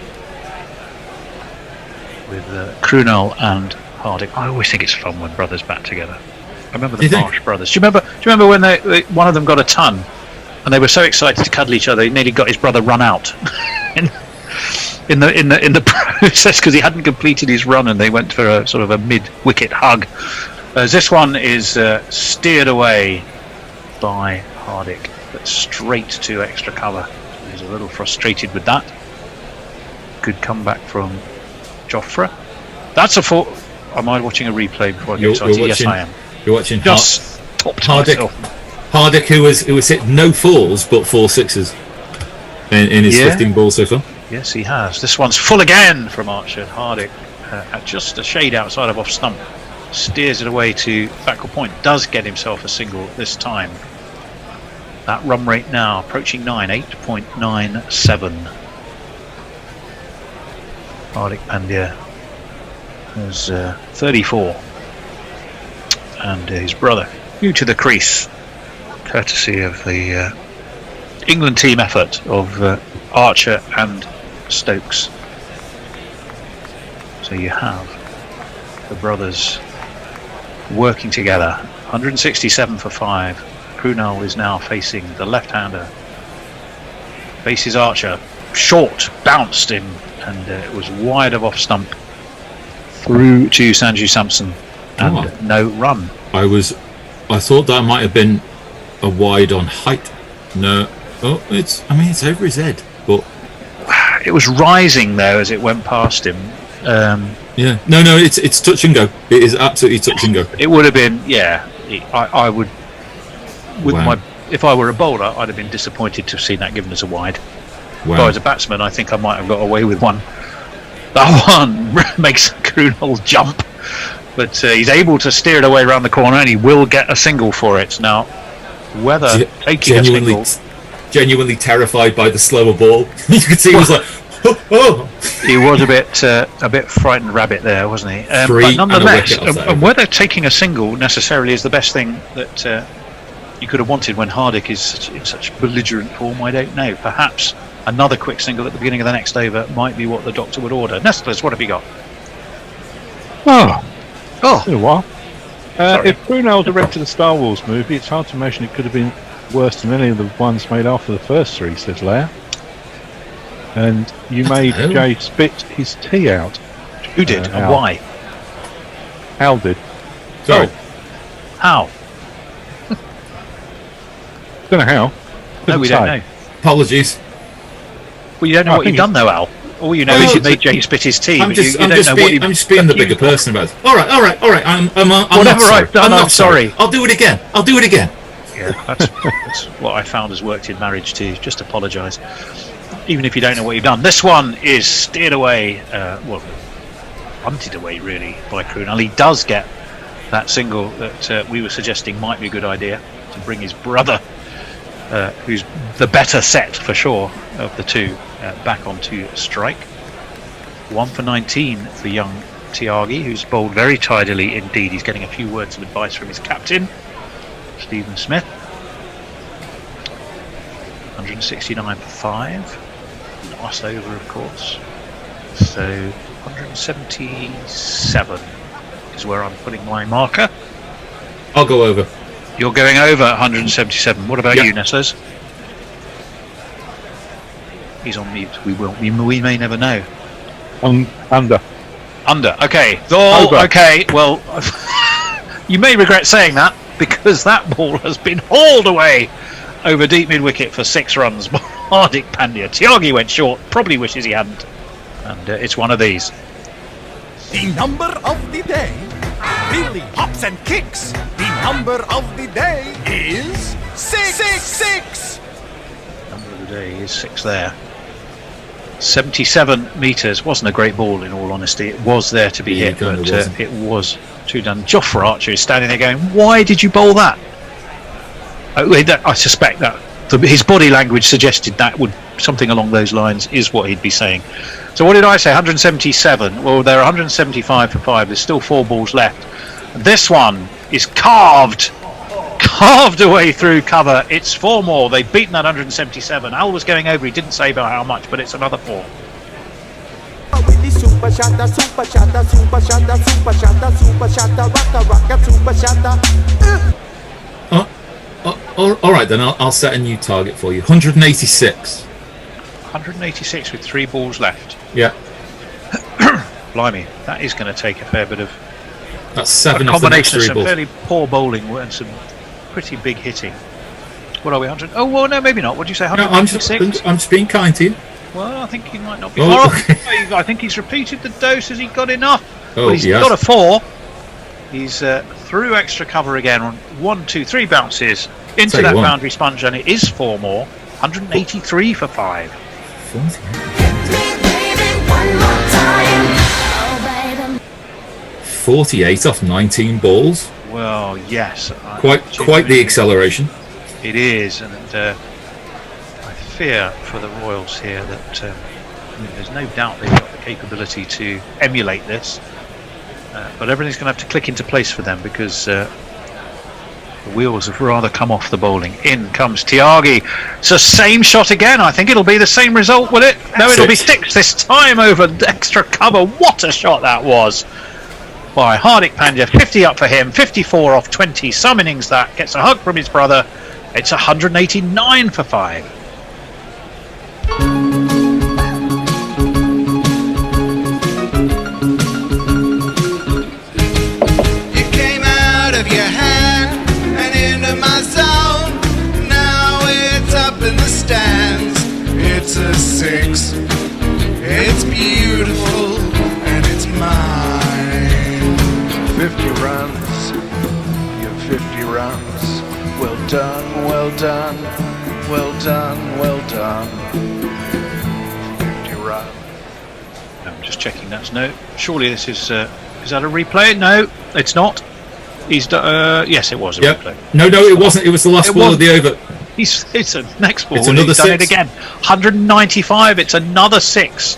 with Krunel and Hardick. I always think it's fun when brothers bat together. I remember the Marsh brothers. Do you remember when they one of them got a ton, and they were so excited to cuddle each other, he nearly got his brother run out in the process because he hadn't completed his run, and they went for a sort of a mid-wicket hug. This one is steered away by Hardick, but straight to extra cover. He's a little frustrated with that. Good comeback from Jofra. That's a four. Am I watching a replay before I get excited? Yes, I am. You're watching just Hardick, who was hit no fours but 4 sixes in his 15 balls so far. Yes, he has. This one's full again from Archer. Hardick at just a shade outside of off stump, steers it away to backward point. Does get himself a single this time. That run rate now approaching 8.97. Hardik Pandya has 34, and his brother new to the crease, courtesy of the England team effort of Archer and Stokes. So you have the brothers working together. 167 for 5. Krunel is now facing the left-hander. Faces Archer. Short, bounced in, and it was wide of off stump through to Sanju Samson, and no run. I thought that might have been a wide on height. No, it's over his head, but it was rising though as it went past him. Yeah, no, it's touch and go. It is absolutely touch and go. It would have been, I would, with if I were a bowler, I'd have been disappointed to have seen that given as a wide. Wow. If I was a batsman, I think I might have got away with one. That one makes Krunel jump, but he's able to steer it away around the corner, and he will get a single for it. Now, whether taking genuinely, a single, genuinely terrified by the slower ball, you could see he was like, oh. He was a bit frightened rabbit there, wasn't he? But nonetheless, and whether taking a single necessarily is the best thing that you could have wanted when Hardick is in such belligerent form, I don't know. Perhaps another quick single at the beginning of the next over might be what the doctor would order. Nestlers, what have you got? It's been a while. If Brunel directed a Star Wars movie, it's hard to imagine it could have been worse than any of the ones made after the first 3, says Leia. And you made Jay spit his tea out. Who did? And why? Hal did. Sorry. How? Don't know how. No, we don't know. Apologies. Well, you don't know what you've done though, Al. All you know is you made Jay spit his tea. I'm just being the bigger person about it. All right. I'm whatever I've done, I'm sorry. I'll do it again. Yeah, that's what I found has worked in marriage too. Just apologise, even if you don't know what you've done. This one is steered away, punted away really by Krunel. He does get that single that we were suggesting might be a good idea to bring his brother, who's the better set for sure of the two, back onto strike. 1 for 19 for young Tyagi, who's bowled very tidily indeed. He's getting a few words of advice from his captain, Stephen Smith. 169 for 5. Nice over, of course. So 177 is where I'm putting my marker. I'll go over. You're going over 177. What about you, Nestlers? He's on mute. We may never know. Under. Okay. Over. Okay. Well, you may regret saying that because that ball has been hauled away over deep mid wicket for 6 runs by Hardik Pandya. Tyagi went short. Probably wishes he hadn't. And it's one of these. The number of the day really hops and kicks. The number of the day is 6. Number of the day is 6 there. 77 metres. Wasn't a great ball in all honesty. It was there to be hit, but it was too done. Jofra Archer is standing there going, why did you bowl that? I suspect that his body language suggested that would something along those lines is what he'd be saying. So what did I say? 177. Well, they're 175 for 5. There's still 4 balls left. This one is carved away through cover. It's 4 more. They've beaten that 177. Al was going over. He didn't say by how much, but it's another 4. super shatta, super shatta, super shatta, super shatta, super shatta, rocka, super shatta. All right, then I'll set a new target for you. 186. 186 with 3 balls left. Yeah. Blimey, that is going to take a fair bit of. That's 7 a off the next combination of 3 some balls. fairly poor bowling and some pretty big hitting. What are we, 100? Oh, well, no, maybe not. What do you say, 186? I'm just being kind to you. Well, I think he might not be. Oh, I think he's repeated the dose. Has he got enough? Oh, Well, he's yes. got a 4. He's through extra cover again on 1, 2, 3 bounces into Tell you that what. boundary sponge, and it is 4 more. 183 for 5. 48 off 19 balls. Well, yes. Quite the acceleration. It is, and I fear for the Royals here that there's no doubt they've got the capability to emulate this, but everything's going to have to click into place for them because the wheels have rather come off the bowling. In comes Tyagi. It's the same shot again. I think it'll be the same result, will it? No, it'll be 6 this time over extra cover. What a shot that was by Hardik Pandya. 50 up for him, 54 off 20. Some innings that gets a hug from his brother. It's 189 for 5. You came out of your hand and into my zone. Now it's up in the stands. It's a 6. It's beautiful and it's mine. 50 runs, your 50 runs. Well done, well done, well done, well done. 50 runs. I'm just checking that's no. Surely this is that a replay? No, it's not. Yes, it was a replay. No, it wasn't. It was the last ball of the over. It's a next ball. It's another He's done 6. it again. 195. It's another 6.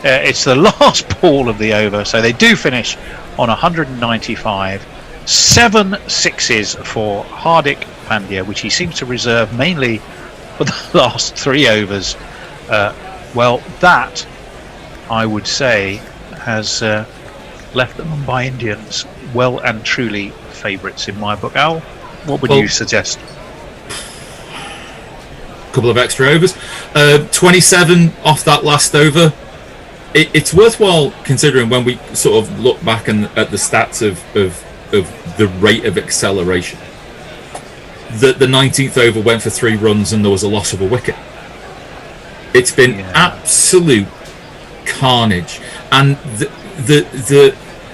It's the last ball of the over, so they do finish on 195. 7 sixes for Hardik Pandya, which he seems to reserve mainly for the last 3 overs. Well, that I would say has left the Mumbai Indians well and truly favourites in my book. Al, what would you suggest? Couple of extra overs. 27 off that last over. It's worthwhile considering when we sort of look back at the stats of the rate of acceleration. The 19th over went for 3 runs and there was a loss of a wicket. It's been absolute carnage, and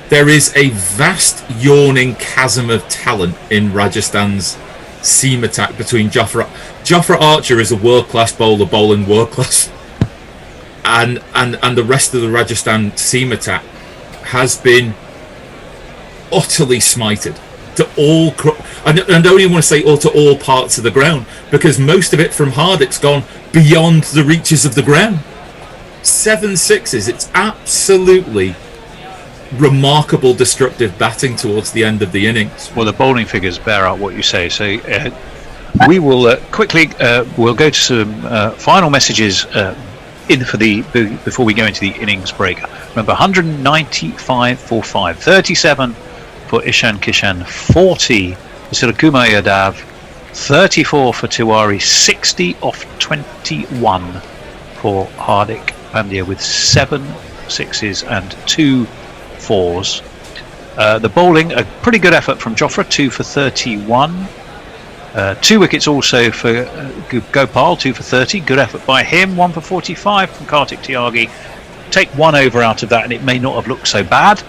there is a vast yawning chasm of talent in Rajasthan's seam attack between Jofra Archer is a world-class bowler bowling world-class, and the rest of the Rajasthan seam attack has been utterly smited to all. I don't even want to say to all parts of the ground, because most of it from Hardik's gone beyond the reaches of the ground. 7 sixes. It's absolutely remarkable destructive batting towards the end of the innings. Well, the bowling figures bear out what you say. So we will quickly we'll go to some final messages before we go into the innings break. Remember, 195 for 5, 37 for Ishan Kishan, 40 for Sirakumar Yadav, 34 for Tiwari, 60 off 21 for Hardik Pandya with 7 sixes and 2 4s. The bowling, a pretty good effort from Jofra, 2 for 31. 2 wickets also for Gopal, 2 for 30. Good effort by him. 1 for 45 from Kartik Tyagi. Take 1 over out of that and it may not have looked so bad.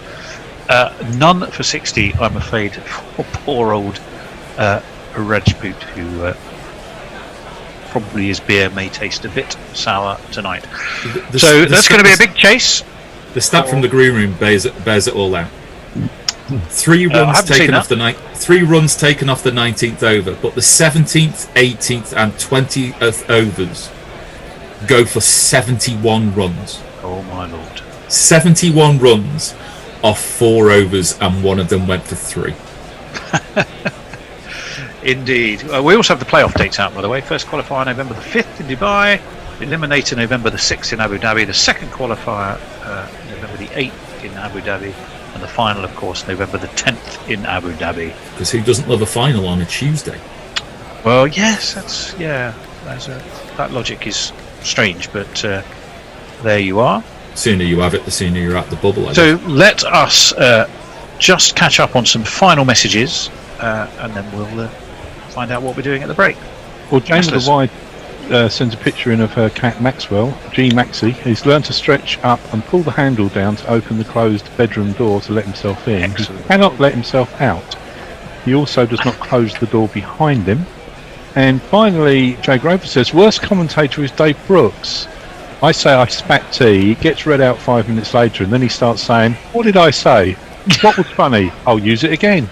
None for 60, I'm afraid, for poor old Rajput, who probably his beer may taste a bit sour tonight. So that's going to be a big chase. The stat from the green room bears it all out. 3 runs taken off the 19th over, but the 17th, 18th, and 20th overs go for 71 runs. Oh my lord! 71 runs off 4 overs, and 1 of them went for 3. Indeed. We also have the playoff dates out, by the way. First qualifier November the 5th in Dubai. Eliminator November the 6th in Abu Dhabi. The second qualifier November the 8th in Abu Dhabi, and the final, of course, November the 10th in Abu Dhabi. Because who doesn't love a final on a Tuesday? Well, yes, that logic is strange, but there you are. The sooner you have it, the sooner you're at the bubble. So let us just catch up on some final messages, and then we'll find out what we're doing at the break. Well, Jane with the Wide sends a picture in of her cat Maxwell, G Maxie, who's learned to stretch up and pull the handle down to open the closed bedroom door to let himself in. Excellent. He cannot let himself out. He also does not close the door behind him. And finally, Jay Grover says, worst commentator is Dave Brooks. I say I spat tea, it gets read out 5 minutes later, and then he starts saying, what did I say? What was funny? I'll use it again.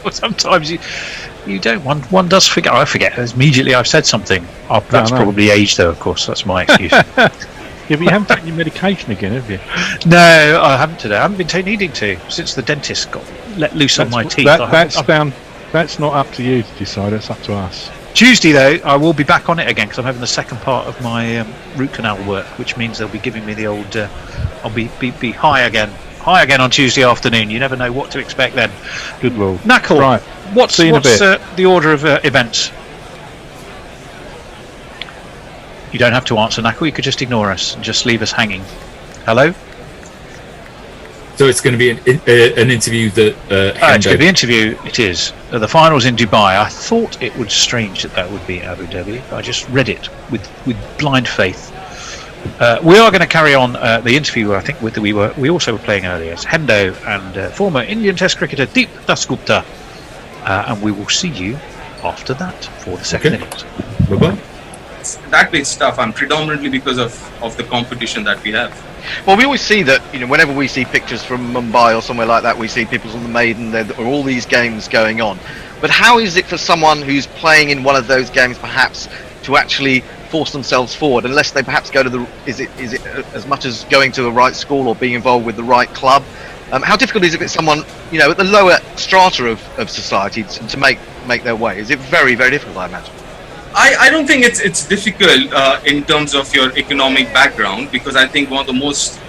Well, sometimes you don't. One does forget. I forget immediately I've said something. Oh, that's probably age, though. Of course, that's my excuse. Yeah, but you haven't taken your medication again, have you? No, I haven't today. I haven't been needing to since the dentist got let loose on my teeth. That's not up to you to decide. It's up to us. Tuesday, though, I will be back on it again because I'm having the second part of my root canal work, which means they'll be giving me the old. I'll be high again on Tuesday afternoon. You never know what to expect then. Good lord. Knuckle. Right. What's the order of events? You don't have to answer, Knuckle. You could just ignore us and just leave us hanging. Hello? So it's going to be an interview that... it's going to be an interview, it is. The finals in Dubai. I thought it was strange that would be Abu Dhabi. I just read it with blind faith. We are going to carry on the interview, I think, we also were playing earlier. It's Hendo and former Indian Test cricketer Deep Dasgupta. And we will see you after that for the second innings. Bye-bye. That way it's tough, and predominantly because of the competition that we have. Well, we always see that, whenever we see pictures from Mumbai or somewhere like that, we see people on the Maiden, there are all these games going on. But how is it for someone who's playing in one of those games, perhaps, to actually force themselves forward, unless they perhaps go to is it as much as going to the right school or being involved with the right club? How difficult is it for someone, at the lower strata of society to make their way? Is it very, very difficult, I imagine? I don't think it's difficult in terms of your economic background, because I think one of the most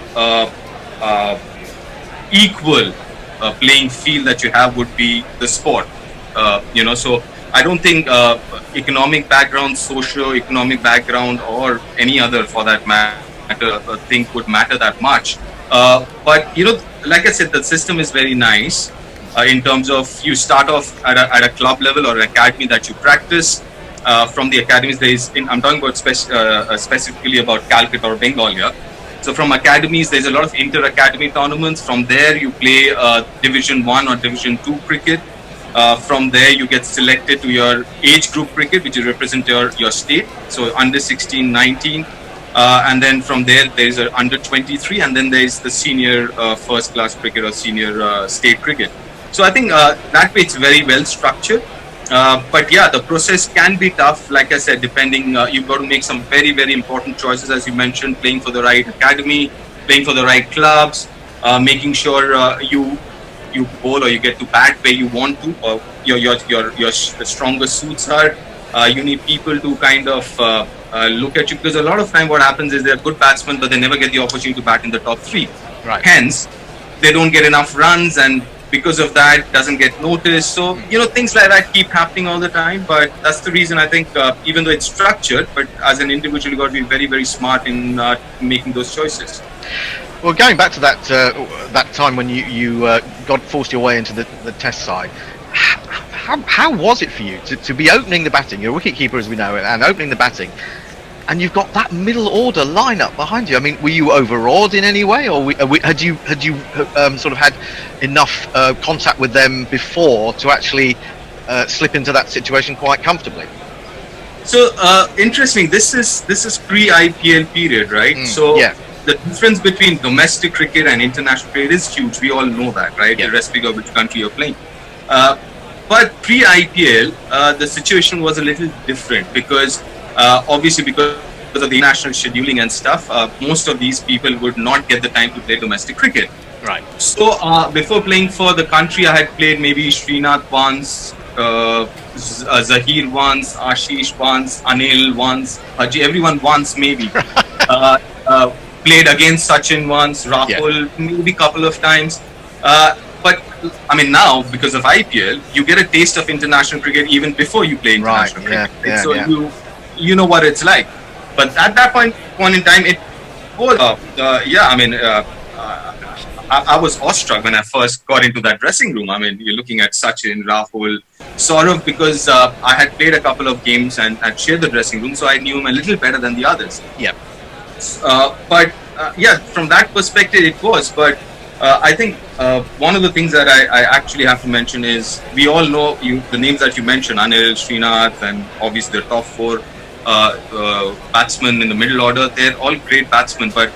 equal playing field that you have would be the sport. So I don't think economic background, socio-economic background, or any other for that matter, thing would matter that much. But like I said, the system is very nice in terms of you start off at a club level or an academy that you practice. From the academies, I'm talking about specifically about Calcutta or Bengal here. So from academies, there's a lot of inter-academy tournaments. From there, you play Division 1 or Division 2 cricket. From there, you get selected to your age group cricket, which will represent your state. So under 16, 19. And then from there, there's an under 23. And then there's the senior first class cricket or senior state cricket. So I think that way it's very well structured. But yeah, the process can be tough. Like I said, depending, you've got to make some very, very important choices, as you mentioned, playing for the right academy, playing for the right clubs, making sure you bowl or you get to bat where you want to, or your strongest suits are. You need people to kind of look at you, because a lot of time what happens is they're good batsmen, but they never get the opportunity to bat in the top 3. Right. Hence, they don't get enough runs, and because of that doesn't get noticed. So things like that keep happening all the time. But that's the reason I think even though it's structured, but as an individual you got to be very, very smart in making those choices. Well, going back to that time when you got forced your way into the test side, how was it for you to be opening the batting? You're a wicketkeeper, as we know, and opening the batting, and you've got that middle order lineup behind you. I mean, were you overawed in any way, or had you sort of had enough contact with them before to actually slip into that situation quite comfortably? So interesting. This is pre-IPL period, right? The difference between domestic cricket and international cricket is huge. We all know that, right? Irrespective of which country you're playing. But pre-IPL, the situation was a little different because obviously because of the national scheduling and stuff, most of these people would not get the time to play domestic cricket. Right. So before playing for the country, I had played maybe Srinath once, Zahir once, Ashish once, Anil once, Haji, everyone once maybe. played against Sachin once, Rahul maybe couple of times. But I mean, now because of IPL, you get a taste of international cricket even before you play international cricket. Right? So you know what it's like. But at that point in time, it was I was awestruck when I first got into that dressing room. I mean, you're looking at Sachin, Rahul, Saurav, because I had played a couple of games and shared the dressing room, so I knew him a little better than the others. Yeah. But from that perspective, it was. But I think one of the things that I actually have to mention is we all know the names that you mentioned, Anil, Srinath, and obviously the top four batsmen in the middle order. They're all great batsmen, but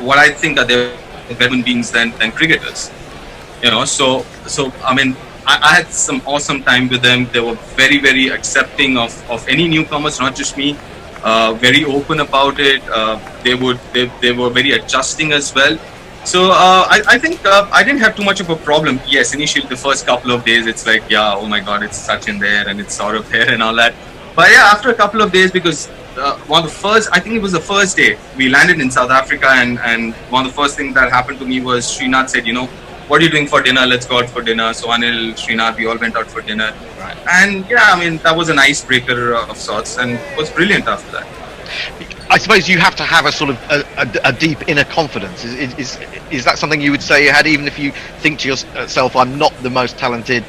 what I think are they're better human beings than cricketers. So I mean, I had some awesome time with them. They were very, very accepting of any newcomers, not just me. Very open about it. They were very adjusting as well. So I think I didn't have too much of a problem. Yes, initially the first couple of days, it's like, oh my God, it's Sachin there and it's Saurav there and all that. But after a couple of days, because one of the first, I think it was the first day, we landed in South Africa, and one of the first things that happened to me was Srinath said, what are you doing for dinner? Let's go out for dinner. So Anil, Srinath, we all went out for dinner. Right. And I mean, that was an icebreaker of sorts, and it was brilliant after that. I suppose you have to have a sort of a deep inner confidence. Is that something you would say you had, even if you think to yourself, I'm not the most talented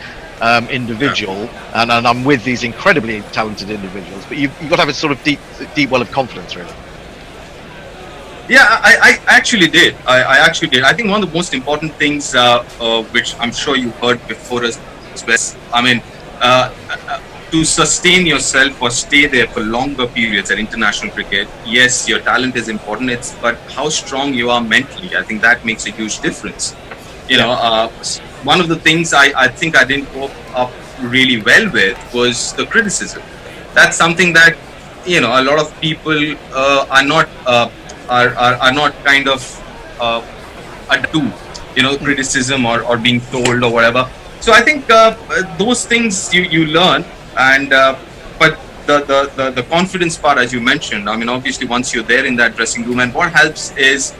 individual, and I'm with these incredibly talented individuals, but you've got to have a sort of deep well of confidence, really. Yeah, I actually did. I actually did. I think one of the most important things, which I'm sure you heard before us, I mean, to sustain yourself or stay there for longer periods at international cricket, yes, your talent is important, but how strong you are mentally, I think that makes a huge difference. One of the things I think I didn't cope up really well with was the criticism. That's something that a lot of people are not kind of to criticism or being told or whatever. So I think those things you learn, and but the confidence part, as you mentioned, I mean, obviously once you're there in that dressing room, and what helps is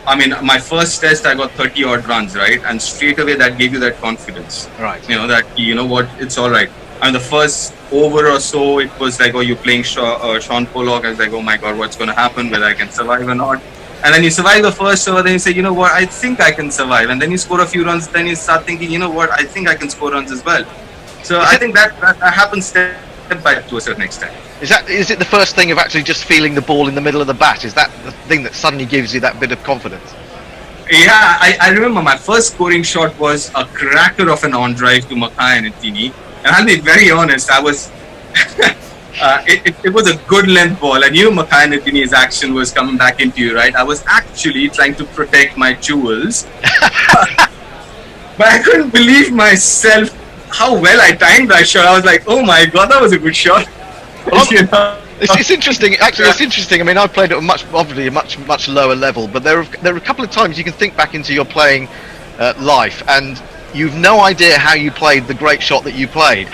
I mean, my first test, I got 30 odd runs, right? And straight away that gave you that confidence. Right. What, it's all right. And the first over or so, it was like, you're playing Sean Pollock. I was like, oh my God, what's going to happen, whether I can survive or not. And then you survive the first over, then you say, what, I think I can survive. And then you score a few runs, then you start thinking, what, I think I can score runs as well. So I think that happens step by to a certain extent. Is it the first thing of actually just feeling the ball in the middle of the bat? Is that the thing that suddenly gives you that bit of confidence? Yeah, I remember my first scoring shot was a cracker of an on drive to Makai and Tini. And I'll be very honest, I was it was a good length ball. I knew Makai and Tini's action was coming back into you, right? I was actually trying to protect my jewels. But I couldn't believe myself how well I timed that shot. I was like, oh my God, that was a good shot. Well, it's interesting. Actually, it's interesting. I mean, I've played at a much lower level, but there are a couple of times you can think back into your playing life, and you've no idea how you played the great shot that you played.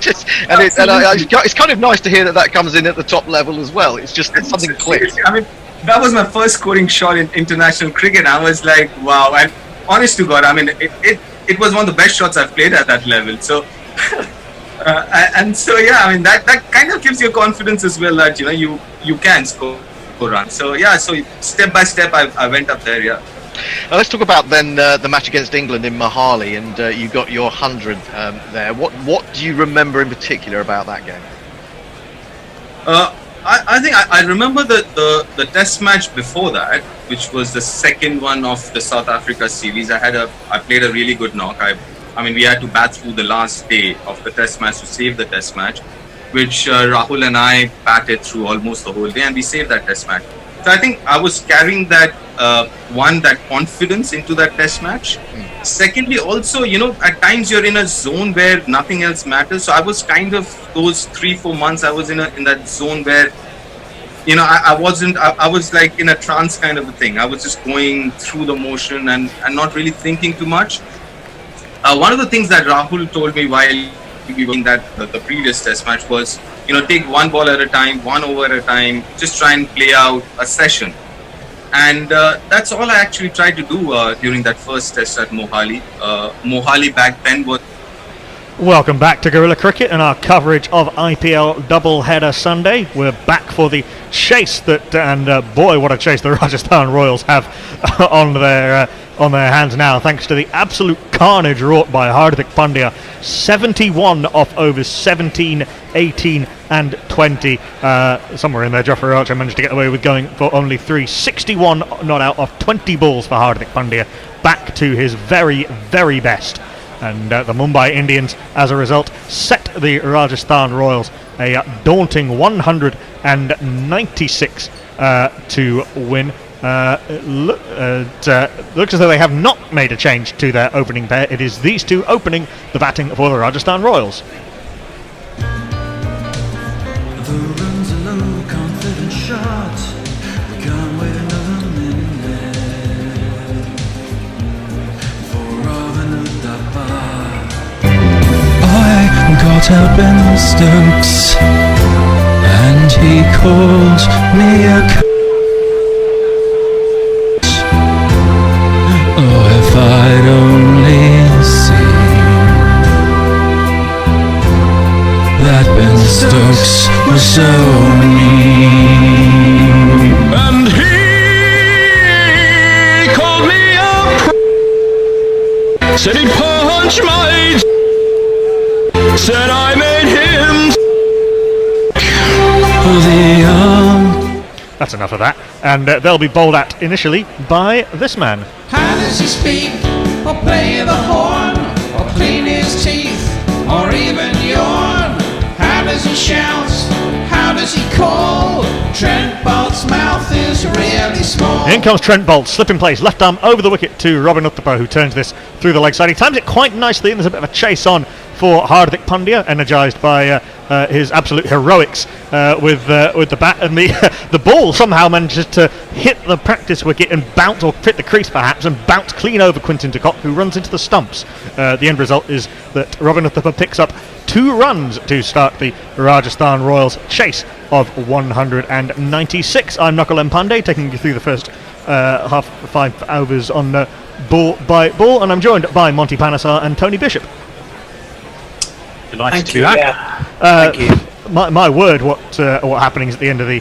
It's kind of nice to hear that comes in at the top level as well. It's just that something clicked. I mean, that was my first scoring shot in international cricket. I was like, wow. And honest to God, I mean, it was one of the best shots I've played at that level. So. And so I mean that kind of gives you confidence as well that you can score runs. So so step by step I went up there. Now let's talk about then the match against England in Mohali, and you got your 100 there. What do you remember in particular about that game? I think I remember the test match before that, which was the second one of the South Africa series. I played a really good knock. I mean, we had to bat through the last day of the test match to save the test match, which Rahul and I batted through almost the whole day, and we saved that test match. So I think I was carrying that, that confidence into that test match. Secondly, also, at times you're in a zone where nothing else matters. So I was kind of, those 3-4 months, I was in that zone where, I was like in a trance kind of a thing. I was just going through the motion and not really thinking too much. One of the things that Rahul told me while we were in the previous test match was, take one ball at a time, one over at a time, just try and play out a session. And that's all I actually tried to do during that first test at Mohali. Mohali back then was... Welcome back to Guerrilla Cricket and our coverage of IPL Doubleheader Sunday. We're back for the chase and boy, what a chase the Rajasthan Royals have on their hands now, thanks to the absolute carnage wrought by Hardik Pandya. 71 off overs 17, 18 and 20. Somewhere in there, Jofra Archer managed to get away with going for only 3. 61 not out off 20 balls for Hardik Pandya, back to his very, very best. And the Mumbai Indians, as a result, set the Rajasthan Royals a daunting 196 to win. Looks as though they have not made a change to their opening pair. It is these two opening the batting for the Rajasthan Royals. The runs a low, confident shot. We can't wait another minute for Robin Uthappa. I got up in the Stokes and he called me a oh, if I'd only seen that Ben Stokes was so mean. And he called me up, said he'd punch my said I made him the That's enough of that. And they'll be bowled at initially by this man. How does he speak, or play the horn, or clean his teeth, or even yawn? How does he shout? How does he call? Trent Bolt's mouth is really small. In comes Trent Bolt, slip in place, left arm over the wicket to Robin Uthappa, who turns this through the leg side. He times it quite nicely, and there's a bit of a chase on for Hardik Pandya, energised by his absolute heroics with the bat, and the ball somehow manages to hit the practice wicket and bounce, or hit the crease perhaps, and bounce clean over Quinton de Kock, who runs into the stumps. The end result is that Robin Uthappa picks up 2 runs to start the Rajasthan Royals' chase of 196. I'm Nakul Pandey, taking you through the first 5 overs on ball by ball, and I'm joined by Monty Panesar and Tony Bishop. Delighted to be back. Thank you. My word, what happenings at the end of the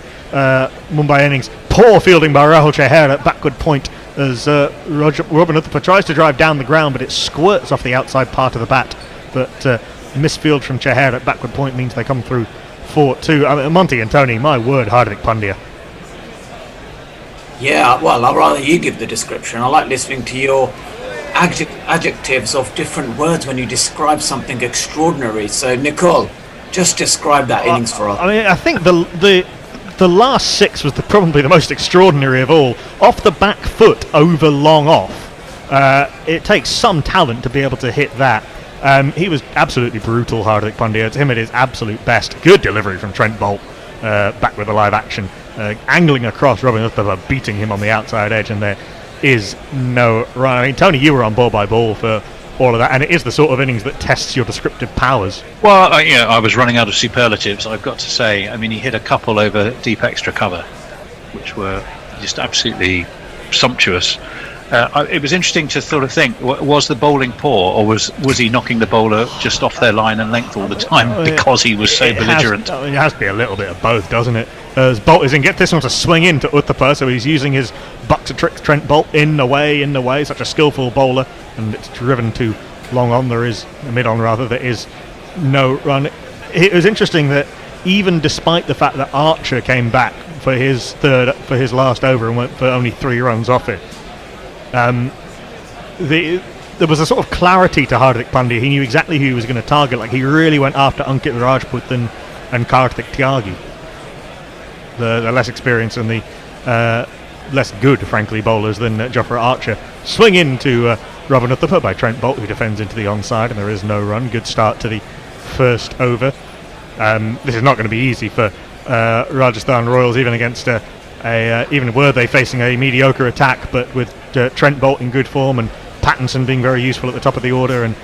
Mumbai innings. Poor fielding by Rahul Chahar at backward point as Robin Uthappa tries to drive down the ground, but it squirts off the outside part of the bat. But misfield from Chahar at backward point means they come through 4-2. Monty and Tony, my word, Hardik Pandya. Yeah, well, I'd rather you give the description. I like listening to your adjectives of different words when you describe something extraordinary. So, Nicole, just describe that innings for us. I think the last 6 was probably the most extraordinary of all. Off the back foot, over long off. It takes some talent to be able to hit that. He was absolutely brutal, Hardik Pandya. To him, it is absolute best. Good delivery from Trent Bolt, back with the live action, angling across Robin Uthappa, beating him on the outside edge, and there is no run. I mean, Tony, you were on ball by ball for all of that, and it is the sort of innings that tests your descriptive powers. Well, I was running out of superlatives, I've got to say. I mean, he hit a couple over deep extra cover, which were just absolutely sumptuous. It was interesting to sort of think, was the bowling poor, or was he knocking the bowler just off their line and length all the time because he was so belligerent? It has to be a little bit of both, doesn't it? As Bolt is in, get this one to swing in to Uthappa, so he's using his buck to trick Trent Bolt in the way, such a skillful bowler, and it's driven too long on. There is there is no run. It was interesting that even despite the fact that Archer came back for his last over and went for only 3 runs off it, there was a sort of clarity to Hardik Pandya. He knew exactly who he was going to target. Like, he really went after Ankit Rajput and Karthik Tyagi, the less experienced and the less good, frankly, bowlers than Jofra Archer. Swing into Robin Uthappa by Trent Bolt, who defends into the onside, and there is no run. Good start to the first over. This is not going to be easy for Rajasthan Royals, even against even were they facing a mediocre attack, but with Trent Bolt in good form and Pattinson being very useful at the top of the order, and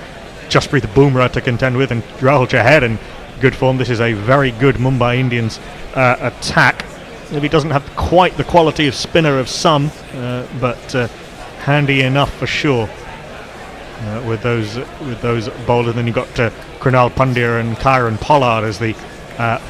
Jasprit Bumrah to contend with, and Rahul Chahar in good form, this is a very good Mumbai Indians attack. Maybe doesn't have quite the quality of spinner of some, but handy enough for sure. With those bowlers, then you've got Krunal Pandya and Kieran Pollard as the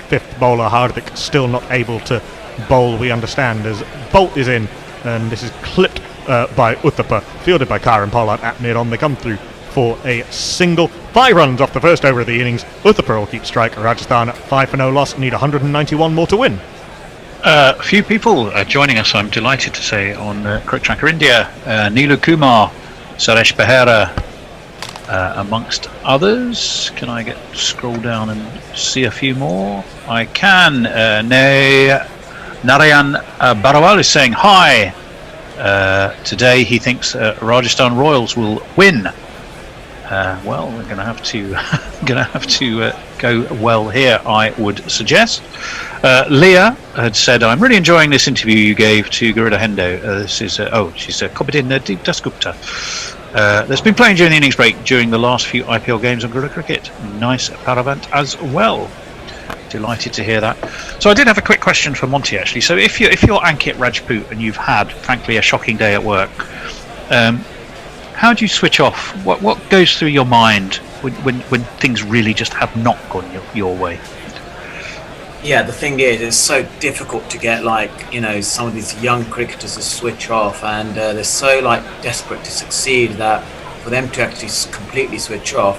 fifth bowler. Hardik still not able to bowl, we understand, as Bolt is in, and this is clipped by Uthappa, fielded by Kieran Pollard at mid-on. They come through for a single. 5 runs off the first over of the innings. Uthappa will keep strike. Rajasthan 5-0 loss, need 191 more to win. A few people joining us, I'm delighted to say, on Cricket Tracker India. Neelu Kumar, Suresh Behera, amongst others. Can I scroll down and see a few more? I can. Narayan Barawal is saying hi. Today he thinks Rajasthan Royals will win. Well, we're going to have to go well here, I would suggest. Leah had said, "I'm really enjoying this interview you gave to Garuda Hendo." This is she's copied in Deep Dasgupta. That's been playing during the innings break during the last few IPL games on Garuda Cricket. Nice paravant as well. Delighted to hear that. So I did have a quick question for Monty, actually. So if you're Ankit Rajput and you've had, frankly, a shocking day at work, how do you switch off? What goes through your mind when things really just have not gone your way? Yeah, the thing is, it's so difficult to get some of these young cricketers to switch off, and they're so desperate to succeed that for them to actually completely switch off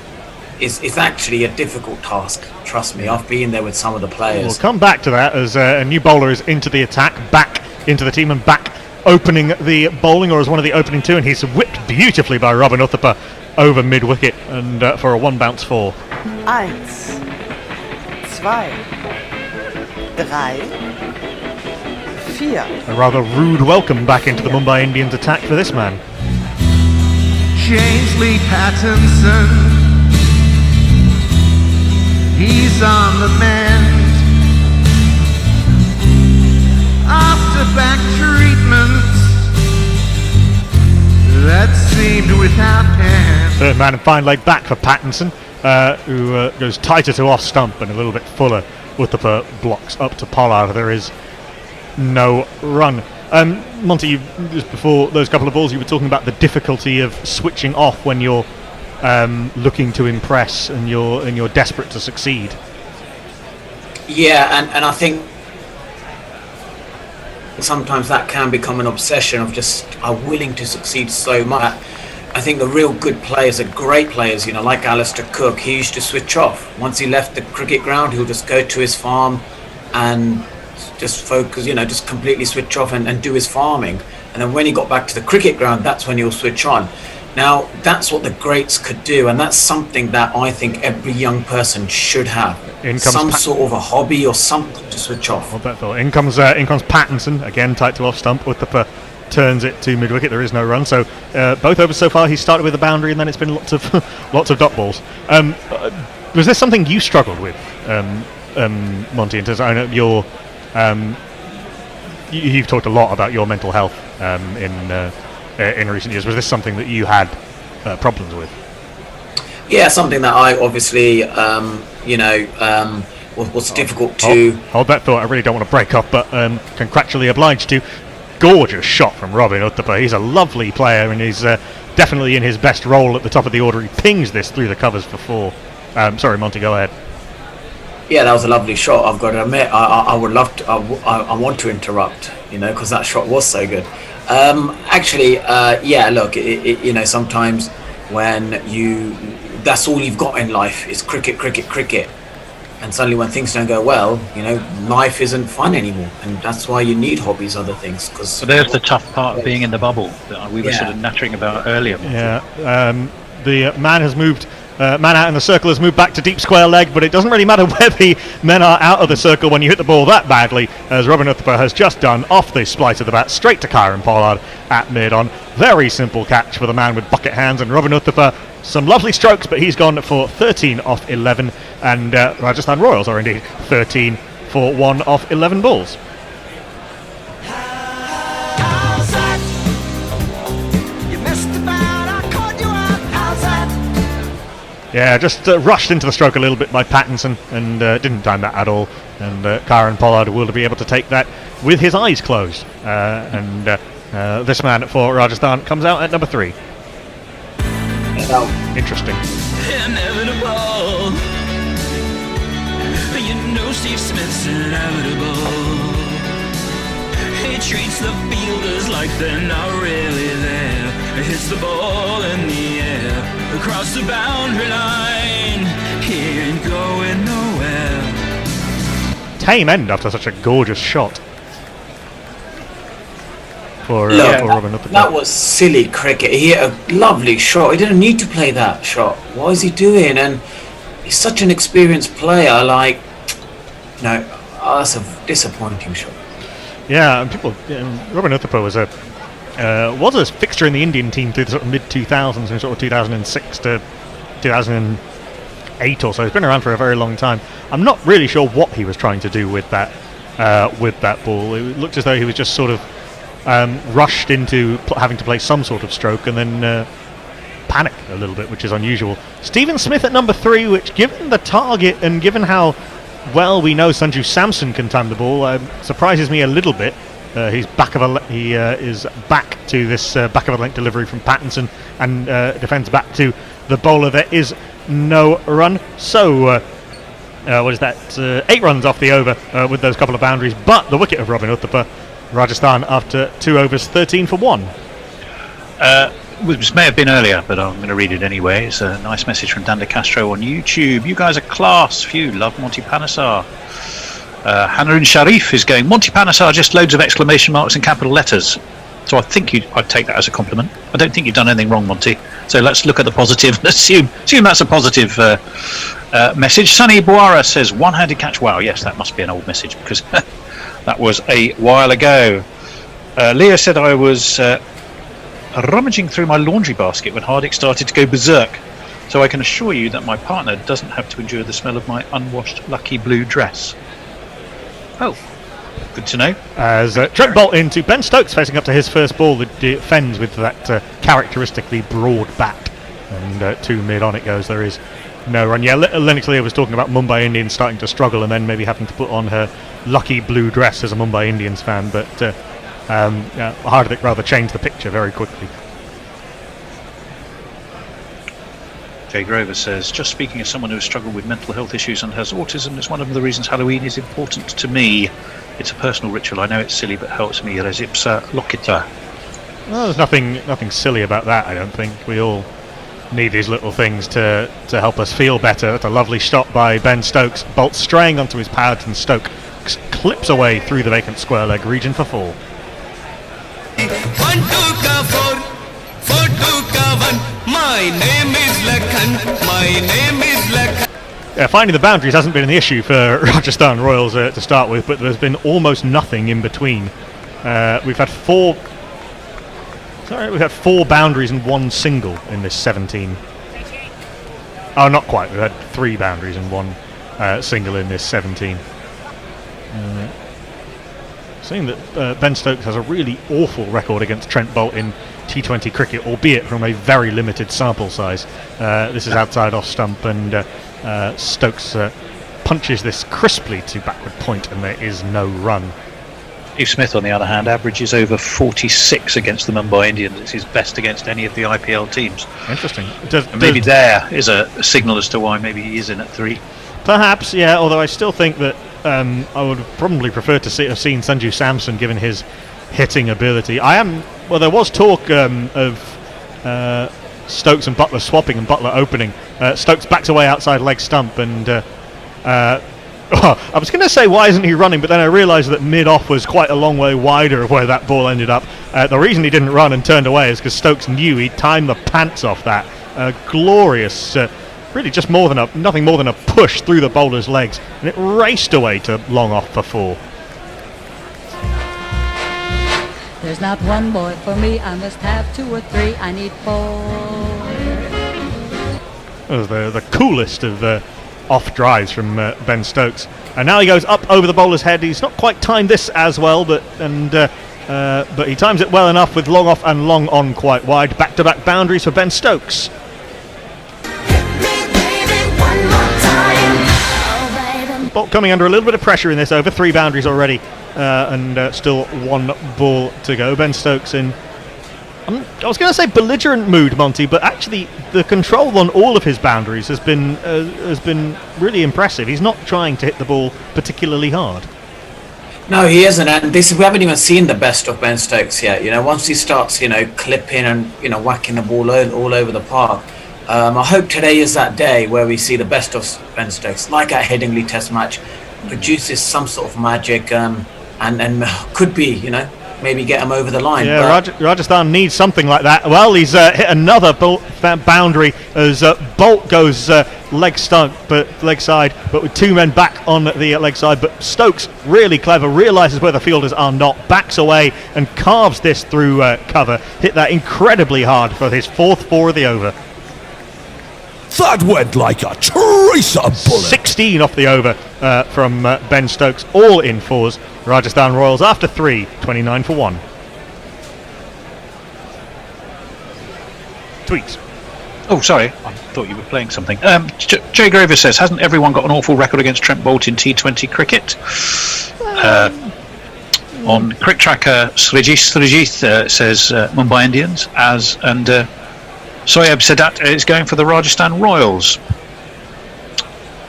is actually a difficult task. Trust me, I've been there with some of the players. We'll come back to that as a new bowler is into the attack, back into the team and back opening the bowling, or as one of the opening two, and he's whipped beautifully by Robin Uthappa over mid-wicket and for a one bounce 4. 1, 2, 3, 4. A rather rude welcome back into the Mumbai Indians attack for this man. James Lee Pattinson, he's on the mend. After back treatment that seemed without end. Third man and fine leg back for Pattinson, who goes tighter to off stump and a little bit fuller. Uthappa blocks up to Pollard. There is no run. Monty, just before those couple of balls, you were talking about the difficulty of switching off when you're looking to impress and you're desperate to succeed. Yeah, and I think sometimes that can become an obsession of just I'm willing to succeed so much. I think the real good players are great players, like Alistair Cook. He used to switch off. Once he left the cricket ground, he'll just go to his farm and just focus, just completely switch off and do his farming. And then when he got back to the cricket ground, that's when he'll switch on. Now, that's what the greats could do, and that's something that I think every young person should have. Some sort of a hobby or something to switch off. In comes Pattinson, again tight to off stump. Uthappa turns it to mid-wicket. There is no run. So both overs so far, he started with a boundary, and then it's been lots of dot balls. Was this something you struggled with, Monty? In terms of, I know you've talked a lot about your mental health in recent years. Was this something that you had problems with? Yeah, something that I obviously, was difficult to... Hold that thought. I really don't want to break up, but contractually obliged to. Gorgeous shot from Robin Uthappa. He's a lovely player, and he's definitely in his best role at the top of the order. He pings this through the covers for 4. Sorry, Monty, go ahead. Yeah, that was a lovely shot. I've got to admit, I would love to. I want to interrupt, because that shot was so good. Look, sometimes when that's all you've got in life is cricket. And suddenly when things don't go well, life isn't fun anymore. And that's why you need hobbies, other things. So there's the tough part of being in the bubble that we were sort of nattering about earlier. Yeah, the man has moved... man out in the circle has moved back to deep square leg, but it doesn't really matter where the men are out of the circle when you hit the ball that badly, as Robin Uthappa has just done off the splice of the bat, straight to Kieran Pollard at mid-on. Very simple catch for the man with bucket hands, and Robin Uthappa, some lovely strokes, but he's gone for 13 off 11, and Rajasthan Royals are indeed 13 for 1 off 11 balls. Yeah, just rushed into the stroke a little bit by Pattinson and didn't time that at all. And Kieran Pollard will be able to take that with his eyes closed. And this man for Rajasthan comes out at number 3. Interesting. Inevitable. You know Steve Smith's inevitable. He treats the fielders like they're not really there. He hits the ball in the air across the boundary line. He ain't going nowhere. Tame end after such a gorgeous shot for Robin Uthappa. That was silly cricket. He hit a lovely shot. He didn't need to play that shot. What is he doing? And he's such an experienced player. Like, no, that's a disappointing shot. Yeah, and people. Robin Uthappa was a fixture in the Indian team through the sort of mid 2000s, in sort of 2006 to 2008 or so. He's been around for a very long time. I'm not really sure what he was trying to do with that ball. It looked as though he was just sort of rushed into having to play some sort of stroke and then panic a little bit, which is unusual. Stephen Smith at number 3, which, given the target and given how well we know Sanju Samson can time the ball, surprises me a little bit. He's he is back to this back of a length delivery from Pattinson and defends back to the bowler. There is no run, so what is that? 8 runs off the over with those couple of boundaries, but the wicket of Robin Uthappa. Rajasthan after 2 overs, 13 for 1. This may have been earlier, but I'm going to read it anyway. It's a nice message from Dan De Castro on YouTube. You guys are class. Phew, love Monty Panesar. Hannah Sharif is going, Monty Panesar, just loads of exclamation marks and capital letters. So I think I'd take that as a compliment. I don't think you've done anything wrong, Monty. So let's look at the positive and assume that's a positive message. Sunny Boara says, one-handed catch. Wow, yes, that must be an old message because that was a while ago. Leah said I was rummaging through my laundry basket when Hardik started to go berserk. So I can assure you that my partner doesn't have to endure the smell of my unwashed lucky blue dress. Oh, good to know. As Trent Bolt into Ben Stokes facing up to his first ball that defends with that characteristically broad bat. And 2 mid on it goes. There is no run. Yeah, Lennox Leah was talking about Mumbai Indians starting to struggle and then maybe having to put on her lucky blue dress as a Mumbai Indians fan, but Hardik rather changed the picture very quickly. Jay Grover says, just speaking as someone who has struggled with mental health issues and has autism, it's one of the reasons Halloween is important to me. It's a personal ritual. I know it's silly, but helps me. Res ipsa locita. Well, there's nothing silly about that, I don't think. We all need these little things to help us feel better. That's a lovely shot by Ben Stokes. Bolt straying onto his pads and Stoke clips away through the vacant square leg region for 4. 1 2 ka 4, 4 2 ka 1. My name is Lakhan. My name is Lakhan. Finding the boundaries hasn't been an issue for Rajasthan Royals to start with, but there's been almost nothing in between. We've had 4 boundaries and 1 single in this 17. Oh, not quite. We've had 3 boundaries and 1 single in this 17. Seeing that Ben Stokes has a really awful record against Trent Bolt in T20 cricket, albeit from a very limited sample size. This is outside off stump, and Stokes punches this crisply to backward point, and there is no run. Steve Smith, on the other hand, averages over 46 against the Mumbai Indians. It's his best against any of the IPL teams. Interesting. And maybe there is a signal as to why maybe he is in at 3. Perhaps, yeah, although I still think that I would probably prefer to have seen Sanju Samson given his hitting ability. There was talk of Stokes and Butler swapping and Butler opening. Stokes backs away outside leg stump and I was going to say why isn't he running, but then I realised that mid-off was quite a long way wider of where that ball ended up. The reason he didn't run and turned away is because Stokes knew he'd timed the pants off that. Glorious, really just nothing more than a push through the bowler's legs, and it raced away to long off for 4. There's not one boy for me, I must have 2 or 3, I need 4. That was the coolest of off drives from Ben Stokes, and now he goes up over the bowler's head. He's not quite timed this as well, but he times it well enough with long off and long on quite wide. Back-to-back boundaries for Ben Stokes. Bolt coming under a little bit of pressure in this over. 3 boundaries already, and still 1 ball to go. Ben Stokes in, I was going to say belligerent mood, Monty, but actually the control on all of his boundaries has been really impressive. He's not trying to hit the ball particularly hard. No, he isn't, and we haven't even seen the best of Ben Stokes yet. Once he starts, clipping and whacking the ball all over the park. I hope today is that day where we see the best of Ben Stokes, like at Headingley Test match, produces some sort of magic, and could be, maybe get him over the line. Yeah, Rajasthan needs something like that. Well, he's hit another boundary as Bolt goes leg side, but with 2 men back on the leg side. But Stokes, really clever, realises where the fielders are not, backs away and carves this through cover. Hit that incredibly hard for his 4th 4 of the over. That went like a tracer bullet. 16 off the over from Ben Stokes, all in 4s. Rajasthan Royals after 3, 29 for 1. Tweets. Oh, sorry, I thought you were playing something. Jay Grover says, hasn't everyone got an awful record against Trent Boult in T20 cricket? On Cricket Tracker, Srijith says Mumbai Indians, and Soyab Sadat is going for the Rajasthan Royals.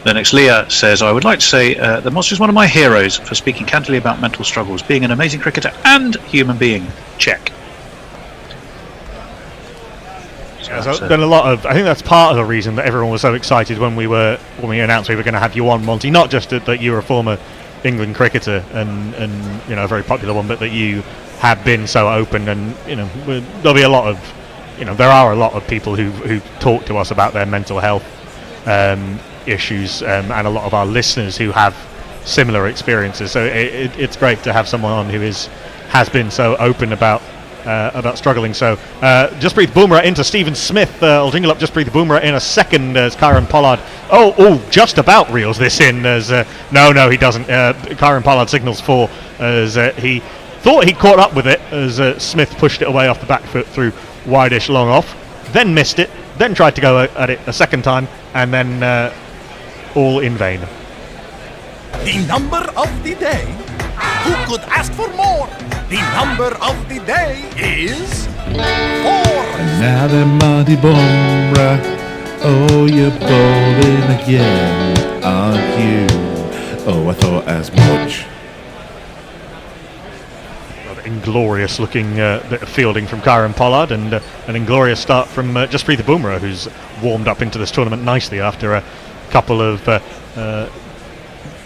The next Leah says, I would like to say the Monster is one of my heroes for speaking candidly about mental struggles, being an amazing cricketer and human being. Check. So there's been a lot of. I think that's part of the reason that everyone was so excited when we announced we were going to have you on, Monty. Not just that you were a former England cricketer and a very popular one, but that you have been so open, and there'll be a lot of there are a lot of people who talk to us about their mental health issues, and a lot of our listeners who have similar experiences. So it's great to have someone on who has been so open about struggling. So Just Breathe Boomerang into Stephen Smith. I'll jingle up Just Breathe Boomerang in a second as Kyron Pollard. Just about reels this in as no, he doesn't. Kyron Pollard signals 4 as he thought he'd caught up with it as Smith pushed it away off the back foot through wide-ish long off, then missed it, then tried to go at it a second time, and then all in vain. The number of the day. Who could ask for more? The number of the day is 4. Another Monty Bumrah. Oh, you're bowling again, aren't you? Oh, I thought as much. Inglorious looking fielding from Kyron Pollard, and an inglorious start from Just Breathe Boomerang, who's warmed up into this tournament nicely after a couple of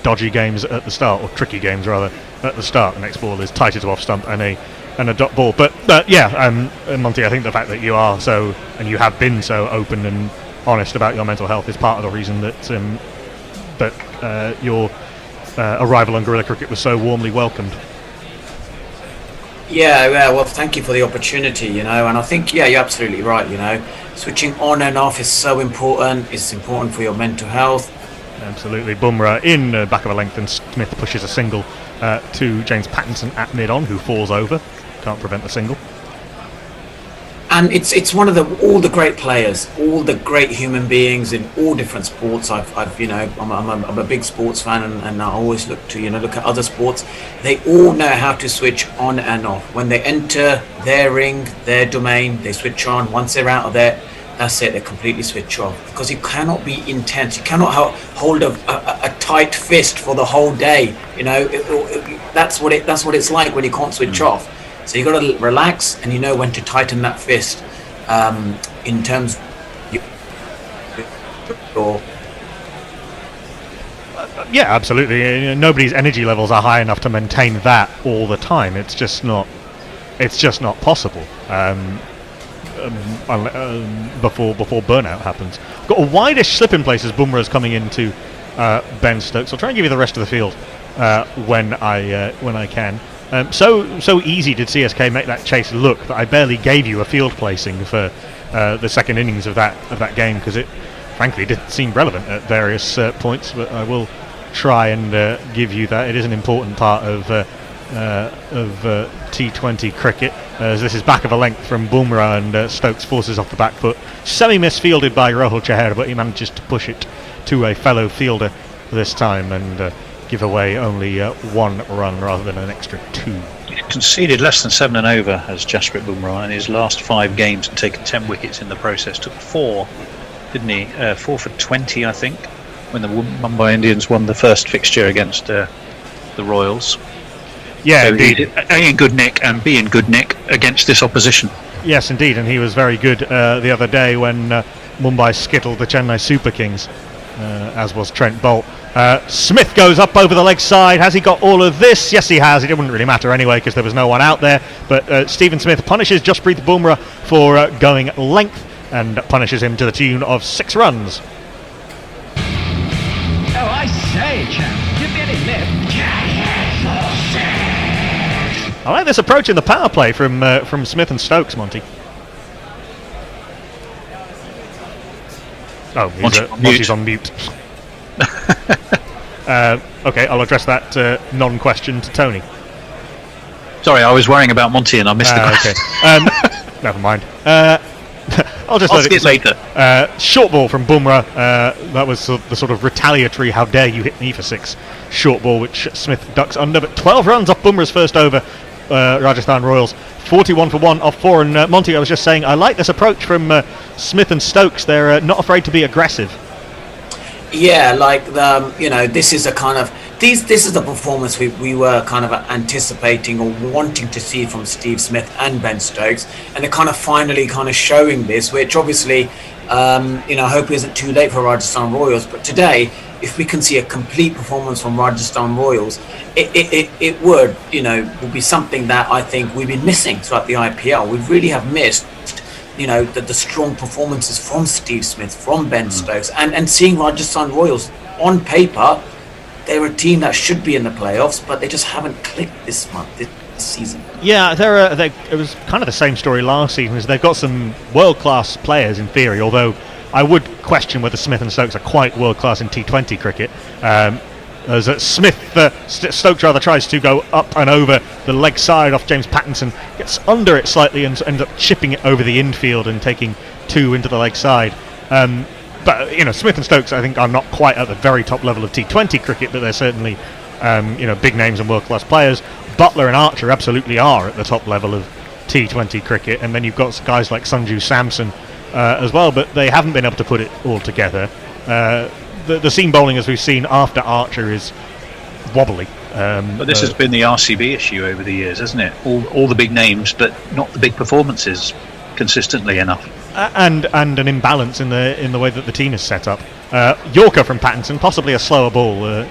dodgy games at the start, or tricky games rather, at the start. The next ball is tighter to off stump and a dot ball. But Monty, I think the fact that you are so, and you have been so open and honest about your mental health is part of the reason that your arrival on Guerrilla Cricket was so warmly welcomed. Yeah, well, thank you for the opportunity, and I think, you're absolutely right, switching on and off is so important. It's important for your mental health. Absolutely. Bumrah in back of a length, and Smith pushes a single to James Pattinson at mid-on, who falls over. Can't prevent the single. And it's one of all the great players, all the great human beings in all different sports. I'm a big sports fan, and I always look at other sports. They all know how to switch on and off. When they enter their ring, their domain, they switch on. Once they're out of there, that's it. They completely switch off, because you cannot be intense. You cannot hold a tight fist for the whole day. That's what it's like when you can't switch off. So you got to relax, and you know when to tighten that fist. In terms, yeah, absolutely. Nobody's energy levels are high enough to maintain that all the time. It's just not possible. Before burnout happens. Got a wide-ish slip in place as Bumrah's coming into Ben Stokes. I'll try and give you the rest of the field when I can. So easy did CSK make that chase look that I barely gave you a field placing for the second innings of that game, because it frankly didn't seem relevant at various points, but I will try and give you that. It is an important part of T20 cricket, as this is back of a length from Bumrah, and Stokes forces off the back foot. Semi-misfielded by Rahul Chahar, but he manages to push it to a fellow fielder this time and give away only 1 run rather than an extra 2. He's conceded less than 7 and over as Jasprit Bumrah in his last 5 games and taken 10 wickets in the process. Took 4, didn't he? 4 for 20, I think, when the Mumbai Indians won the first fixture against the Royals. Yeah, so indeed. A in good nick and B in good nick against this opposition. Yes, indeed, and he was very good the other day when Mumbai skittled the Chennai Super Kings, as was Trent Bolt. Smith goes up over the leg side. Has he got all of this? Yes, he has. It wouldn't really matter anyway because there was no one out there. But Stephen Smith punishes Jasprit Bumrah for going length and punishes him to the tune of 6 runs. Oh, I say, champ, give me any lip. I like this approach in the power play from Smith and Stokes, Monty. Oh, Monty's on mute. Okay, I'll address that non-question to Tony. Sorry, I was worrying about Monty and I missed the question. Okay. Never mind. I'll see it later. Short ball from Bumrah. That was the sort of retaliatory, how dare you hit me for 6 short ball, which Smith ducks under. But 12 runs off Bumrah's first over, Rajasthan Royals. 41 for 1 off 4. And Monty, I was just saying, I like this approach from Smith and Stokes. They're not afraid to be aggressive. Yeah, like this is a kind of this is the performance we were kind of anticipating or wanting to see from Steve Smith and Ben Stokes, and they're kind of finally kind of showing this, which obviously I hope isn't too late for Rajasthan Royals. But today, if we can see a complete performance from Rajasthan Royals, it would be something that I think we've been missing throughout the IPL. We really have missed the strong performances from Steve Smith, from Ben Stokes, and seeing Rajasthan Royals on paper, they're a team that should be in the playoffs, but they just haven't clicked this season. Yeah, it was kind of the same story last season. Is they've got some world-class players in theory, although I would question whether Smith and Stokes are quite world-class in T20 cricket. As Stokes rather tries to go up and over the leg side off James Pattinson, gets under it slightly and ends up chipping it over the infield and taking 2 into the leg side. But Smith and Stokes, I think, are not quite at the very top level of T20 cricket, but they're certainly big names and world-class players. Butler and Archer absolutely are at the top level of T20 cricket, and then you've got guys like Sanju Samson as well, but they haven't been able to put it all together. The seam bowling, as we've seen after Archer, is wobbly. But this has been the RCB issue over the years, hasn't it? All the big names, but not the big performances consistently enough. And an imbalance in the way that the team is set up. Yorker from Pattinson, possibly a slower ball.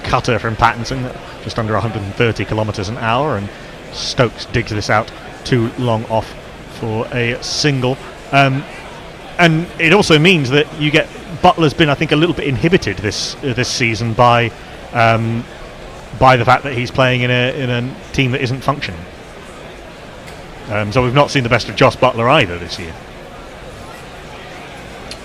Cutter from Pattinson, just under 130 kilometres an hour, and Stokes digs this out too long off for a single. And it also means that you get Butler's been, I think, a little bit inhibited this season by the fact that he's playing in a team that isn't functioning. So we've not seen the best of Jos Buttler either this year.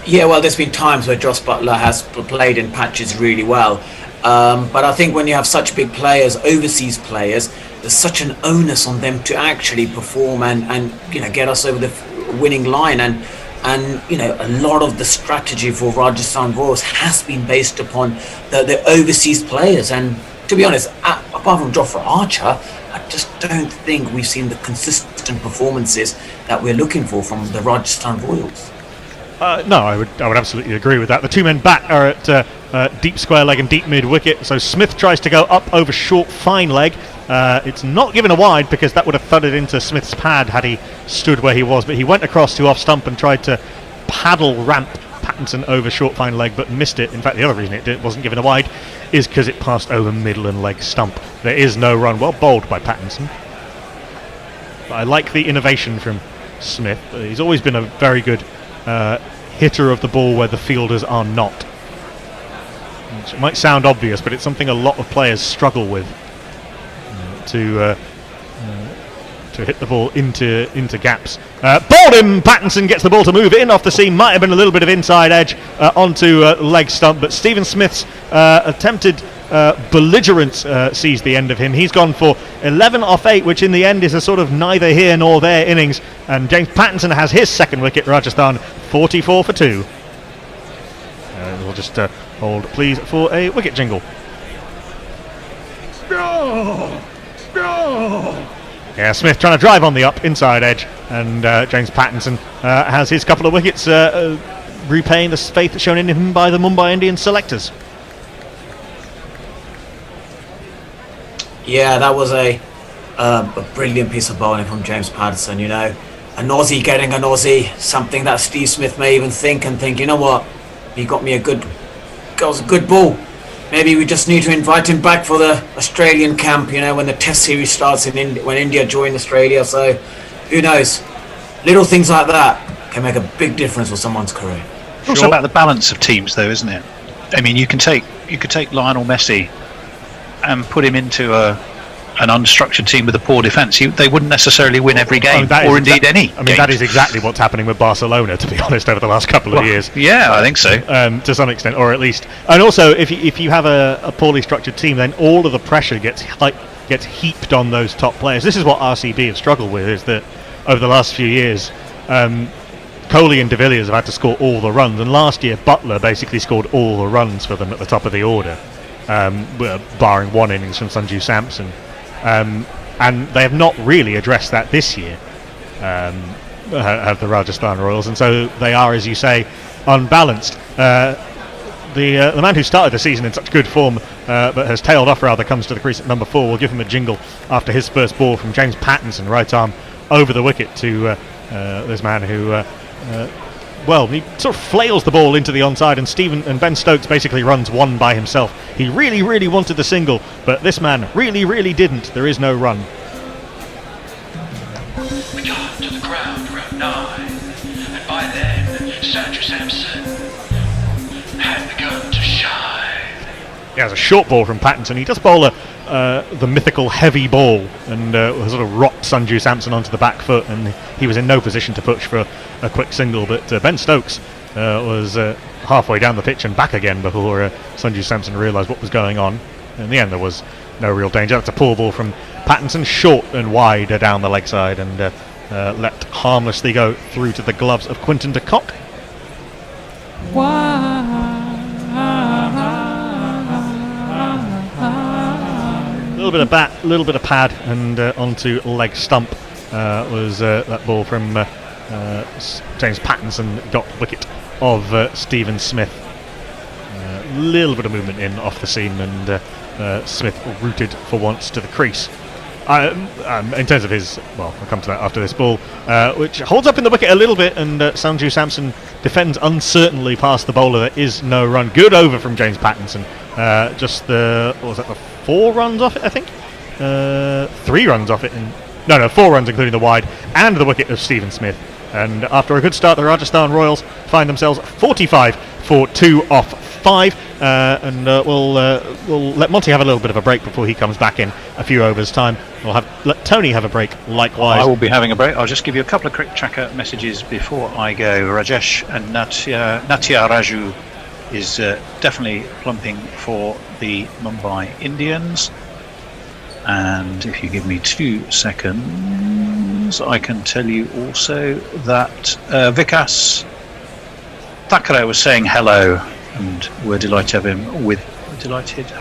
Yeah, well, there's been times where Jos Buttler has played in patches really well. But I think when you have such big players, overseas players, there's such an onus on them to actually perform and get us over the winning line. And a lot of the strategy for Rajasthan Royals has been based upon the overseas players. And to be honest, apart from Jofra Archer, I just don't think we've seen the consistent performances that we're looking for from the Rajasthan Royals. No, I would absolutely agree with that. The 2 men back are at deep square leg and deep mid wicket. So Smith tries to go up over short fine leg. It's not given a wide because that would have thudded into Smith's pad had he stood where he was. But he went across to off stump and tried to paddle ramp Pattinson over short fine leg, but missed it. In fact, the other reason it wasn't given a wide is because it passed over middle and leg stump. There is no run. Well bowled by Pattinson. But I like the innovation from Smith. He's always been a very good hitter of the ball where the fielders are not. Which might sound obvious, but it's something a lot of players struggle with, to hit the ball into gaps. Bowled him! Pattinson gets the ball to move in off the seam. Might have been a little bit of inside edge onto leg stump, but Stephen Smith's attempted belligerence sees the end of him. He's gone for 11 off 8, which in the end is a sort of neither here nor there innings, and James Pattinson has his second wicket. Rajasthan 44 for 2. We'll just hold, please, for a wicket jingle. Yeah, Smith trying to drive on the up inside edge, and James Pattinson has his couple of wickets, repaying the faith shown in him by the Mumbai Indians selectors. Yeah, that was a brilliant piece of bowling from James Pattinson. You know, an Aussie getting an Aussie, something that Steve Smith may even think, you know what, he got me a good ball. Maybe we just need to invite him back for the Australian camp, you know, when the Test series starts when India join Australia. So, who knows? Little things like that can make a big difference for someone's career. It's also about the balance of teams, though, isn't it? I mean, you could take Lionel Messi and put him into an unstructured team with a poor defence. They wouldn't necessarily win every game, or indeed any. I mean, that is exactly what's happening with Barcelona, to be honest, over the last couple of years. Yeah, I think so. To some extent, or at least. And also, if you have a poorly structured team, then all of the pressure gets heaped on those top players. This is what RCB have struggled with, is that over the last few years, Kohli and de Villiers have had to score all the runs, and last year Butler basically scored all the runs for them at the top of the order, barring one innings from Sanju Samson. And they have not really addressed that this year, have the Rajasthan Royals, and so they are, as you say, unbalanced. The man who started the season in such good form but has tailed off rather comes to the crease at number 4. We'll give him a jingle after his first ball from James Pattinson, right arm over the wicket to this man who he sort of flails the ball into the onside, and Ben Stokes basically runs one by himself. He really, really wanted the single, but this man really, really didn't. There is no run. We got to the ground around 9, and by then, Sanju Samson had begun to shine. He has a short ball from Pattinson. He does bowl the mythical heavy ball, and sort of rocked Sanju Samson onto the back foot, and he was in no position to push for a quick single, but Ben Stokes was halfway down the pitch and back again before Sanju Samson realised what was going on. In the end, there was no real danger. That's a poor ball from Pattinson, short and wide down the leg side, and let harmlessly go through to the gloves of Quinton de Kock. A little bit of bat, a little bit of pad, and onto leg stump was that ball from James Pattinson, got wicket of Stephen Smith. A little bit of movement in off the seam, and Smith rooted for once to the crease. In terms of his, I'll come to that after this ball, which holds up in the wicket a little bit, and Sanju Samson defends uncertainly past the bowler. There is no run. Good over from James Pattinson. Just the 4 runs off it, I think. 3 runs off it. 4 runs, including the wide and the wicket of Stephen Smith. And after a good start, the Rajasthan Royals find themselves 45 for 2 off 5. And we'll let Monty have a little bit of a break before he comes back in a few overs' time. We'll let Tony have a break likewise. I will be having a break. I'll just give you a couple of quick tracker messages before I go. Rajesh and Natya Raju is definitely plumping for the Mumbai Indians. And if you give me 2 seconds, I can tell you also that Vikas Thakare was saying hello, and we're delighted to have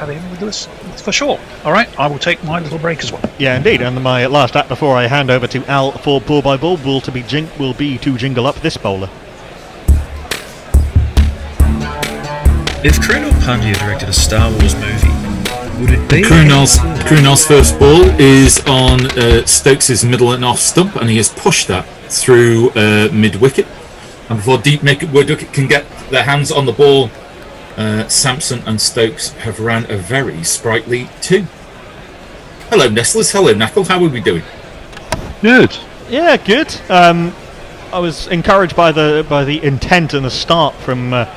him with us for sure. All right, I will take my little break as well. Yeah, indeed. And my last act before I hand over to Al for ball by ball will be to jingle up this bowler. If Krunal Pandya directed a Star Wars movie, would it be? Krunal's first ball is on Stokes' middle and off stump, and he has pushed that through mid-wicket. And before deep mid-wicket can get their hands on the ball, Samson and Stokes have ran a very sprightly 2. Hello, Nestlers. Hello, Knuckle. How are we doing? Good. Yeah, good. I was encouraged by the intent and the start from the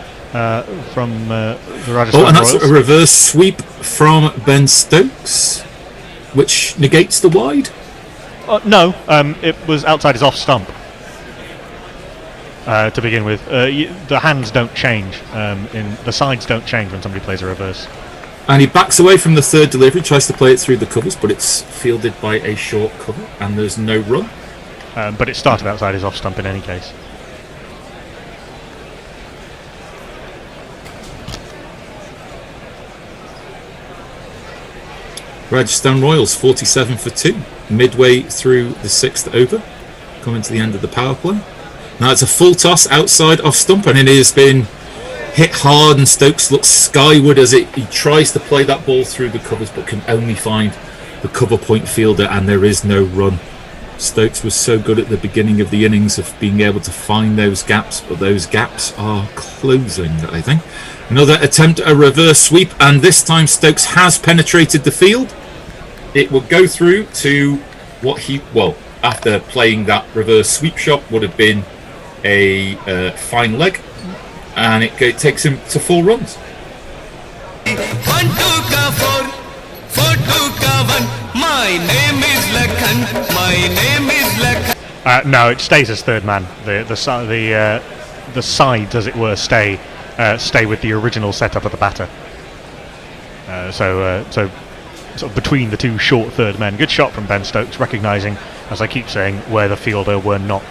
Rajasthan and that's Royals. a reverse sweep from Ben Stokes, which negates the wide? No, it was outside his off stump. To begin with, the hands don't change. The sides don't change when somebody plays a reverse. And he backs away from the third delivery, tries to play it through the covers, but it's fielded by a short cover, and there's no run. But it started outside his off stump in any case. Rajasthan Royals 47 for 2, midway through the 6th over, coming to the end of the power play. Now it's a full toss outside off stump, and it has been hit hard, and Stokes looks skyward as he tries to play that ball through the covers, but can only find the cover point fielder, and there is no run. Stokes was so good at the beginning of the innings of being able to find those gaps, but those gaps are closing, I think. Another attempt at a reverse sweep, and this time Stokes has penetrated the field. It will go through to what after playing that reverse sweep shot, would have been a fine leg, and it takes him to 4 runs. 1 2 ka 4 4 2 ka 1. My name is Lakhan. My name is Lakhan. No, it stays as third man. The sides, as it were, stay with the original setup of the batter. So sort of between the two short third men. Good shot from Ben Stokes, recognising, as I keep saying, where the fielders were not.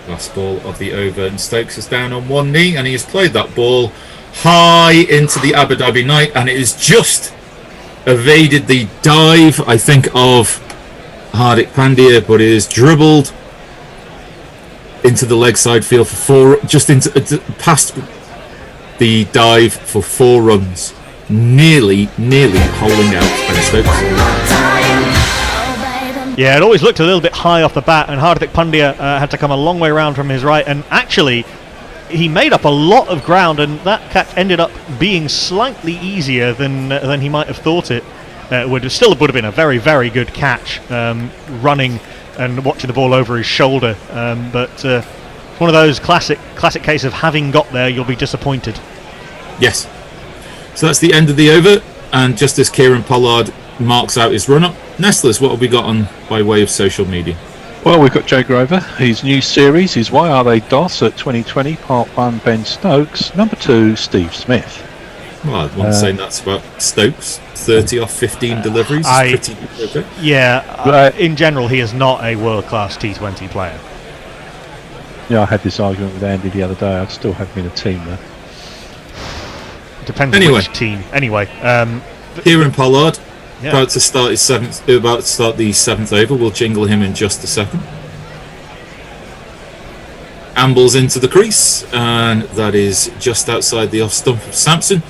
Last ball of the over, and Stokes is down on one knee, and he has played that ball high into the Abu Dhabi night, and it has just evaded the dive, I think, of Hardik Pandya, but it is dribbled into the leg side field for 4, just into past the dive for 4 runs, nearly holding out Ben Stokes. Yeah, it always looked a little bit high off the bat, and Hardik Pandya had to come a long way around from his right, and actually he made up a lot of ground, and that catch ended up being slightly easier than he might have thought it would. Still would have been a very, very good catch, running and watching the ball over his shoulder, but one of those classic case of having got there, you'll be disappointed. Yes. So that's the end of the over, and just as Kieran Pollard marks out his run-up, Nestlers, what have we got on by way of social media? Well, we've got Joe Grover. His new series is Why Are They DOS at 2020, Part 1, Ben Stokes. Number 2, Steve Smith. Well, I'd want to say that's about Stokes. 30 off 15 deliveries. Pretty good. Yeah, in general, he is not a world-class T20 player. Yeah, I had this argument with Andy the other day. I'd still have him in a team there. Depends on which team. Anyway, Kieran Pollard, about to start the 7th over. We'll jingle him in just a second. Ambles into the crease, and that is just outside the off stump of Sampson,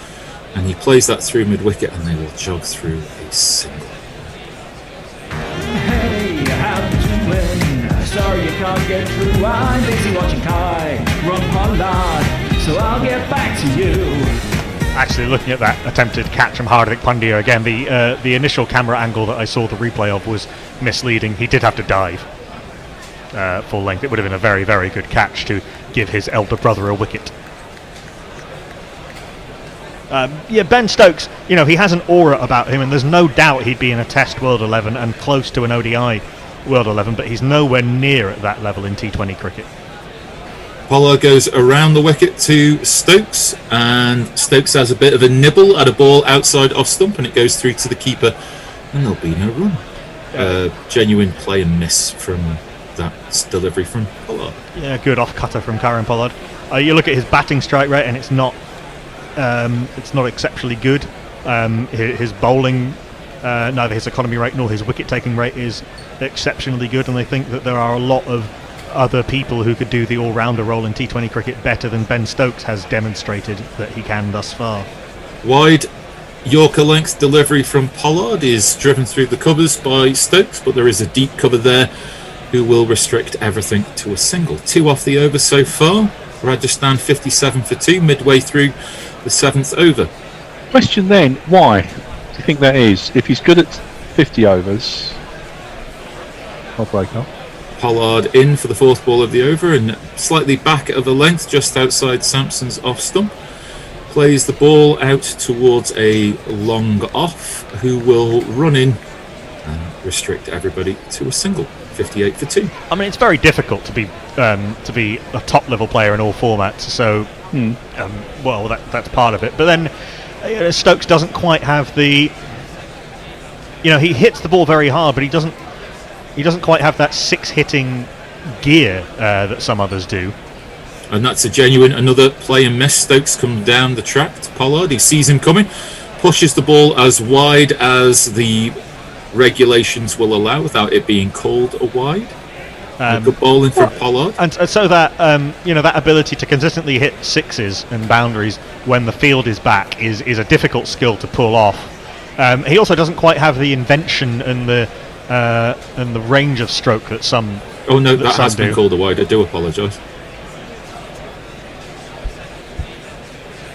and he plays that through mid-wicket, and they will jog through a single. Hey, how did you win? Sorry you can't get through. I'm busy watching Kai run Pollard, so I'll get back to you. Actually, looking at that attempted catch from Hardik Pandya again, the initial camera angle that I saw the replay of was misleading. He did have to dive full length. It would have been a very, very good catch to give his elder brother a wicket. Ben Stokes, he has an aura about him, and there's no doubt he'd be in a Test World 11 and close to an ODI World 11, but he's nowhere near at that level in T20 cricket. Pollard goes around the wicket to Stokes, and Stokes has a bit of a nibble at a ball outside off stump, and it goes through to the keeper, and there'll be no run. Genuine play and miss from that delivery from Pollard. Yeah, good off cutter from Kieran Pollard. You look at his batting strike rate, and it's not exceptionally good. His bowling, neither his economy rate nor his wicket taking rate is exceptionally good, and they think that there are a lot of other people who could do the all-rounder role in T20 cricket better than Ben Stokes has demonstrated that he can thus far. Wide Yorker length delivery from Pollard is driven through the covers by Stokes, but there is a deep cover there who will restrict everything to a single. 2 off the over so far. Rajasthan 57 for 2 midway through the 7th over. Question then, why do you think that is? If he's good at 50 overs, I'll break up. Pollard in for the 4th ball of the over, and slightly back of a length just outside Sampson's off stump. Plays the ball out towards a long off, who will run in and restrict everybody to a single. 58 for 2. I mean, it's very difficult to be a top level player in all formats, so that's part of it. But then Stokes doesn't quite have the, he hits the ball very hard, but he doesn't quite have that 6 hitting gear that some others do. And that's a genuine. Another play and miss. Stokes come down the track to Pollard. He sees him coming, pushes the ball as wide as the regulations will allow without it being called a wide. A good ball in from Pollard. And so that that ability to consistently hit sixes and boundaries when the field is back is a difficult skill to pull off. He also doesn't quite have the invention and the range of stroke that some. Oh no, that has been called a wide. I do apologise.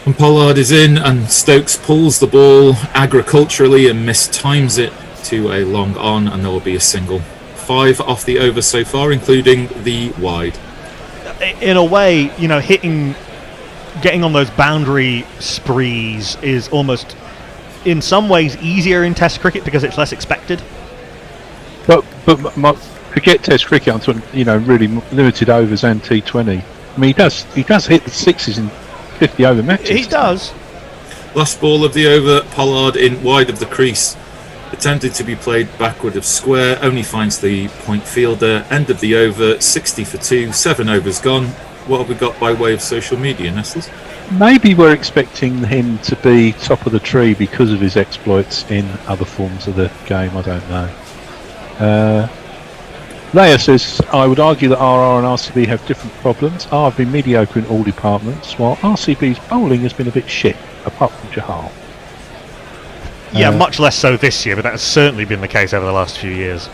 And Pollard is in, and Stokes pulls the ball agriculturally and mistimes it to a long on, and there will be a single. 5 off the over so far, including the wide. In a way, getting on those boundary sprees is almost, in some ways, easier in Test cricket because it's less expected. But forget Test cricket. I'm talking, really limited overs and T20. I mean, he does hit the sixes in 50 over matches. He does. Last ball of the over, Pollard in wide of the crease. Attempted to be played backward of square, only finds the point fielder. End of the over, 60 for 2, 7 overs gone. What have we got by way of social media, Nestlers? Maybe we're expecting him to be top of the tree because of his exploits in other forms of the game. I don't know. Leia says, I would argue that RR and RCB have different problems. R have been mediocre in all departments, while RCB's bowling has been a bit shit, apart from Jahal. Yeah, much less so this year, but that has certainly been the case over the last few years.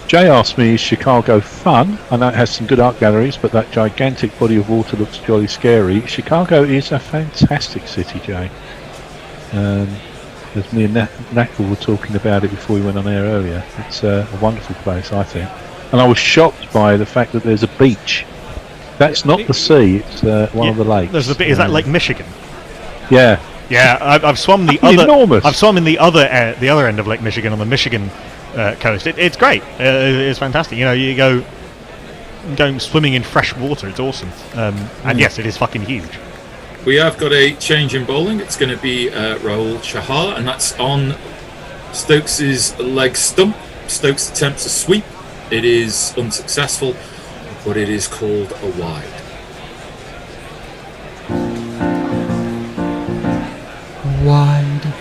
Jay asked me, is Chicago fun? I know it has some good art galleries, but that gigantic body of water looks jolly scary. Chicago is a fantastic city, Jay. As me and Knackle were talking about it before we went on air earlier. It's a wonderful place, I think. And I was shocked by the fact that there's a beach. That's not the sea, it's one of the lakes. There's is that Lake Michigan? Yeah. Yeah, I've swum the other. Enormous. I've swum in the other end of Lake Michigan on the Michigan coast. It's great. It's fantastic. You go going swimming in fresh water. It's awesome. And yes, it is fucking huge. We have got a change in bowling. It's going to be Rahul Chahar, and that's on Stokes' leg stump. Stokes attempts a sweep. It is unsuccessful, but it is called a wide. Wide.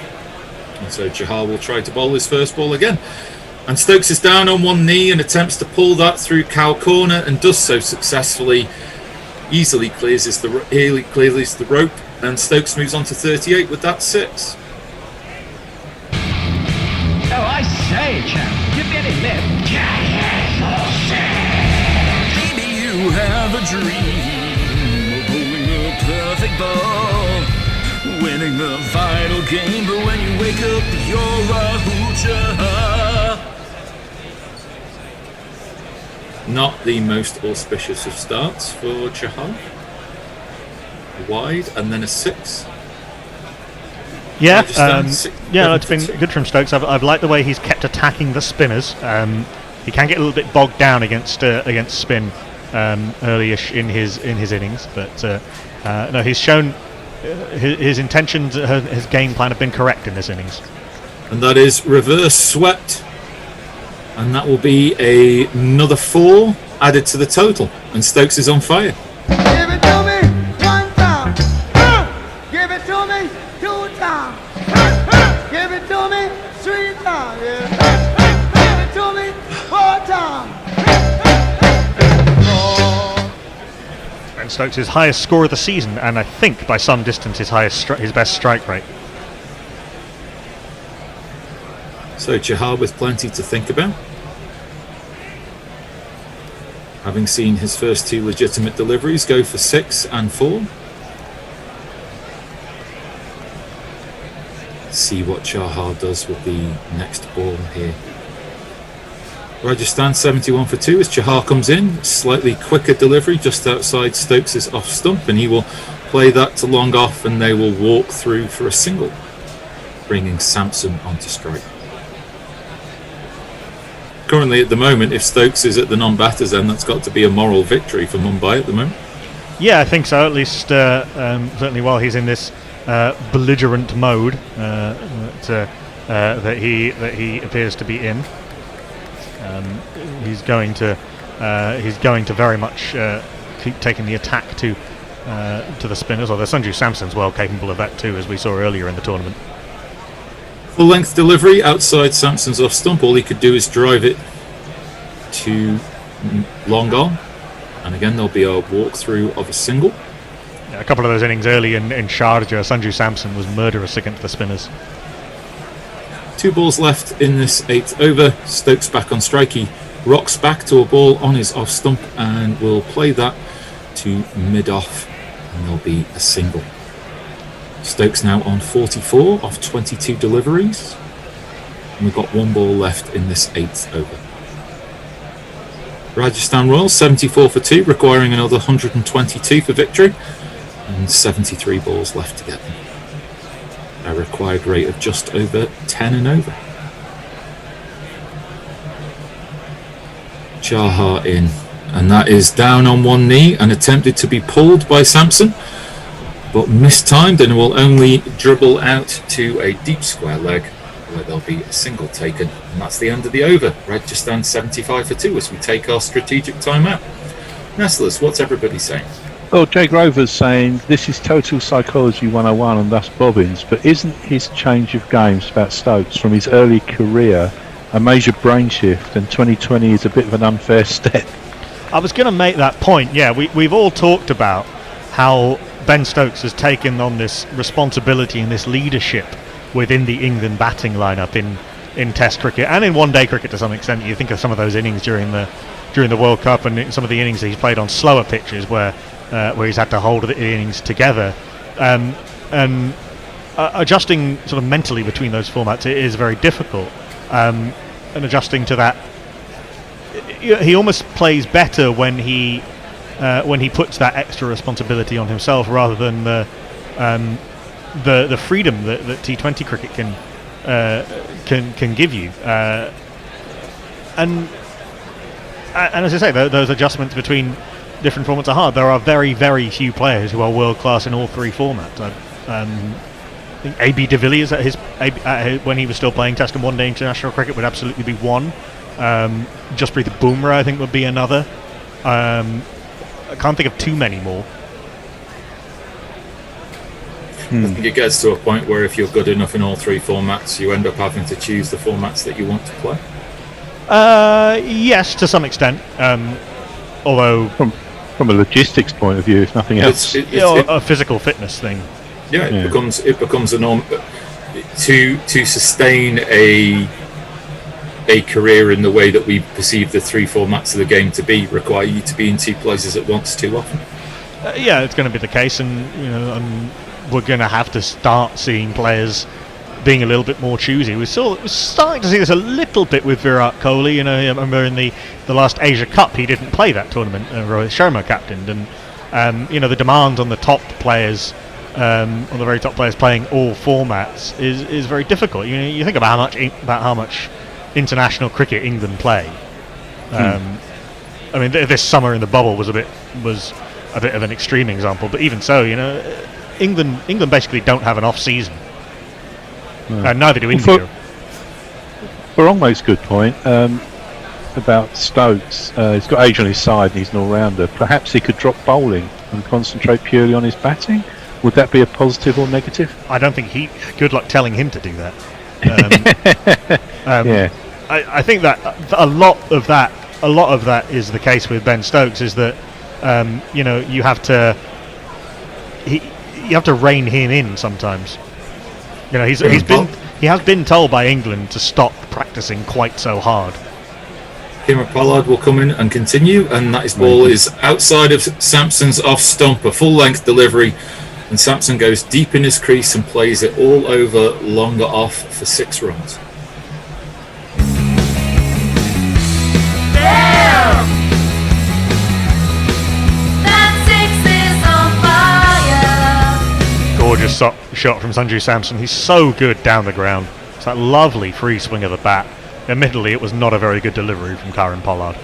And so Chahar will try to bowl his first ball again. And Stokes is down on one knee and attempts to pull that through cow corner and does so successfully. Easily clears the rope, and Stokes moves on to 38 with that 6. Oh, I say, champ, give me any lip. Maybe you have a dream of bowling a perfect ball, winning the vital game, but when you wake up, you're Rahul Chahar. Not the most auspicious of starts for Chahar. Wide and then a 6. Yeah, it's been good from Stokes. I've liked the way he's kept attacking the spinners. He can get a little bit bogged down against spin early-ish in his innings, but no, he's shown his intentions, his game plan have been correct in this innings. And that is reverse swept. And that will be another 4 added to the total. And Stokes is on fire. Give it to me 1 time. Give it to me 2 times. Give it to me 3 times. Yeah. Give it to me 4 times. And Stokes' highest score of the season, and I think by some distance his best strike rate. So Chahar with plenty to think about. Having seen his first 2 legitimate deliveries go for 6 and 4. Let's see what Chahar does with the next ball here. Rajasthan 71 for 2 as Chahar comes in. Slightly quicker delivery just outside Stokes' off stump, and he will play that to long off, and they will walk through for a single, bringing Sampson onto strike. Currently, at the moment, if Stokes is at the non-batters end, that's got to be a moral victory for Mumbai at the moment. Yeah, I think so. At least, certainly while he's in this belligerent mode that he appears to be in, he's going to very much keep taking the attack to the spinners. Although Sanju Samson's well capable of that too, as we saw earlier in the tournament. Full length delivery outside Samson's off stump. All he could do is drive it to long on, and again there'll be a walkthrough of a single. Yeah, a couple of those innings early in Sharjah, Sanju Samson was murderous against the spinners. 2 balls left in this 8th over. Stokes back on strike. He rocks back to a ball on his off stump and will play that to mid off, and there'll be a single. Stokes now on 44 off 22 deliveries, and we've got 1 ball left in this 8th over. Rajasthan Royals 74 for 2, requiring another 122 for victory, and 73 balls left to get them. A required rate of just over 10 and over. Chahar in, and that is down on one knee and attempted to be pulled by Samson, but mistimed, and will only dribble out to a deep square leg where there'll be a single taken, and that's the end of the over. Rajasthan 75 for 2 as we take our strategic timeout. Nestlers, what's everybody saying? Well, Jay Grover's saying this is total psychology 101 and thus Bobbins, but isn't his change of games about Stokes from his early career a major brain shift, and 2020 is a bit of an unfair step? I was going to make that point. Yeah, we've all talked about how Ben Stokes has taken on this responsibility and this leadership within the England batting lineup in Test cricket and in one-day cricket to some extent. You think of some of those innings during the World Cup and some of the innings that he's played on slower pitches where he's had to hold the innings together, and adjusting sort of mentally between those formats is very difficult, and adjusting to that, he almost plays better when he puts that extra responsibility on himself rather than the freedom that T20 cricket can give you, and as I say, those adjustments between different formats are hard. There are very, very few players who are world class in all 3 formats. I think AB de Villiers when he was still playing Test and one-day international cricket would absolutely be one. Jasprit Bumrah, I think, would be another. I can't think of too many more. I think it gets to a point where if you're good enough in all 3 formats, you end up having to choose the formats that you want to play. Yes, to some extent. Although from a logistics point of view, if nothing else, a physical fitness thing. Yeah, it becomes a norm to sustain a career in the way that we perceive the 3 formats of the game to be, require you to be in 2 places at once too often. Yeah, it's going to be the case, and we're going to have to start seeing players being a little bit more choosy. We're starting to see this a little bit with Virat Kohli. I remember in the last Asia Cup he didn't play that tournament. Rohit Sharma captained, and the demand on the top players, on the very top players playing all formats is very difficult. You think about how much international cricket England play. I mean, this summer in the bubble was a bit of an extreme example, but even so, England basically don't have an off season. Neither do India. For Ongmo's good point about Stokes, he's got age on his side and he's an all-rounder. Perhaps he could drop bowling and concentrate purely on his batting. Would that be a positive or negative? I don't think good luck telling him to do that. Yeah. I think that a lot of that is the case with Ben Stokes. Is that you have to rein him in sometimes. He has been told by England to stop practicing quite so hard. Kimmer Pollard will come in and continue, and that his ball is outside of Sampson's off stump, a full length delivery, and Sampson goes deep in his crease and plays it all over longer off for 6 runs. Gorgeous shot from Sanju Samson. He's so good down the ground. It's that lovely free swing of the bat. Admittedly, it was not a very good delivery from Kieron Pollard.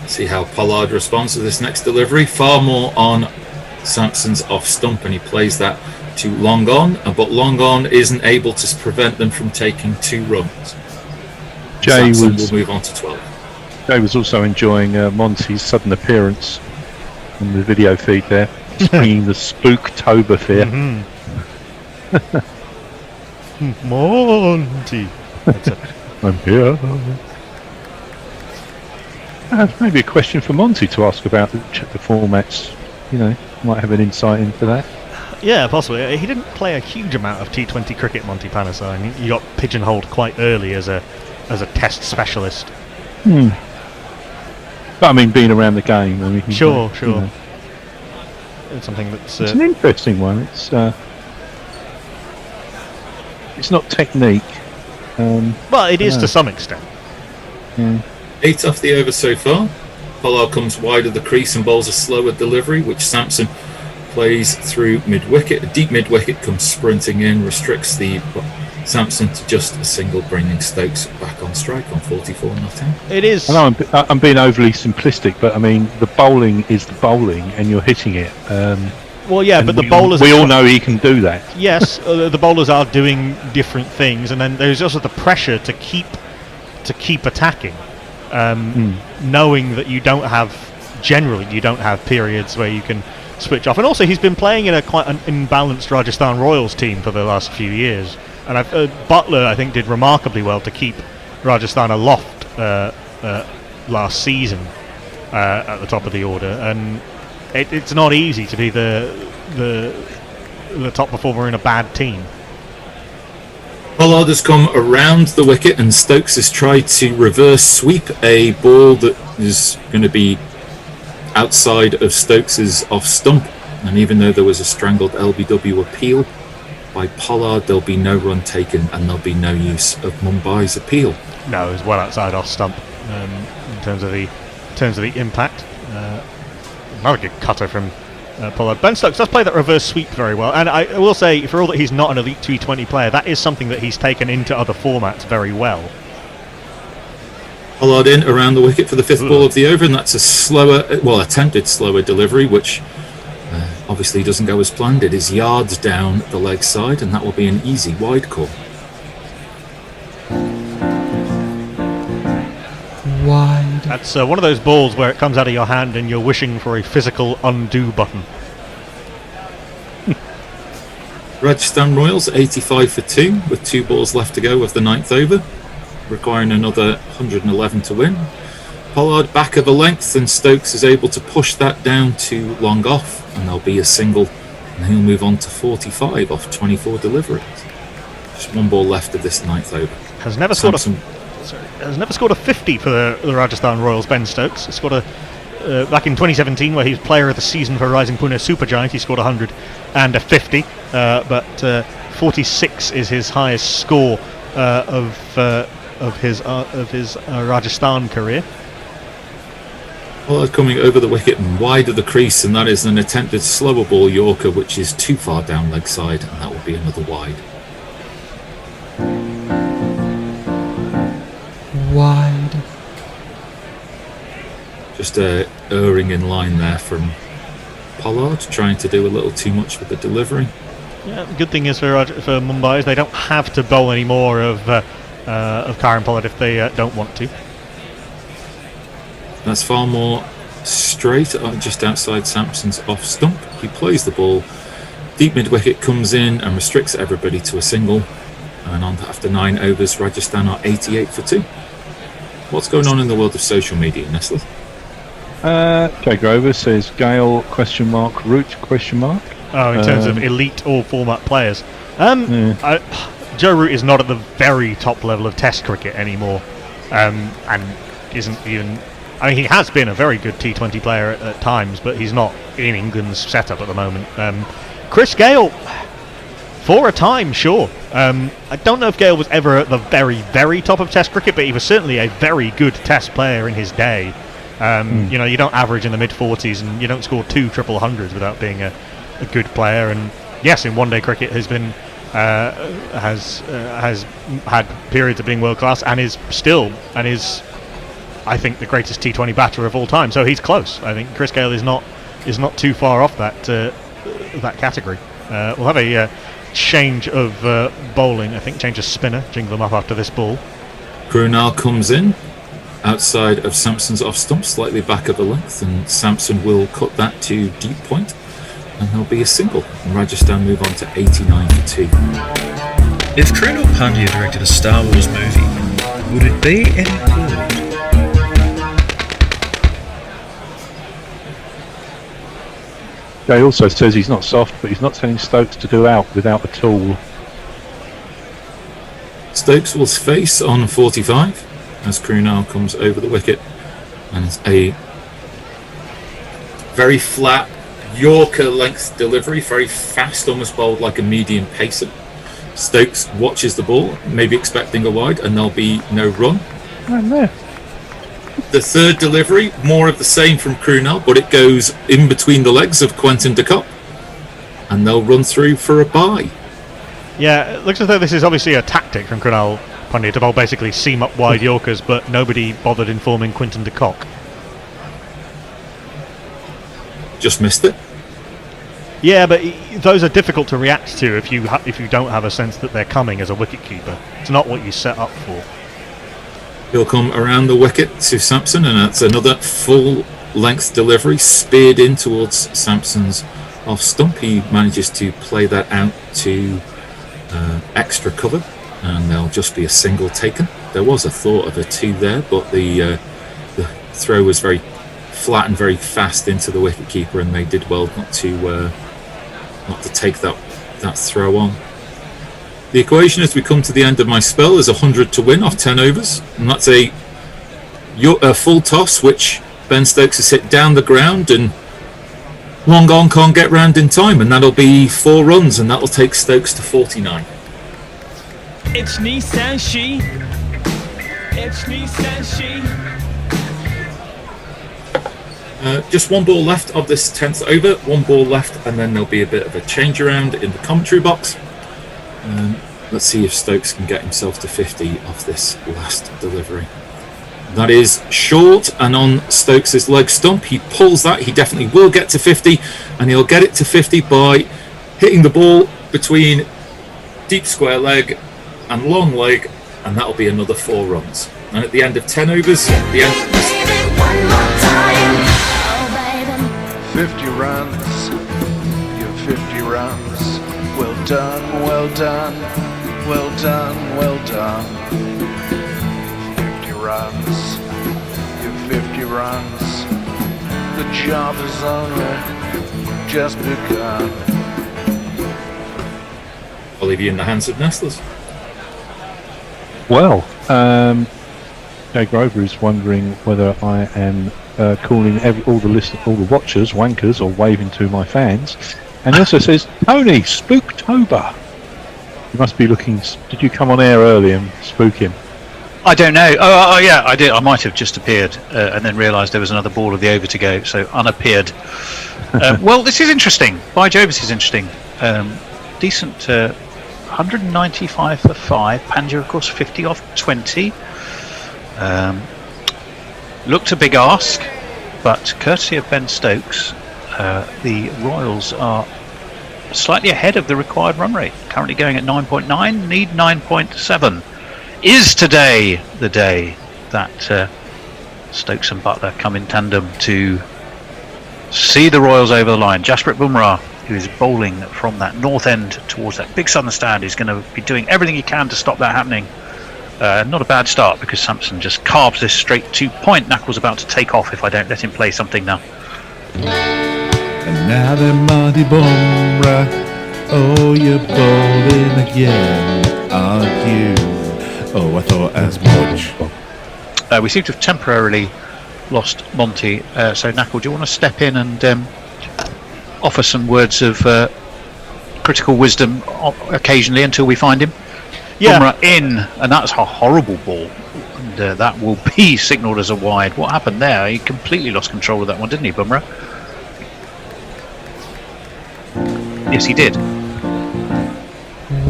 See how Pollard responds to this next delivery. Far more on Sampson's off stump, and he plays that to long on, but long on isn't able to prevent them from taking 2 runs. Jay Sampson was will move on to 12. Jay was also enjoying Monty's sudden appearance on the video feed there, bringing the Spooktoberfest. Monty. I'm here. Maybe a question for Monty to ask about the formats. You know, might have an insight into that. Yeah, possibly. He didn't play a huge amount of T20 cricket, Monty Panesar. He got pigeonholed quite early as a test specialist. But I mean, being around the game. I mean, Sure. You know, It's something that's... it's an interesting one. It's not technique. Well, it is to some extent. 8 off the over so far. Pollard comes wide of the crease and bowls a slower delivery, which Sampson plays through mid-wicket. A deep mid-wicket comes sprinting in, restricts the Sampson to just a single, bringing Stokes back on strike on 44 not out. It is... I know I'm being overly simplistic, but I mean, the bowling is the bowling and you're hitting it. Well, yeah, but the bowlers... We all know he can do that. Yes, the bowlers are doing different things, and then there's also the pressure to keep attacking, knowing that you don't have periods where you can switch off. And also, he's been playing in quite an imbalanced Rajasthan Royals team for the last few years, and Butler, I think, did remarkably well to keep Rajasthan aloft last season at the top of the order, and it's not easy to be the top performer in a bad team. Pollard has come around the wicket and Stokes has tried to reverse sweep a ball that is going to be outside of Stokes's off stump, and even though there was a strangled LBW appeal by Pollard, there'll be no run taken and there'll be no use of Mumbai's appeal. No, it was well outside off stump in terms of the impact. Another good cutter from Pollard. Ben Stokes does play that reverse sweep very well, and I will say, for all that he's not an elite T20 player, that is something that he's taken into other formats very well. Pollard in around the wicket for the 5th ball of the over, and that's a attempted slower delivery, which obviously doesn't go as planned. It is yards down the leg side, and that will be an easy wide call. Wide. That's one of those balls where it comes out of your hand and you're wishing for a physical undo button. Rajasthan Royals 85 for 2 with 2 balls left to go of the 9th over, requiring another 111 to win. Pollard back of a length, and Stokes is able to push that down to long off, and there'll be a single, and he'll move on to 45 off 24 deliveries. Just 1 ball left of this 9th over. Has never scored a 50 for the Rajasthan Royals, Ben Stokes. He scored back in 2017, where he was player of the season for Rising Pune Supergiant. He scored 100 and a 50, but 46 is his highest score of his Rajasthan career. Pollard coming over the wicket and wide of the crease, and that is an attempted slower ball Yorker, which is too far down leg side, and that will be another wide. Wide. Just erring in line there from Pollard, trying to do a little too much with the delivery. Yeah, the good thing is for Mumbai is they don't have to bowl any more of Kieron Pollard if they don't want to. That's far more straight, just outside Sampson's off stump. He plays the ball. Deep mid wicket comes in and restricts everybody to a single. And on after 9 overs, Rajasthan are 88 for 2. What's going on in the world of social media, Nestle? Jay Grover says Gale ? Root ? Oh, in terms of elite all format players. Joe Root is not at the very top level of Test cricket anymore, and isn't even. I mean, he has been a very good T20 player at times, but he's not in England's setup at the moment. Chris Gale, for a time, sure. I don't know if Gale was ever at the very, very top of Test cricket, but he was certainly a very good Test player in his day. You know, you don't average in the mid-40s, and you don't score 2 triple hundreds without being a good player. And yes, in one-day cricket has been has had periods of being world class, and is I think the greatest T20 batter of all time. So he's close. I think Chris Gale is not too far off that category. We'll have a change of bowling. I think change of spinner. Jingle them up after this ball. Krunal comes in outside of Sampson's off stump, slightly back of the length, and Sampson will cut that to deep point, and there'll be a single. And Rajasthan move on to 89 for 2. If Krunal Pandya directed a Star Wars movie, would it be any good? Jay also says he's not soft, but he's not telling Stokes to go out without a tool. Stokes will face on 45 as Krunal comes over the wicket, and it's a very flat Yorker length delivery, very fast, almost bowled like a medium pacer. Stokes watches the ball, maybe expecting a wide, and there'll be no run. The third delivery, more of the same from Krunal, but it goes in between the legs of Quentin de Kock, and they'll run through for a bye. Yeah, it looks as though this is obviously a tactic from Krunal Pandya to bowl basically seam up wide Yorkers, but nobody bothered informing Quentin de Kock. Just missed it. Yeah, but those are difficult to react to if you don't have a sense that they're coming as a wicketkeeper. It's not what you set up for. He'll come around the wicket to Sampson, and that's another full length delivery speared in towards Sampson's off stump. He manages to play that out to extra cover, and there'll just be a single taken. There was a thought of a 2 there, but the throw was very flat and very fast into the wicketkeeper, and they did well not to take that throw on. The equation as we come to the end of my spell is 100 to win off 10 overs, and that's a full toss which Ben Stokes has hit down the ground, and long on can't get round in time, and that'll be 4 runs, and that'll take Stokes to 49. It's Nissan She. It's Nissan She. Just 1 ball left of this 10th over, 1 ball left, and then there'll be a bit of a change around in the commentary box. Let's see if Stokes can get himself to 50 off this last delivery. That is short and on Stokes' leg stump. He pulls that, he definitely will get to 50, and he'll get it to 50 by hitting the ball between deep square leg and long leg, and that'll be another 4 runs. And at the end of 10 overs, the end 50 runs, your 50 runs. Well done, well done, well done, well done. 50 runs, your 50 runs. The job is only just begun. I'll leave you in the hands of Nestlers. Well, Jay Grover is wondering whether I am calling all the watchers wankers or waving to my fans, and he also says, Tony, Spooktober. You must be looking. Did you come on air early and spook him? I don't know. Oh yeah, I did. I might have just appeared and then realised there was another ball of the over to go, so unappeared. Well, this is interesting. By Jove, this is interesting. Decent 195 for 5. Pandya, of course, 50 off 20. Looked a big ask, but courtesy of Ben Stokes, the Royals are slightly ahead of the required run rate. Currently going at 9.9, need 9.7. Is today the day that Stokes and Butler come in tandem to see the Royals over the line? Jasprit Bumrah, who is bowling from that north end towards that big southern stand, is going to be doing everything he can to stop that happening. Not a bad start, because Sampson just carves this straight to point. Knuckles about to take off if I don't let him play something now. And now they're Monty Bumrah. Oh, you're bowling again, aren't you? Oh, I thought as much. We seem to have temporarily lost Monty, so Knuckle, do you want to step in and offer some words of critical wisdom occasionally until we find him? Yeah. Bumrah in, and that's a horrible ball, and that will be signalled as a wide. What happened there? He completely lost control of that one, didn't he, Bumrah? Yes, he did.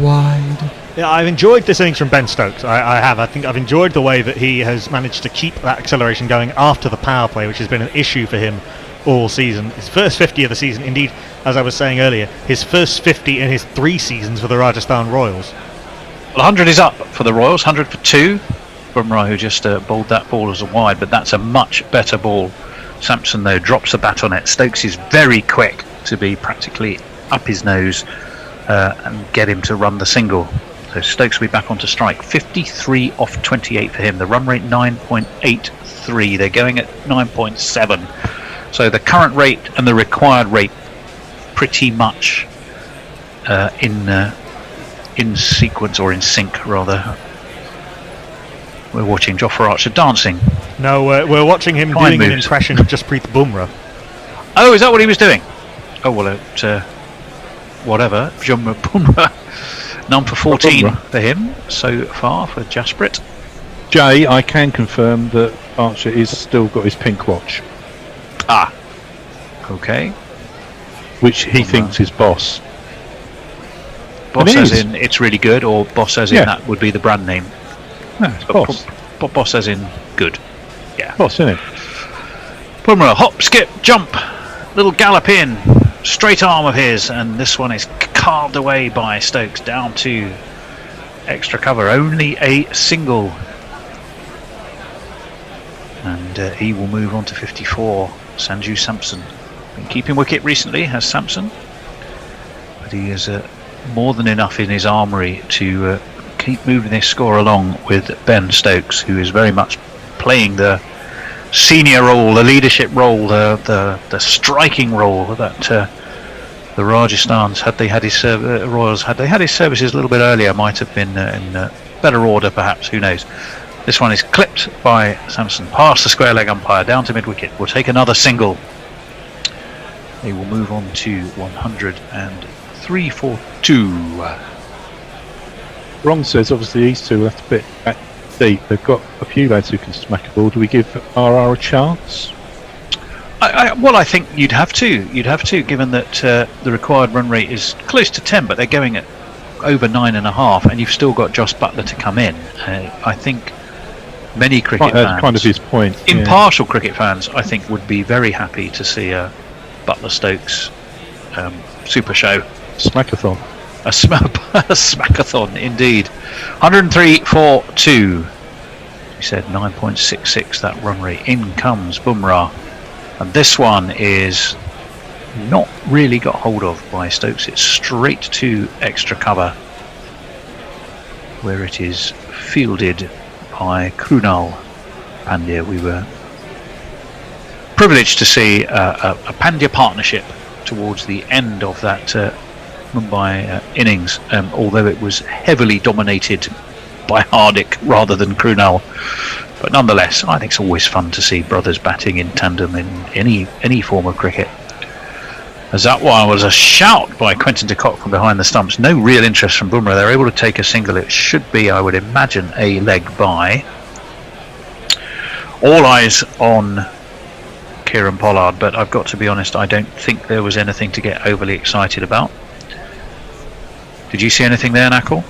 Wide. Yeah, I've enjoyed this innings from Ben Stokes. I have. I think I've enjoyed the way that he has managed to keep that acceleration going after the power play, which has been an issue for him all season. His first 50 of the season, indeed, as I was saying earlier, his first 50 in his 3 seasons for the Rajasthan Royals. Well, 100 is up for the Royals, 100 for 2. Bumrah, who just bowled that ball as a wide, but that's a much better ball. Sampson, though, drops a bat on it. Stokes is very quick to be practically up his nose and get him to run the single. So Stokes will be back onto strike. 53 off 28 for him. The run rate 9.83. They're going at 9.7. So the current rate and the required rate pretty much in sequence, or in sync rather. We're watching Jofra Archer dancing. No, we're watching him doing an impression of Jasprit Bumrah. Oh, is that what he was doing? Oh well, whatever. Bumrah. Number 14 for him so far for Jasprit. Jay, I can confirm that Archer is still got his pink watch. Ah, okay. Which he thinks is Boss. Boss as in it's really good, or Boss as in that would be the brand name? No, it's Boss. Boss as in good. Yeah. Boss, isn't it? Bumrah, hop, skip, jump, little gallop in, straight arm of his, and this one is carved away by Stokes down to extra cover. Only a single. And he will move on to 54. Sanju Samson. Been keeping wicket recently, has Samson. But he is more than enough in his armoury to keep moving this score along with Ben Stokes, who is very much playing the senior role, the leadership role, the striking role that the Rajasthans, had they had his Royals, had they had his services a little bit earlier, might have been in better order perhaps, who knows. This one is clipped by Samson past the square leg umpire down to mid wicket. Will take another single. They will move on to 103 for 2. Ron says obviously these two will have to bit back deep. They've got a few lads who can smack a ball. Do we give RR a chance? Well, I think you'd have to, given that the required run rate is close to 10, but they're going at over 9.5, and you've still got Joss Buttler to come in. I think many cricket fans, kind of his point. Impartial cricket fans, I think, would be very happy to see a Buttler Stokes super show. Smackathon. A smackathon, indeed. 103 for 2. We said 9.66 that run rate. In comes Bumrah. And this one is not really got hold of by Stokes. It's straight to extra cover, where it is fielded by Krunal Pandya. We were privileged to see a Pandya partnership towards the end of that Mumbai innings, although it was heavily dominated by Hardik rather than Krunal. But nonetheless, I think it's always fun to see brothers batting in tandem in any form of cricket. As that one was a shout by Quentin de Kock from behind the stumps. No real interest from Bumrah. They're able to take a single. It should be, I would imagine, a leg by. All eyes on Kieran Pollard, but I've got to be honest, I don't think there was anything to get overly excited about. Did you see anything there, Knuckle?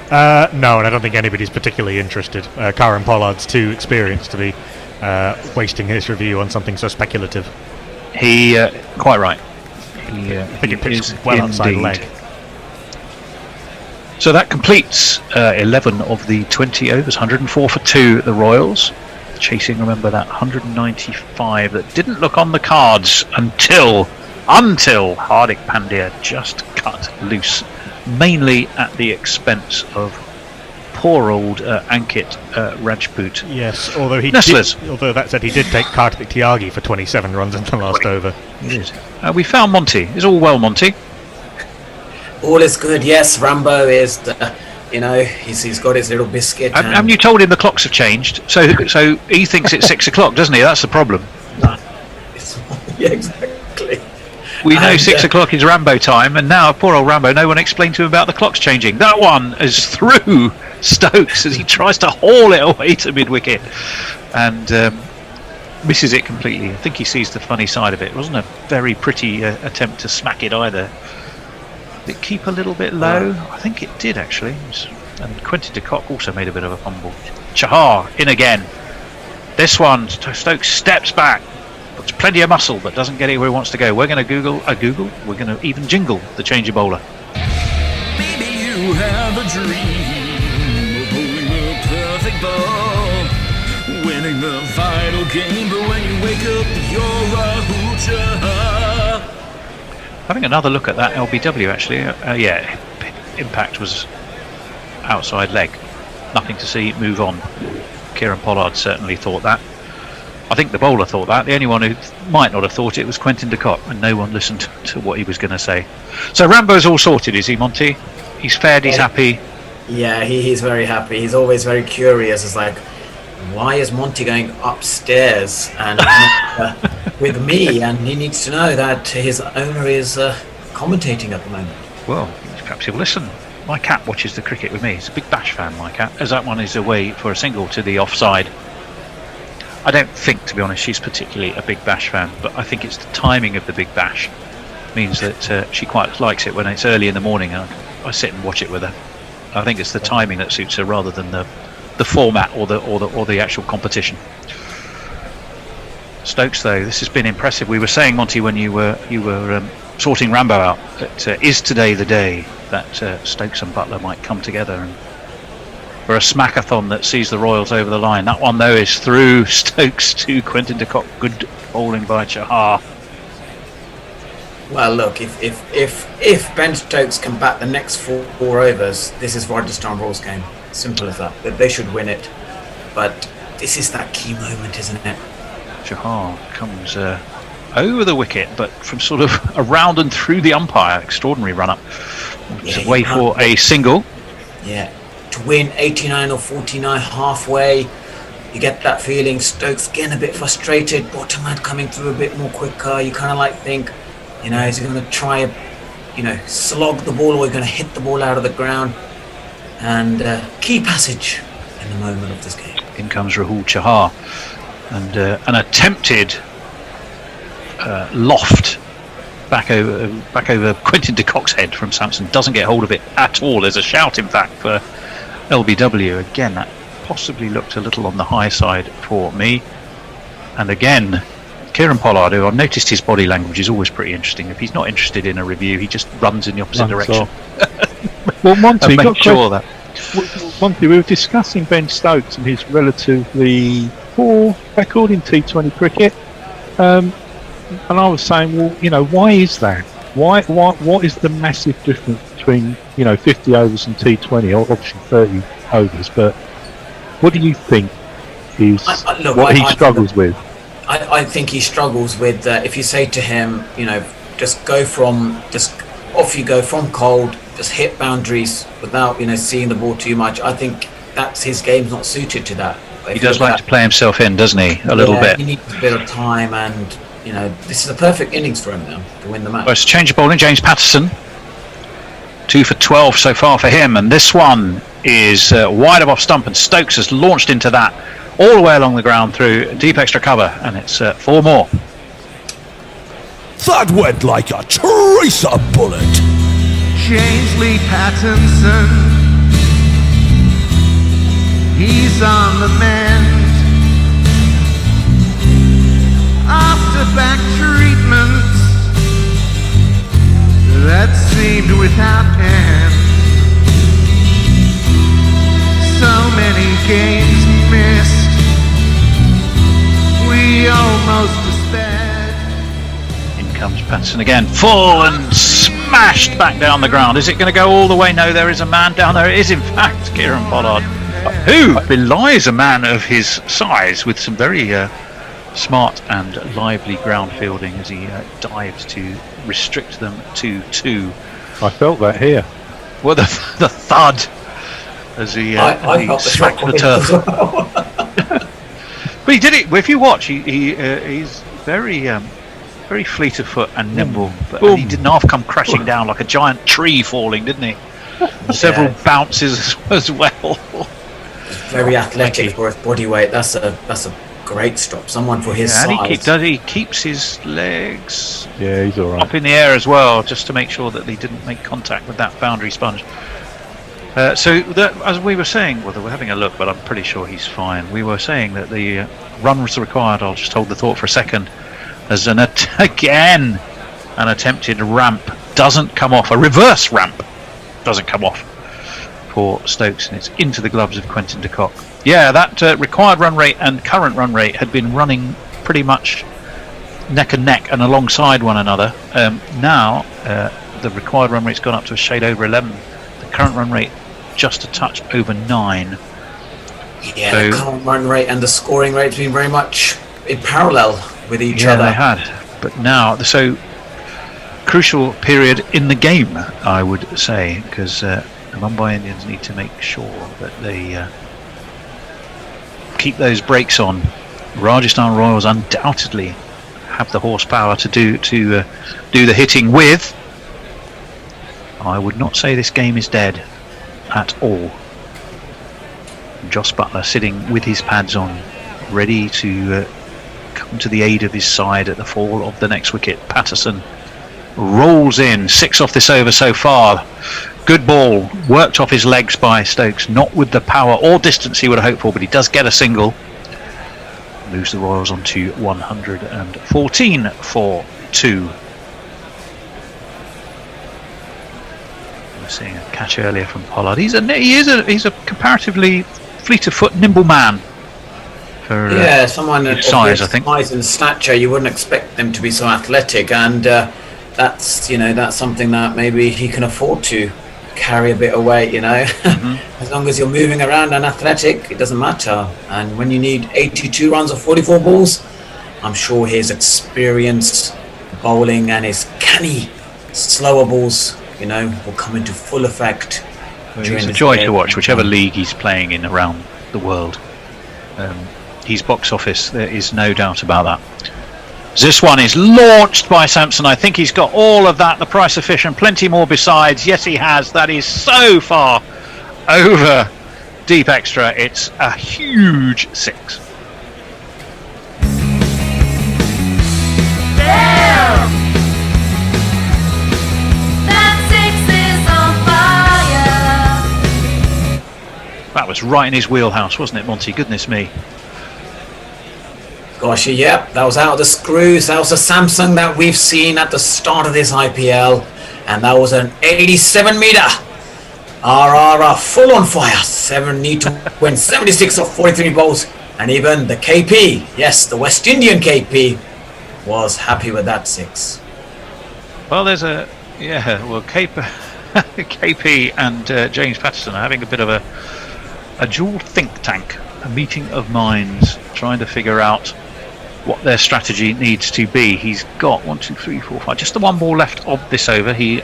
No, and I don't think anybody's particularly interested. Kieran Pollard's too experienced to be wasting his review on something so speculative. He, quite right. I think it pitched well outside leg. So that completes 11 of the 20 overs, 104 for 2 the Royals. Chasing, remember, that 195 that didn't look on the cards until Hardik Pandya just cut loose, mainly at the expense of poor old Ankit Rajput. Yes, although that said, he did take Kartik Tyagi for 27 runs in the last over. He did. We found Monty. Is all well, Monty? All is good. Yes, Rambo is. He's got his little biscuit. Haven't you told him the clocks have changed? So he thinks it's 6 o'clock, doesn't he? That's the problem. Yeah, exactly. We know 6 o'clock is Rambo time, and now poor old Rambo, no one explained to him about the clocks changing. That one is through Stokes as he tries to haul it away to mid-wicket and misses it completely. I think he sees the funny side of it. It wasn't a very pretty attempt to smack it either. Did it keep a little bit low? I think it did, actually. And Quentin de Kock also made a bit of a fumble. Chahar in again. This one, Stokes steps back. Puts plenty of muscle, but doesn't get it where he wants to go. We're going to we're going to even jingle the change of bowler. Maybe you have a dream of holding the perfect simple. Winning the vital game, but when you wake up, you're a hooter. Having another look at that LBW, actually, yeah, impact was outside leg. Nothing to see, move on. Kieran Pollard certainly thought that. I think the bowler thought that. The only one who might not have thought it was Quentin de Kock, and no one listened to what he was going to say. So Rambo's all sorted, is he, Monty? He's fed, he's happy. Yeah, he's very happy. He's always very curious. It's like, why is Monty going upstairs and with me? And he needs to know that his owner is commentating at the moment. Well, perhaps he'll listen. My cat watches the cricket with me. He's a big Bash fan, my cat, as that one is away for a single to the offside. I don't think, to be honest, she's particularly a big Bash fan, but I think it's the timing of the Big Bash means that she quite likes it when it's early in the morning, and I sit and watch it with her. I think it's the timing that suits her rather than the format or the actual competition. Stokes, though, this has been impressive. We were saying, Monty, when you were sorting Rambo out, that is today the day that Stokes and Butler might come together and for a smackathon that sees the Royals over the line. That one, though, is through Stokes to Quentin de Kock. Good bowling by Chahar. Well, look, if Ben Stokes can bat the next four overs, this is Rajasthan Royals game. Simple as that. They should win it. But this is that key moment, isn't it? Chahar comes over the wicket, but from sort of around and through the umpire. Extraordinary run-up. Yeah, away for a single. Yeah. To win 89 or 49 halfway, you get that feeling. Stokes getting a bit frustrated. Bottom man coming through a bit more quicker. You kind of like think, is he going to try, slog the ball, or are you going to hit the ball out of the ground? And key passage in the moment of this game. In comes Rahul Chahar, and an attempted loft back over Quentin de Kock's head from Sampson. Doesn't get hold of it at all. There's a shout, in fact, for LBW. Again, that possibly looked a little on the high side for me. And again, Kieran Pollard, who I've noticed his body language is always pretty interesting. If he's not interested in a review, he just runs in the opposite direction. Well, Monty, and make sure that. Monty, we were discussing Ben Stokes and his relatively poor record in T20 cricket, and I was saying, well, why is that? What is the massive difference between 50 overs and T20? Obviously 30 overs, but what do you think is what he struggles with? I think he struggles with if you say to him, just off you go from cold, just hit boundaries without seeing the ball too much. I think that's his game's not suited to that. He does like to play himself in, doesn't he? A little bit. He needs a bit of time, and this is a perfect innings for him now to win the match. Well, it's a change of bowling. James Patterson, 2 for 12 so far for him, and this one is wide of off stump, and Stokes has launched into that all the way along the ground through deep extra cover, and it's 4 more. That went like a tracer bullet. James Lee Pattinson, he's on the mend. After back treatments that seemed without end, so many games missed, we almost despaired. In comes Patterson again, full and smashed back down the ground. Is it going to go all the way? No, there is a man down there. It is in fact Kieran Pollard, who belies a man of his size with some very smart and lively ground fielding as he dives to restrict them to 2. I felt that here. Well, the thud as he smacked the turf. But he did it. If you watch, he's very fleet of foot and nimble, but he didn't half come crashing down like a giant tree falling, didn't he? Several bounces as well. Very athletic for his body weight. That's a great stop. Someone for his size. And he keeps his legs he's all right. up in the air as well, just to make sure that they didn't make contact with that boundary sponge. So that, as we were saying, well, we're having a look, but I'm pretty sure he's fine. We were saying that the run was required. I'll just hold the thought for a second. As an attempted ramp doesn't come off. A reverse ramp doesn't come off for Stokes, and it's into the gloves of Quentin de Kock. Yeah, that required run rate and current run rate had been running pretty much neck and neck and alongside one another. Now the required run rate's gone up to a shade over 11. The current run rate just a touch over 9. Yeah, so, the current run rate and the scoring rate's been very much in parallel with each other. Yeah, they had. But now, so crucial period in the game, I would say, because the Mumbai Indians need to make sure that they keep those brakes on. Rajasthan Royals undoubtedly have the horsepower to do the hitting with. I would not say this game is dead at all. Joss Buttler sitting with his pads on, ready to come to the aid of his side at the fall of the next wicket. Patterson rolls in, 6 off this over so far. Good ball, worked off his legs by Stokes, not with the power or distance he would have hoped for, but he does get a single. Moves the Royals on to 114 for 2. We're seeing a catch earlier from Pollard. He's a comparatively fleet of foot, nimble man. For, someone of size, I think. Size and stature, you wouldn't expect them to be so athletic, and that's something that maybe he can afford to carry a bit of weight. As long as you're moving around and athletic, it doesn't matter. And when you need 82 runs or 44 balls, I'm sure his experience bowling and his canny slower balls, will come into full effect. He's a joy to watch, whichever league he's playing in around the world. He's box office, there is no doubt about that. This one is launched by Sampson. I think he's got all of that, the price of fish, and plenty more besides. Yes, he has. That is so far over deep extra. It's a huge 6. That was right in his wheelhouse, wasn't it, Monty? Goodness me. Gosh, yep, that was out of the screws. That was a Samsung that we've seen at the start of this IPL, and that was an 87 meter RRR, full on fire. Need to win 76 of 43 balls, and even the KP, yes, the West Indian KP, was happy with that 6. Well, there's KP and James Patterson are having a bit of a dual think tank, a meeting of minds, trying to figure out what their strategy needs to be. He's got 1, 2, 3, 4, 5, just the 1 ball left of this over. He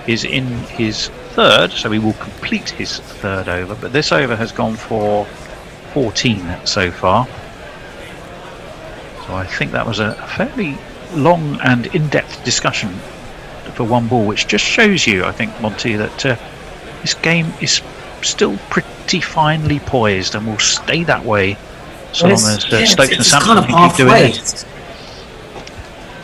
is in his 3rd, so he will complete his 3rd over, but this over has gone for 14 so far. So I think that was a fairly long and in-depth discussion for 1 ball, which just shows you, I think, Monty, that this game is still pretty finely poised and will stay that way so long as Stokes and Sampson keep doing it.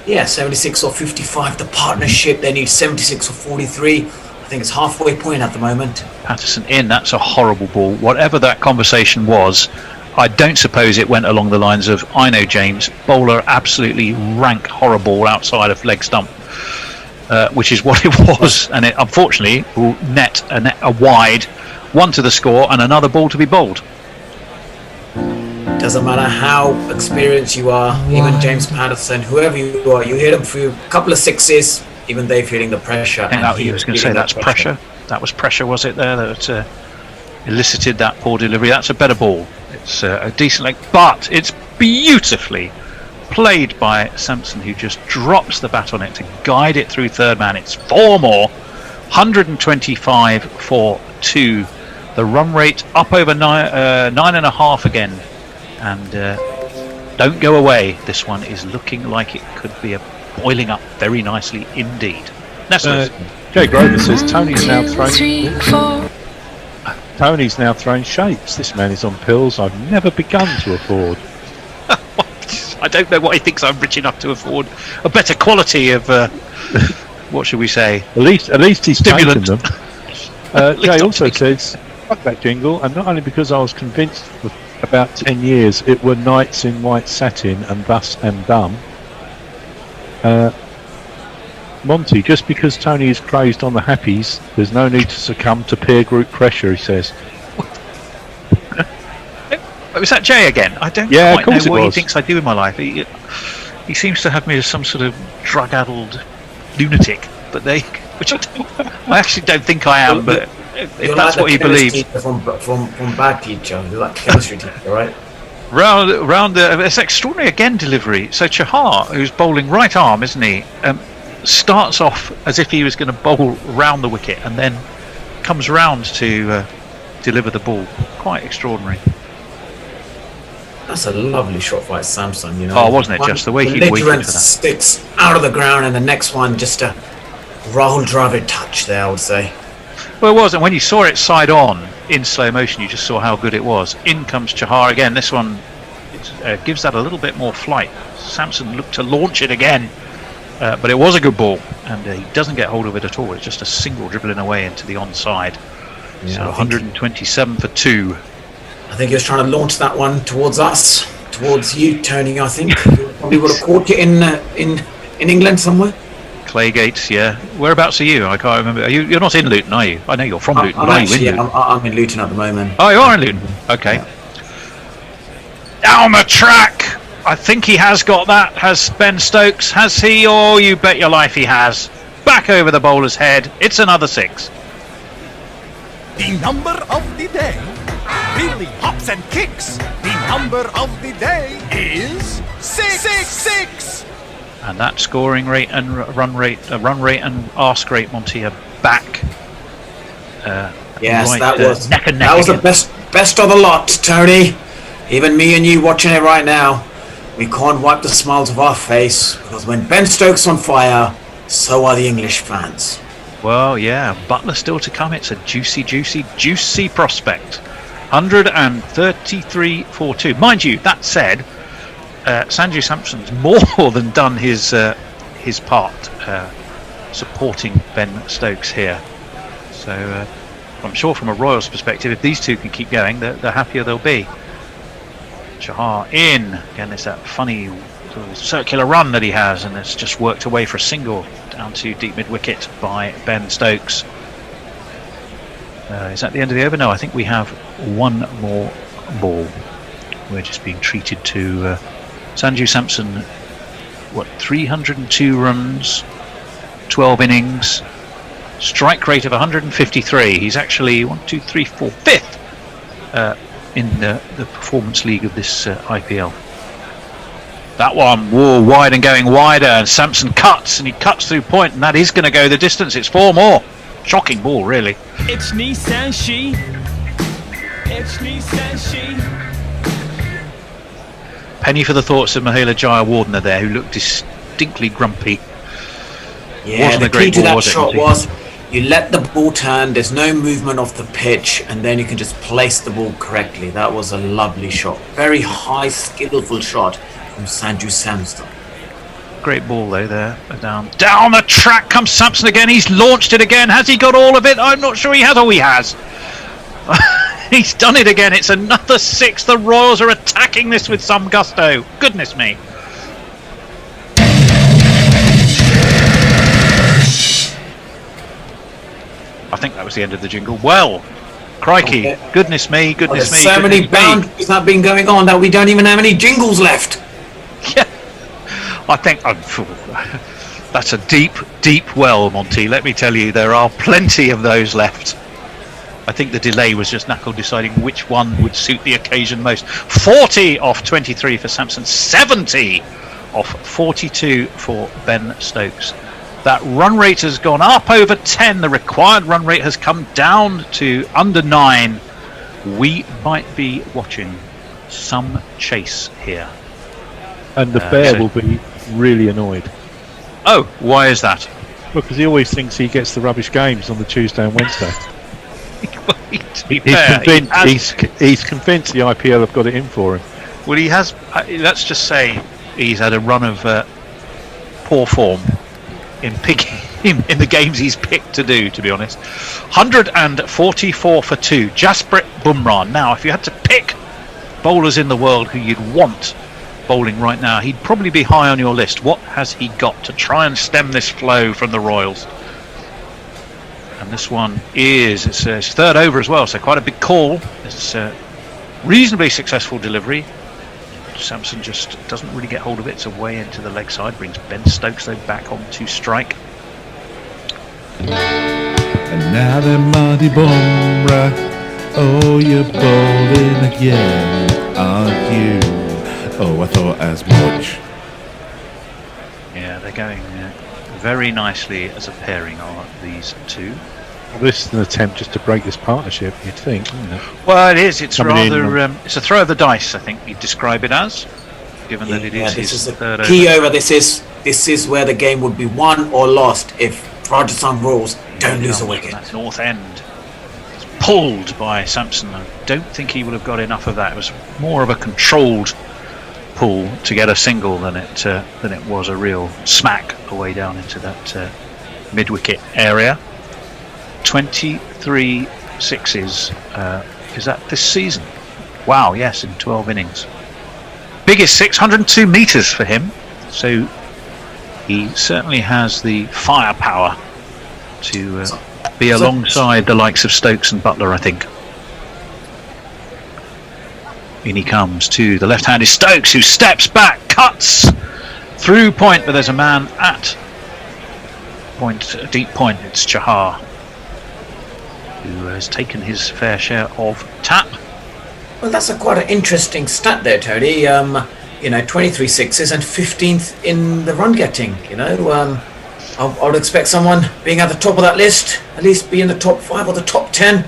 Yeah, 76 or 55, the partnership, they need 76 or 43. I think it's halfway point at the moment. Patterson in, that's a horrible ball. Whatever that conversation was, I don't suppose it went along the lines of, I know James, bowler absolutely rank horrible outside of leg stump, which is what it was, and it unfortunately will net a wide, 1 to the score and another ball to be bowled. Doesn't matter how experienced you are, even James Patterson, whoever you are, you hit him through a couple of 6s, even they're feeling the pressure. I think that he was going to say that's pressure. That was pressure, was it there, that elicited that poor delivery? That's a better ball. It's a decent leg, but it's beautifully played by Sampson, who just drops the bat on it to guide it through 3rd man. It's 4 more, 125 for 2. The run rate up over 9.5 again. And don't go away. This one is looking like it could be boiling up very nicely indeed. Jay Grover says Tony's now throwing shapes. This man is on pills I've never begun to afford. I don't know what he thinks I'm rich enough to afford. A better quality of what should we say? At least he's taken them. Jay also says, fuck that jingle, and not only because I was convinced for about 10 years it were knights in white satin and thus am dumb. Monty, just because Tony is crazed on the happies, there's no need to succumb to peer group pressure, he says. Was that Jay again? I don't Yeah, of quite course know it what was. he thinks I do in my life. He seems to have me as some sort of drug-addled lunatic, but which I actually don't think I am. But if that's what he believes, from bad teacher, you're like chemistry teacher, right? round it's extraordinary again delivery. So Chahar, who's bowling right arm, isn't he? Starts off as if he was going to bowl round the wicket, and then comes round to deliver the ball. Quite extraordinary. That's a lovely shot by Samson, you know. Oh, wasn't it just the way he waited for that? Sticks out of the ground, and the next one just a Rahul Dravid touch there, I would say. Well, it was, and when you saw it side on in slow motion, you just saw how good it was. In comes Chahar again. This one gives that a little bit more flight. Samson looked to launch it again, but it was a good ball, and he doesn't get hold of it at all. It's just a single dribbling away into the onside. Yeah, so 127 for 2. I think he was trying to launch that one towards us, towards you, Tony. I think probably would have caught it in England somewhere. Claygates, yeah. Whereabouts are you? I can't remember. You're not in Luton, are you? I know you're from Luton. I'm in Luton at the moment. Oh, you are in Luton. Okay. Yeah. Down the track. I think he has got that. Has Ben Stokes? Has he? Oh, you bet your life he has. Back over the bowler's head. It's another 6. The number of the day really hops and kicks. The number of the day is 6. And that scoring rate and run rate and ask rate, Monty, are back. Yes, right, that was neck and neck that was again. the best of the lot, Tony. Even me and you watching it right now, we can't wipe the smiles off our face, because when Ben Stokes on fire, so are the English fans. Well, yeah, Butler still to come. It's a juicy prospect. 133 for 2. Mind you, that said, Sanju Samson's more than done his part supporting Ben Stokes here. So I'm sure from a Royals perspective, if these two can keep going, the happier they'll be. Chahar in. Again, it's that funny little circular run that he has, and it's just worked away for a single down to deep mid-wicket by Ben Stokes. Is that the end of the over? No, I think we have one more ball. We're just being treated to Sanju Samson, 302 runs, 12 innings, strike rate of 153. He's actually 5th in the Performance League of this IPL. That one, wide and going wider, and Samson cuts, and he cuts through point, and that is going to go the distance. It's 4 more. Shocking ball, really. It's Nissan She. It's Nissan She. Penny for the thoughts of Mahela Jayawardene there, who looked distinctly grumpy. Yeah, Wasn't the a great key to ball, that was it, shot Monty? was you let the ball turn, there's no movement off the pitch, and then you can just place the ball correctly. That was a lovely shot. Very high, skillful shot from Sanju Samson. Great ball though there. Down the track comes Samson again. He's launched it again. Has he got all of it? I'm not sure he has. Oh, he has. He's done it again. It's another 6. The Royals are attacking this with some gusto. Goodness me. I think that was the end of the jingle. Well, crikey. Okay. Goodness me. Goodness me. There's so many goodness me. boundaries that have been going on that we don't even have any jingles left. Yeah. I think that's a deep well, Monty. Let me tell you, there are plenty of those left. I think the delay was just Knuckle deciding which one would suit the occasion most. 40 off 23 for Samson, 70 off 42 for Ben Stokes. That run rate has gone up over 10. The required run rate has come down to under 9. We might be watching some chase here. And the bear will be really annoyed. Oh, why is that? Because he always thinks he gets the rubbish games on the Tuesday and Wednesday. He's convinced the IPL have got it in for him. Well, he has. Let's just say he's had a run of poor form in picking in the games he's picked to do. To be honest, 144 for 2. Jasprit Bumrah. Now, if you had to pick bowlers in the world who you'd want bowling right now, he'd probably be high on your list. What has he got to try and stem this flow from the Royals? And this one is it's 3rd over as well, so quite a big call. It's reasonably successful delivery. Sampson just doesn't really get hold of it. It's away into the leg side. Brings Ben Stokes though back on to strike. And now then, Monty Bumrah, oh, you're bowling again, aren't you? Oh, I thought as much. Yeah, they're going very nicely as a pairing, are these two. Well, this is an attempt just to break this partnership, you'd think, isn't it? Well, it is. It's Coming rather. It's a throw of the dice, I think you'd describe it as, given that it is this his is third a key over. over. This is where the game would be won or lost if Rajasthan Rules don't lose a wicket. That north end. It's pulled by Sampson. I don't think he would have got enough of that. It was more of a controlled pull to get a single than it was a real smack away down into that mid-wicket area. 23 sixes. Is that this season? Wow, yes, in 12 innings. Biggest 602 metres for him. So he certainly has the firepower to be alongside the likes of Stokes and Butler, I think. In he comes to the left-handed Stokes, who steps back, cuts through point, but there's a man at point, deep point. It's Chahar, who has taken his fair share of tap. Well, that's quite an interesting stat there, Tony. 23 sixes and 15th in the run getting. I would expect someone being at the top of that list, at least be in the top 5 or the top 10.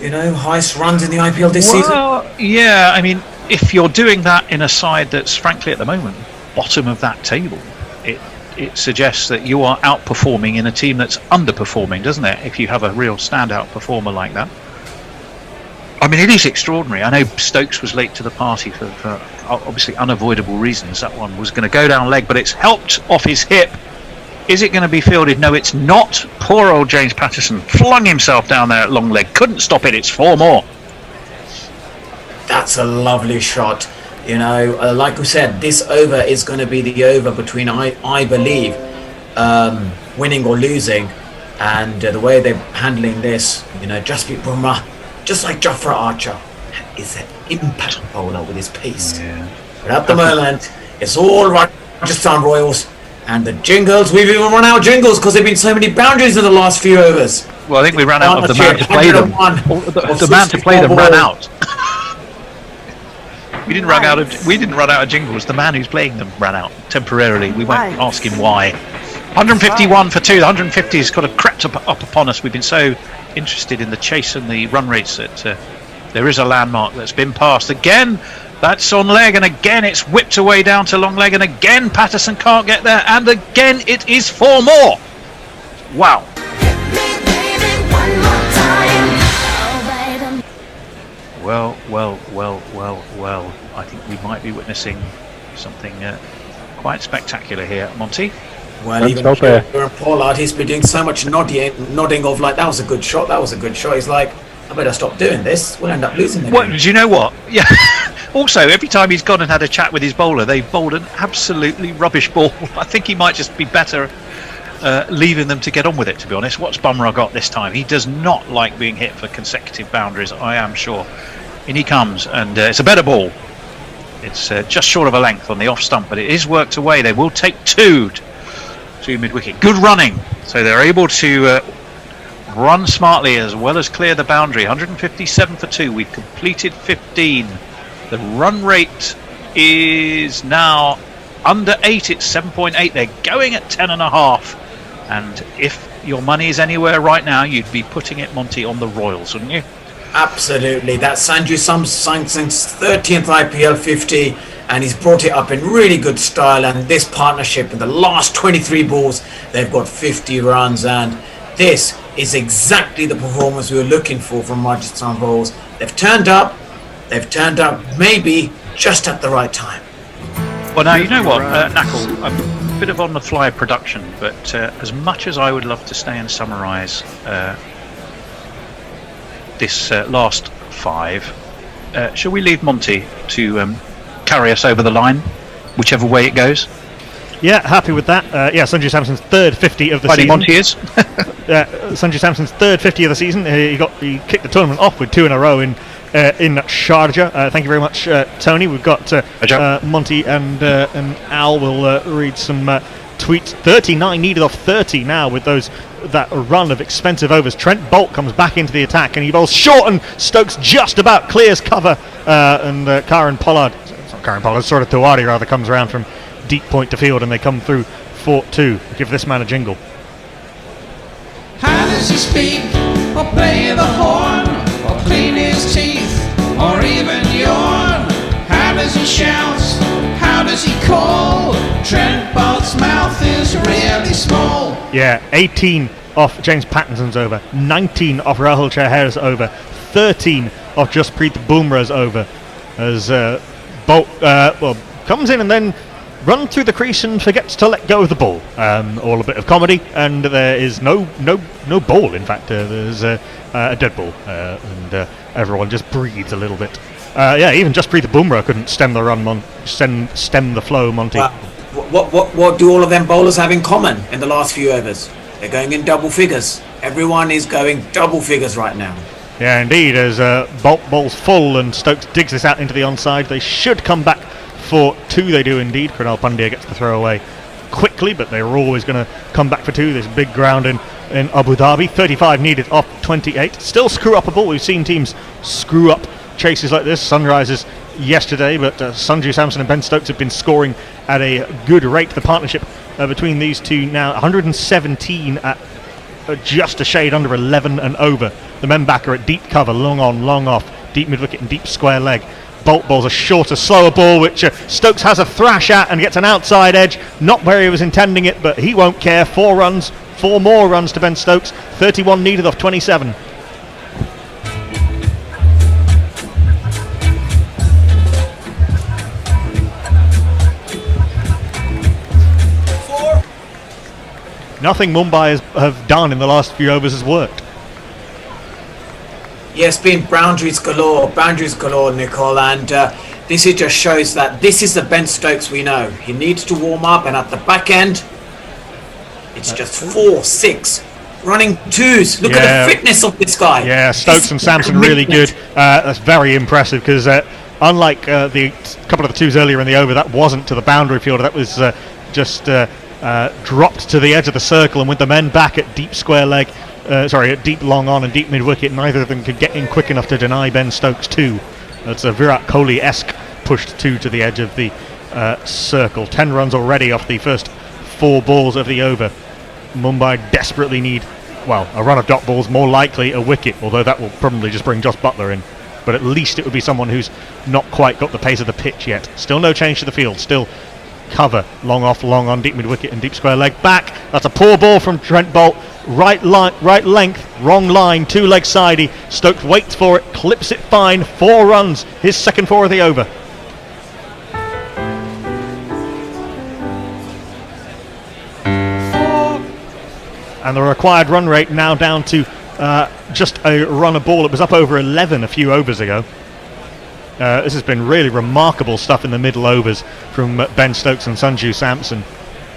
Highest runs in the IPL this season. Well, yeah, I mean, if you're doing that in a side that's frankly at the moment bottom of that table, it suggests that you are outperforming in a team that's underperforming, doesn't it? If you have a real standout performer like that. I mean, it is extraordinary. I know Stokes was late to the party for obviously unavoidable reasons. That one was going to go down leg, but it's helped off his hip. Is it going to be fielded? No, it's not. Poor old James Patterson flung himself down there at long leg. Couldn't stop it. It's 4 more. That's a lovely shot. Like we said, this over is going to be the over between, I believe, winning or losing. And the way they're handling this, Jasprit Bumrah, just like Jofra Archer, is an impact bowler with his pace. Yeah. But at the moment, it's all Rajasthan Royals. And the jingles, we've even run out of jingles because there have been so many boundaries in the last few overs. Well, I think we ran out of the man to play them. The man to play them ran out. We didn't run out of jingles. The man who's playing them ran out temporarily. We won't ask him why. 151 for 2. The 150 has got crept up upon us. We've been so interested in the chase and the run rates that there is a landmark that's been passed again. That's on leg, and again it's whipped away down to long leg, and again Patterson can't get there, and again it is 4 more. Wow. Well. I think we might be witnessing something quite spectacular here, Monty. Well, even Pollard, he's been doing so much nodding of like, that was a good shot. He's like, I better stop doing this. We'll end up losing the game. Do you know what? Yeah. Also, every time he's gone and had a chat with his bowler, they've bowled an absolutely rubbish ball. I think he might just be better leaving them to get on with it, to be honest. What's Bumrah got this time? He does not like being hit for consecutive boundaries, I am sure. In he comes, and it's a better ball. It's just short of a length on the off stump, but it is worked away. They will take 2 to mid-wicket. Good running. So they're able to run smartly as well as clear the boundary. 157 for 2. We've completed 15. The run rate is now under 8. It's 7.8. They're going at 10.5. And if your money is anywhere right now, you'd be putting it, Monty, on the Royals, wouldn't you? Absolutely. That's Sanju Samson's 13th IPL 50, and he's brought it up in really good style. And this partnership in the last 23 balls, they've got 50 runs, and this is exactly the performance we were looking for from Rajasthan Royals. They've turned up maybe just at the right time. Well, now, you know what, Knackle, a bit of on-the-fly production, but as much as I would love to stay and summarise this last 5, shall we leave Monty to carry us over the line, whichever way it goes? Yeah, happy with that. Sanju Samson's third 50 of the season. Monty is. Sanju Samson's third 50 of the season. He kicked the tournament off with 2 in a row in in Sharjah. Thank you very much, Tony. We've got Monty and Al will read some tweets. 39 needed off 30 now with that run of expensive overs. Trent Boult comes back into the attack and he bowls short, and Stokes just about clears cover, and Karen Pollard, sort of Tiwari rather, comes around from deep point to field, and they come through 4-2. Give this man a jingle. How does he speak, or play the horn, or clean his teeth, or even yawn? How does he shout? How does he call? Trent Boult's mouth is really small. Yeah, 18 off James Pattinson's over, 19 off Rahul Chahar's over, 13 off Jasprit Bumrah's over, as Boult comes in and then runs through the crease and forgets to let go of the ball. All a bit of comedy, and there is no ball. In fact, there's a dead ball, and everyone just breathes a little bit. Even Jasprit Bumrah couldn't stem the run, stem the flow, Monty. What do all of them bowlers have in common in the last few overs? They're going in double figures. Everyone is going double figures right now. Yeah, indeed, as Boult bowls full and Stokes digs this out into the onside. They should come back for 2. They do indeed. Krunal Pandya gets the throw away quickly, but they were always going to come back for 2. This big ground in Abu Dhabi. 35 needed off 28. Still screw up a ball. We've seen teams screw up chases like this. Sunrisers yesterday, but Sanju Samson and Ben Stokes have been scoring at a good rate. The partnership between these two now 117 at just a shade under 11 and over. The men back are at deep cover, long on, long off, deep mid-wicket and deep square leg. Boult bowls a shorter, slower ball, which Stokes has a thrash at and gets an outside edge. Not where he was intending it, but he won't care. 4 more runs to Ben Stokes. 31 needed off 27. Nothing Mumbai have done in the last few overs has worked. Yes, been boundaries galore, Nicole, and this just shows that this is the Ben Stokes we know. He needs to warm up, and at the back end, it's just 4, 6 running 2s. Look at the fitness of this guy. Yeah, Stokes and Samson really good. That's very impressive, because unlike the couple of the 2s earlier in the over, that wasn't to the boundary fielder. That was just dropped to the edge of the circle, and with the men back at deep square leg, at deep long on and deep mid wicket, neither of them could get in quick enough to deny Ben Stokes 2. That's a Virat Kohli-esque pushed 2 to the edge of the circle. 10 runs already off the first 4 balls of the over. Mumbai desperately need, a run of dot balls, more likely a wicket, although that will probably just bring Jos Buttler in. But at least it would be someone who's not quite got the pace of the pitch yet. Still no change to the field, still cover, long off, long on, deep mid wicket and deep square leg back. That's a poor ball from Trent Boult. Right length, wrong line, 2-leg sidey. Stokes waits for it, clips it fine. 4 runs, his second 4 of the over. And the required run rate now down to just a run a ball. It was up over 11 a few overs ago. This has been really remarkable stuff in the middle overs from Ben Stokes and Sanju Samson.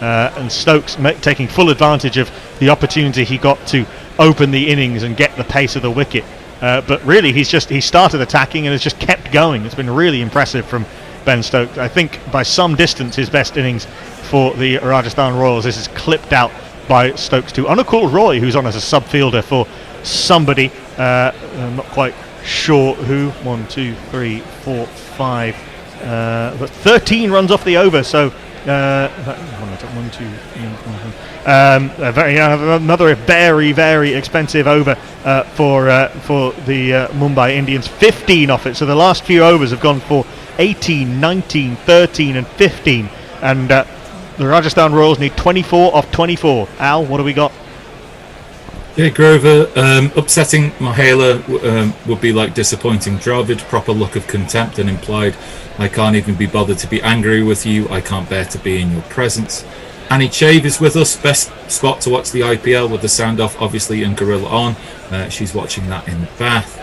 And Stokes taking full advantage of the opportunity he got to open the innings and get the pace of the wicket. But really, he started attacking and has just kept going. It's been really impressive from Ben Stokes. I think by some distance his best innings for the Rajasthan Royals. This is clipped out by Stokes to Anukul Roy, who's on as a sub-fielder for somebody. I'm not quite sure who. 1, 2, 3, 4, 5. But 13 runs off the over, so 1, 2, 3, another very, very expensive over for the Mumbai Indians. 15 off it, so the last few overs have gone for 18, 19, 13 and 15, and the Rajasthan Royals need 24 off 24. Al, what do we got? Yeah, Grover, upsetting Mahela would be like disappointing Dravid. Proper look of contempt and implied, I can't even be bothered to be angry with you. I can't bear to be in your presence. Annie Chave is with us. Best spot to watch the IPL with the sound off, obviously, and Gorilla on. She's watching that in Bath.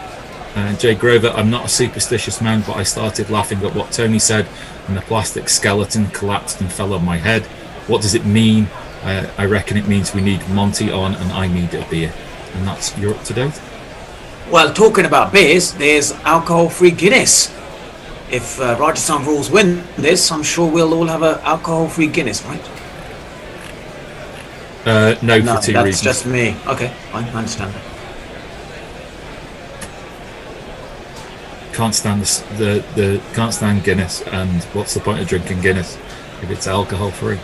Jay Grover, I'm not a superstitious man, but I started laughing at what Tony said, and the plastic skeleton collapsed and fell on my head. What does it mean? I reckon it means we need Monty on and I need a beer. And that's you're up to date. Well, talking about beers, there's alcohol-free Guinness. If Rajasthan Royals win this, I'm sure we'll all have an alcohol-free Guinness, right? No, for that's two reasons. just me. Okay, fine, I understand that. Can't stand the can't stand Guinness, and what's the point of drinking Guinness if it's alcohol-free?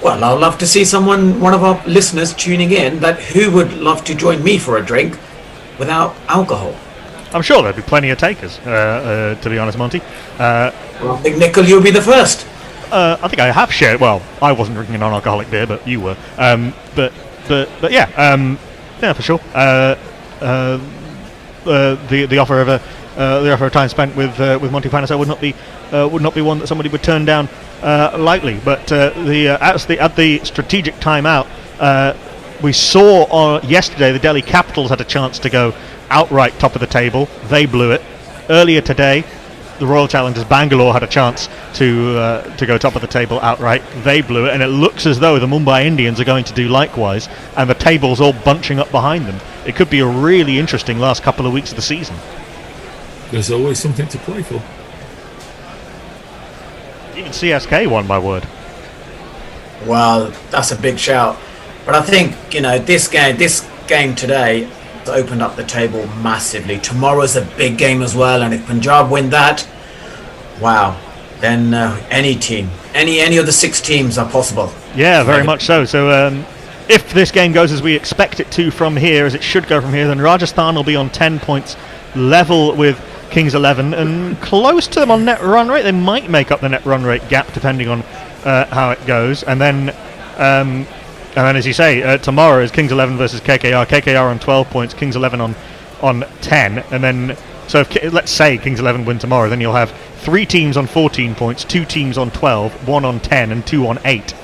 Well, I'd love to see one of our listeners tuning in, who would love to join me for a drink without alcohol. I'm sure there'd be plenty of takers, to be honest, Monty. Well, I think, Nickel, you'll be the first. I think I have shared. Well, I wasn't drinking a non-alcoholic beer, but you were. But yeah, yeah, for sure. The offer of time spent with Monty Panesar would not be one that somebody would turn down lightly. But at the strategic timeout, we saw yesterday the Delhi Capitals had a chance to go outright top of the table. They blew it. Earlier today, the Royal Challengers Bangalore had a chance to go top of the table outright. They blew it, and it looks as though the Mumbai Indians are going to do likewise, and the table's all bunching up behind them. It could be a really interesting last couple of weeks of the season. There's always something to play for. Even CSK won, my word. Well, that's a big shout. But I think, this game today has opened up the table massively. Tomorrow's a big game as well, and if Punjab win that, wow, then any team, any of the 6 teams are possible. Yeah, very much so. So if this game goes as we expect it to from here, as it should go from here, then Rajasthan will be on 10 points, level with Kings 11, and close to them on net run rate. They might make up the net run rate gap depending on how it goes. And then as you say, tomorrow is Kings 11 versus KKR. KKR on 12 points, Kings 11 on 10. And then, so if let's say Kings 11 win tomorrow, then you'll have 3 teams on 14 points, 2 teams on 12, 1 on 10, and 2 on 8.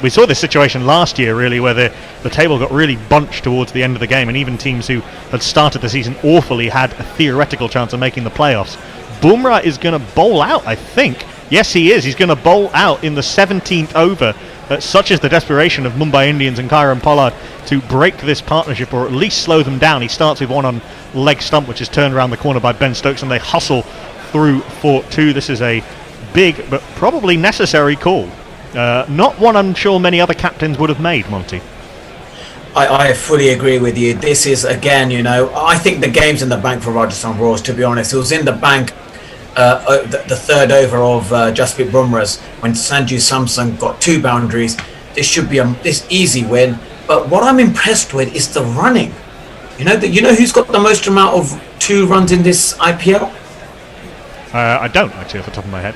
We saw this situation last year, really, where the table got really bunched towards the end of the game, and even teams who had started the season awfully had a theoretical chance of making the playoffs. Bumrah is going to bowl out, I think. Yes, he is. He's going to bowl out in the 17th over. Such is the desperation of Mumbai Indians and Kieron Pollard to break this partnership, or at least slow them down. He starts with one on leg stump, which is turned around the corner by Ben Stokes, and they hustle through for 2. This is a big but probably necessary call. Not one I'm sure many other captains would have made, Monty. I fully agree with you. This is, again, I think the game's in the bank for Rajasthan Royals, to be honest. It was in the bank the third over of Jasprit Bumrah's when Sanju Samson got 2 boundaries. This should be this easy win. But what I'm impressed with is the running. You know who's got the most amount of 2 runs in this IPL? I don't actually, off the top of my head.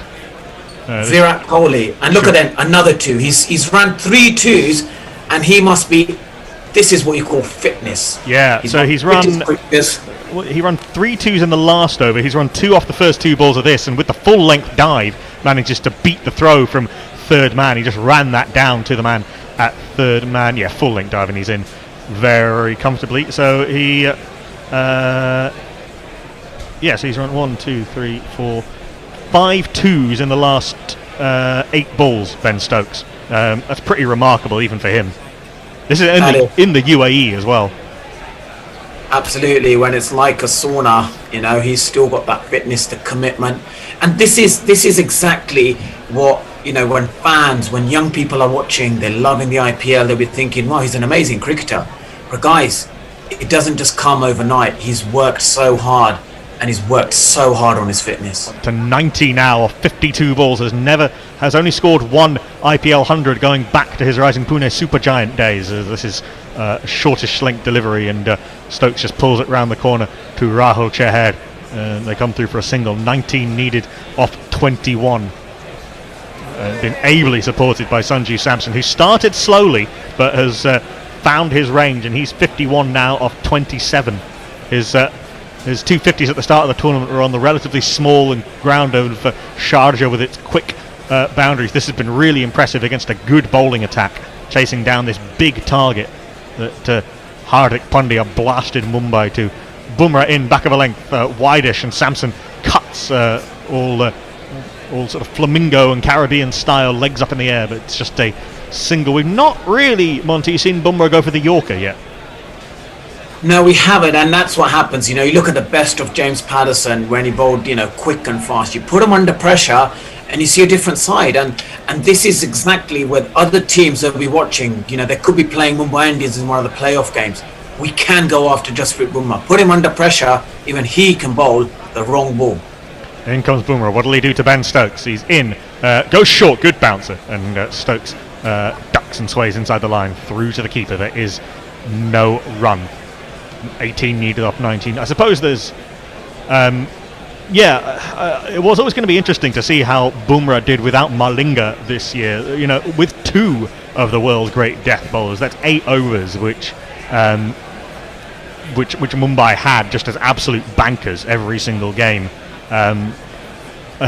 Virat Kohli, and look at them, another 2. He's run 3 2s, and he must be. This is what you call fitness. Yeah, he's run 3 2s in the last over. He's run 2 off the first 2 balls of this, and with the full length dive, manages to beat the throw from third man. He just ran that down to the man at third man. Yeah, full length dive, and he's in very comfortably. So he, so he's run 1, 2, 3, 4, 5 2s in the last 8 balls, Ben Stokes. That's pretty remarkable even for him. This is in the UAE as well. Absolutely, when it's like a sauna, he's still got that fitness, the commitment. And this is exactly what, when young people are watching, they're loving the IPL, they'll be thinking, wow, he's an amazing cricketer. But guys, it doesn't just come overnight. He's worked so hard. And he's worked so hard on his fitness. Up to 90 now of 52 balls. Has only scored 1 IPL 100 going back to his Rising Pune Supergiant days. This is shortish length delivery, and Stokes just pulls it round the corner to Rahul Chahar. They come through for a single. 19 needed off 21. Been ably supported by Sanju Samson, who started slowly but has found his range, and he's 51 now off 27. His 250s at the start of the tournament were on the relatively small and ground of Sharjah with its quick boundaries. This has been really impressive against a good bowling attack, chasing down this big target that Hardik Pandya blasted Mumbai to. Bumrah in, back of a length, wide-ish, and Samson cuts all sort of flamingo and Caribbean style, legs up in the air, but it's just a single. We've not really, Monty, seen Bumrah go for the Yorker yet. No, we haven't, and that's what happens. You look at the best of James Patterson when he bowled, quick and fast. You put him under pressure, and you see a different side. And this is exactly what other teams that we're watching. They could be playing Mumbai Indians in one of the playoff games. We can go after Jasprit Bumrah. Put him under pressure, even he can bowl the wrong ball. In comes Bumrah. What'll he do to Ben Stokes? He's in. Goes short. Good bouncer. And Stokes ducks and sways inside the line through to the keeper. There is no run. 18 needed off 19. I suppose there's it was always going to be interesting to see how Bumrah did without Malinga this year, with two of the world's great death bowlers. That's 8 overs which Mumbai had just as absolute bankers every single game. I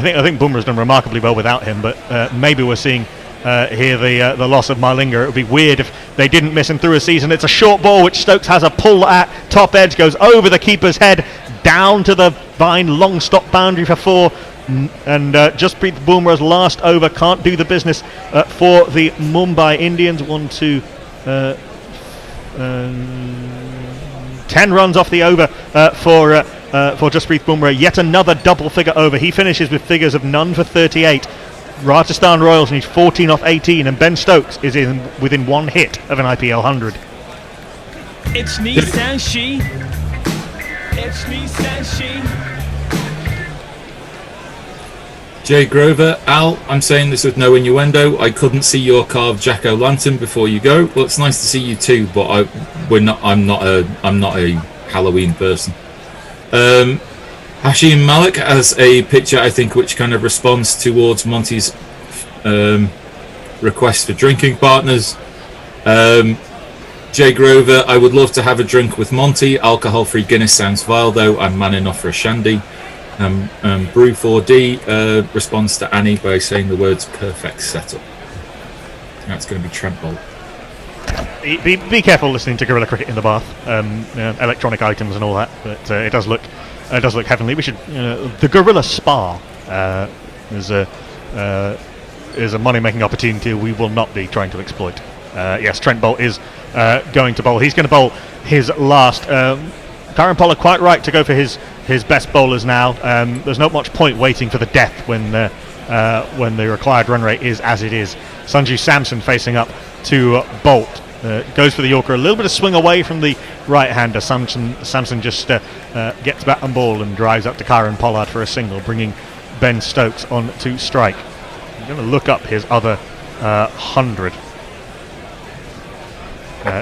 think Bumrah's done remarkably well without him, but maybe we're seeing here the loss of Malinga. It would be weird if they didn't miss him through a season. It's a short ball which Stokes has a pull at. Top edge goes over the keeper's head, down to the Vine long stop boundary for 4. And Jasprit Bumrah's last over can't do the business for the Mumbai Indians. 10 runs off the over for Jasprit Bumrah. Yet another double figure over. He finishes with figures of none for 38. Rajasthan Royals need 14 off 18, and Ben Stokes is within 1 hit of an IPL 100. It's me, Sanshi. It's me, Sanshi. Jay Grover, Al, I'm saying this with no innuendo. I couldn't see your carved jack-o'-lantern before you go. Well, it's nice to see you too, but I'm not a Halloween person. Hashim Malik has a picture, I think, which kind of responds towards Monty's request for drinking partners. Jay Grover, I would love to have a drink with Monty. Alcohol-free Guinness sounds vile, though. I'm man enough for a shandy. Brew 4D responds to Annie by saying the words perfect setup. That's going to be Trent Bolt. Be careful listening to Guerrilla Cricket in the bath. Electronic items and all that, but it does look heavenly. We should the Guerrilla Spa is a money-making opportunity we will not be trying to exploit. Yes, Trent Bolt is going to bowl. He's going to bowl his last. Karen Pollard quite right to go for his best bowlers now. There's not much point waiting for the death when the required run rate is as it is. Sanju Samson facing up to Bolt. Goes for the Yorker. A little bit of swing away from the right-hander. Samson just gets bat and ball and drives up to Karen Pollard for a single, bringing Ben Stokes on to strike. I'm going to look up his other 100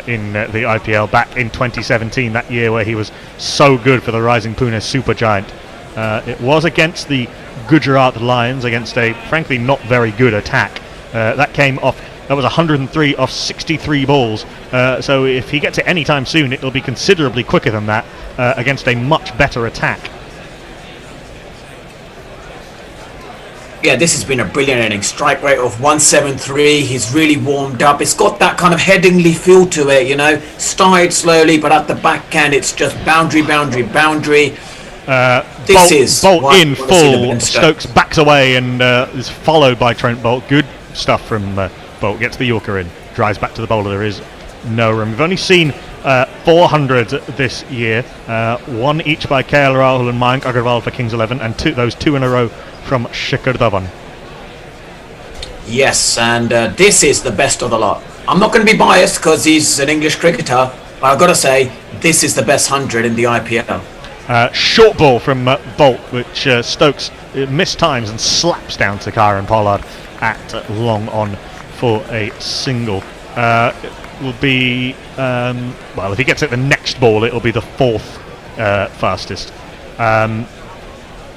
in the IPL back in 2017, that year where he was so good for the rising Pune supergiant. It was against the Gujarat Lions, against a frankly not very good attack. That came off. That was 103 off 63 balls. So if he gets it any time soon, it'll be considerably quicker than that against a much better attack. Yeah, this has been a brilliant innings. Strike rate of 173. He's really warmed up. It's got that kind of Headingley feel to it, Started slowly, but at the backhand, it's just boundary. Bolt in full. Stokes backs away and is followed by Trent Bolt. Good stuff from Bolt. Gets the Yorker in. Drives back to the bowler. There is no room. We've only seen 400 this year. One each by KL Rahul and Mayank Agarwal for Kings 11, and those two in a row from Shikhar Dhawan. Yes, and this is the best of the lot. I'm not going to be biased because he's an English cricketer, but I've got to say this is the best 100 in the IPL. Short ball from Bolt, which Stokes mistimes and slaps down to Karen Pollard at long on for a single. It will be if he gets it the next ball, it'll be the 4th fastest.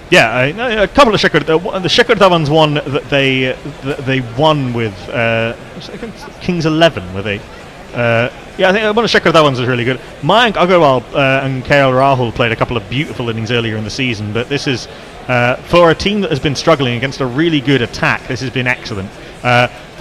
A couple of Shikhar. The Shikhar Dhawan's one that they won with Kings 11, were they? I think one of Shikhar Dhawan's was really good. Mayank Agarwal and KL Rahul played a couple of beautiful innings earlier in the season, but this is for a team that has been struggling against a really good attack. This has been excellent.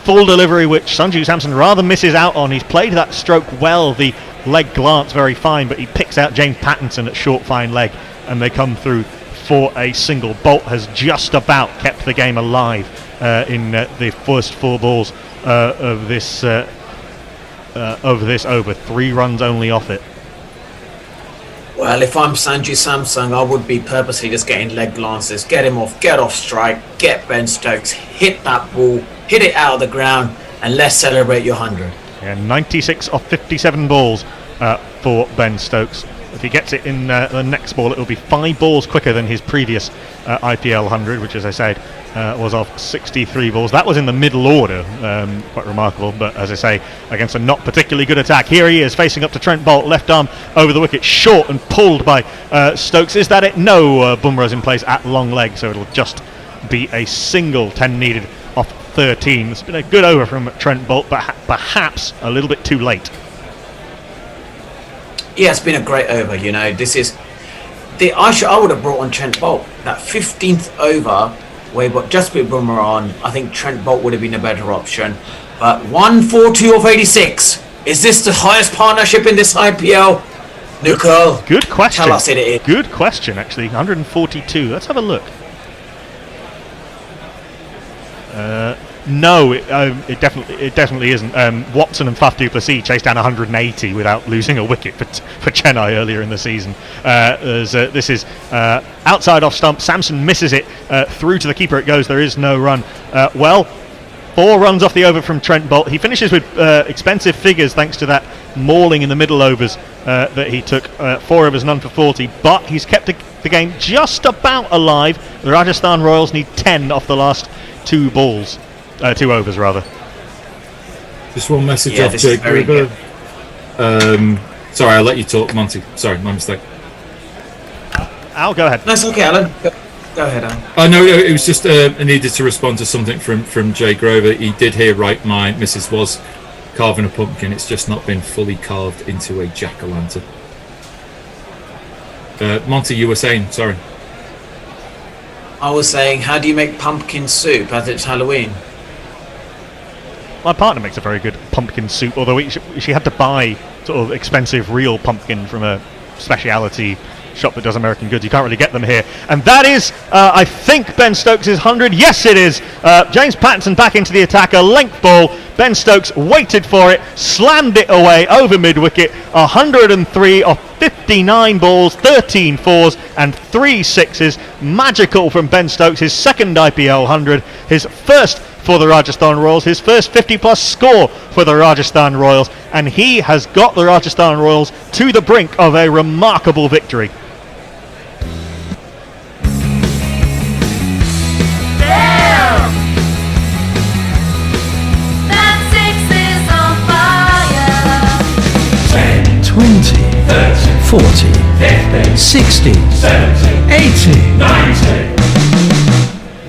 Full delivery, which Sanju Samson rather misses out on. He's played that stroke well. The leg glance very fine, but he picks out James Pattinson at short fine leg, and they come through for a single. Bolt has just about kept the game alive in the first 4 balls of this over. 3 runs only off it. Well, if I'm Sanju Samsung, I would be purposely just getting leg glances, get him off, get off strike, get Ben Stokes, hit that ball, hit it out of the ground, and let's celebrate your 100. Yeah, 96 off 57 balls for Ben Stokes. If he gets it in the next ball, it will be 5 balls quicker than his previous IPL 100, which, as I said, was off 63 balls. That was in the middle order, quite remarkable, but as I say, against a not particularly good attack. Here he is, facing up to Trent Bolt, left arm over the wicket, short and pulled by Stokes. Is that it? No, Bumrah's in place at long leg, so it'll just be a single 10 needed off 13. It's been a good over from Trent Bolt, but perhaps a little bit too late. Yeah, it's been a great over. You know, this is I would have brought on Trent Bolt. That 15th over, where but just with Bumrah on, I think Trent Bolt would have been a better option. But 142 of 86. Is this the highest partnership in this IPL? Nicole, good question. Tell us it is. Good question, actually. 142. Let's have a look. No, it definitely isn't. Watson and Faf du Plessis chased down 180 without losing a wicket for Chennai earlier in the season. This is outside off stump. Samson misses it through to the keeper. It goes. There is no run. 4 runs off the over from Trent Bolt. He finishes with expensive figures thanks to that mauling in the middle overs that he took. 4 overs, none for 40. But he's kept the game just about alive. The Rajasthan Royals need 10 off the last 2 balls. 2 overs, rather. Just one message off Jake Gruber. Sorry, I'll let you talk, Monty. Sorry, my mistake. Al, go ahead. That's okay, Alan. Go ahead, Alan. I know it was just I needed to respond to something from Jay Grover. He did hear right. My missus was carving a pumpkin. It's just not been fully carved into a jack-o'-lantern. Monty, you were saying, sorry. I was saying, how do you make pumpkin soup as it's Halloween? My partner makes a very good pumpkin soup, although she had to buy sort of expensive real pumpkin from a speciality shop that does American goods. You can't really get them here. And that is, I think, Ben Stokes' 100. Yes, it is. James Pattinson back into the attack. A length ball. Ben Stokes waited for it, slammed it away over mid-wicket. 103 off 59 balls, 13 fours and 3 sixes. Magical from Ben Stokes, his second IPL 100, his first for the Rajasthan Royals, his first 50-plus score for the Rajasthan Royals, and he has got the Rajasthan Royals to the brink of a remarkable victory. That 6 is on fire. 10, 20, 30, 40, 50, 60, 70, 80, 90,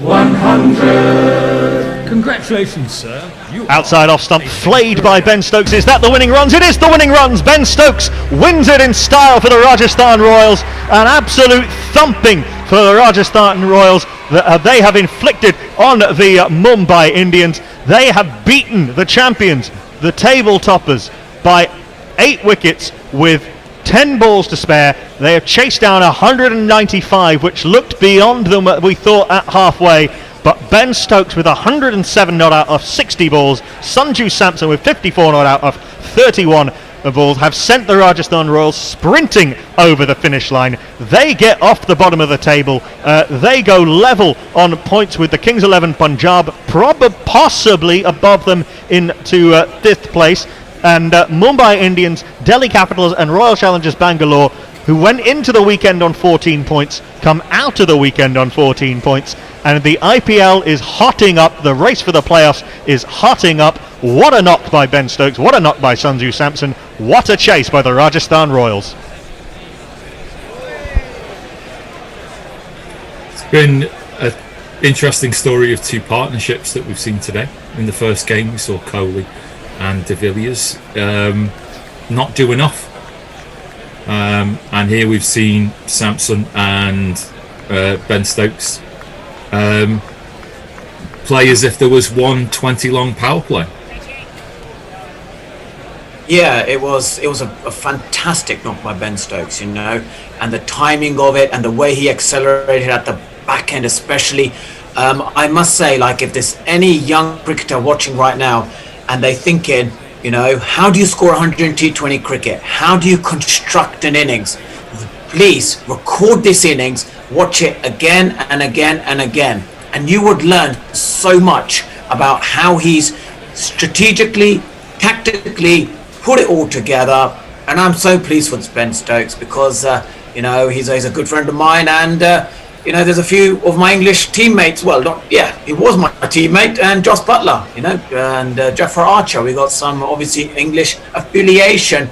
100. Congratulations, sir. Outside off stump, flayed by Ben Stokes. Is that the winning runs? It is the winning runs. Ben Stokes wins it in style for the Rajasthan Royals. An absolute thumping for the Rajasthan Royals that they have inflicted on the Mumbai Indians. They have beaten the champions, the table toppers, by 8 wickets with 10 balls to spare. They have chased down 195, which looked beyond them, we thought, at halfway. But Ben Stokes with 107 not out of 60 balls, Sanju Samson with 54 not out of 31 balls have sent the Rajasthan Royals sprinting over the finish line. They get off the bottom of the table. They go level on points with the Kings 11 Punjab, possibly above them into 5th place. And Mumbai Indians, Delhi Capitals and Royal Challengers Bangalore, who went into the weekend on 14 points, come out of the weekend on 14 points. And the IPL is hotting up. The race for the playoffs is hotting up. What a knock by Ben Stokes. What a knock by Sanju Samson. What a chase by the Rajasthan Royals. It's been an interesting story of 2 partnerships that we've seen today. In the first game, we saw Kohli and De Villiers not do enough. And here we've seen Samson and Ben Stokes play as if there was one 20-long power play. Yeah, it was a fantastic knock by Ben Stokes, you know, and the timing of it and the way he accelerated at the back end especially. I must say, like, if there's any young cricketer watching right now and they're thinking, you know, how do you score 100 in T20 cricket? How do you construct an innings? please record this innings, watch it again and again and again, and you would learn so much about how he's strategically, tactically put it all together. And I'm so pleased for Ben Stokes because he's a good friend of mine, and there's a few of my English teammates. Well, he was my teammate, and Joss Butler, and Jeffrey Archer. We got some obviously English affiliation.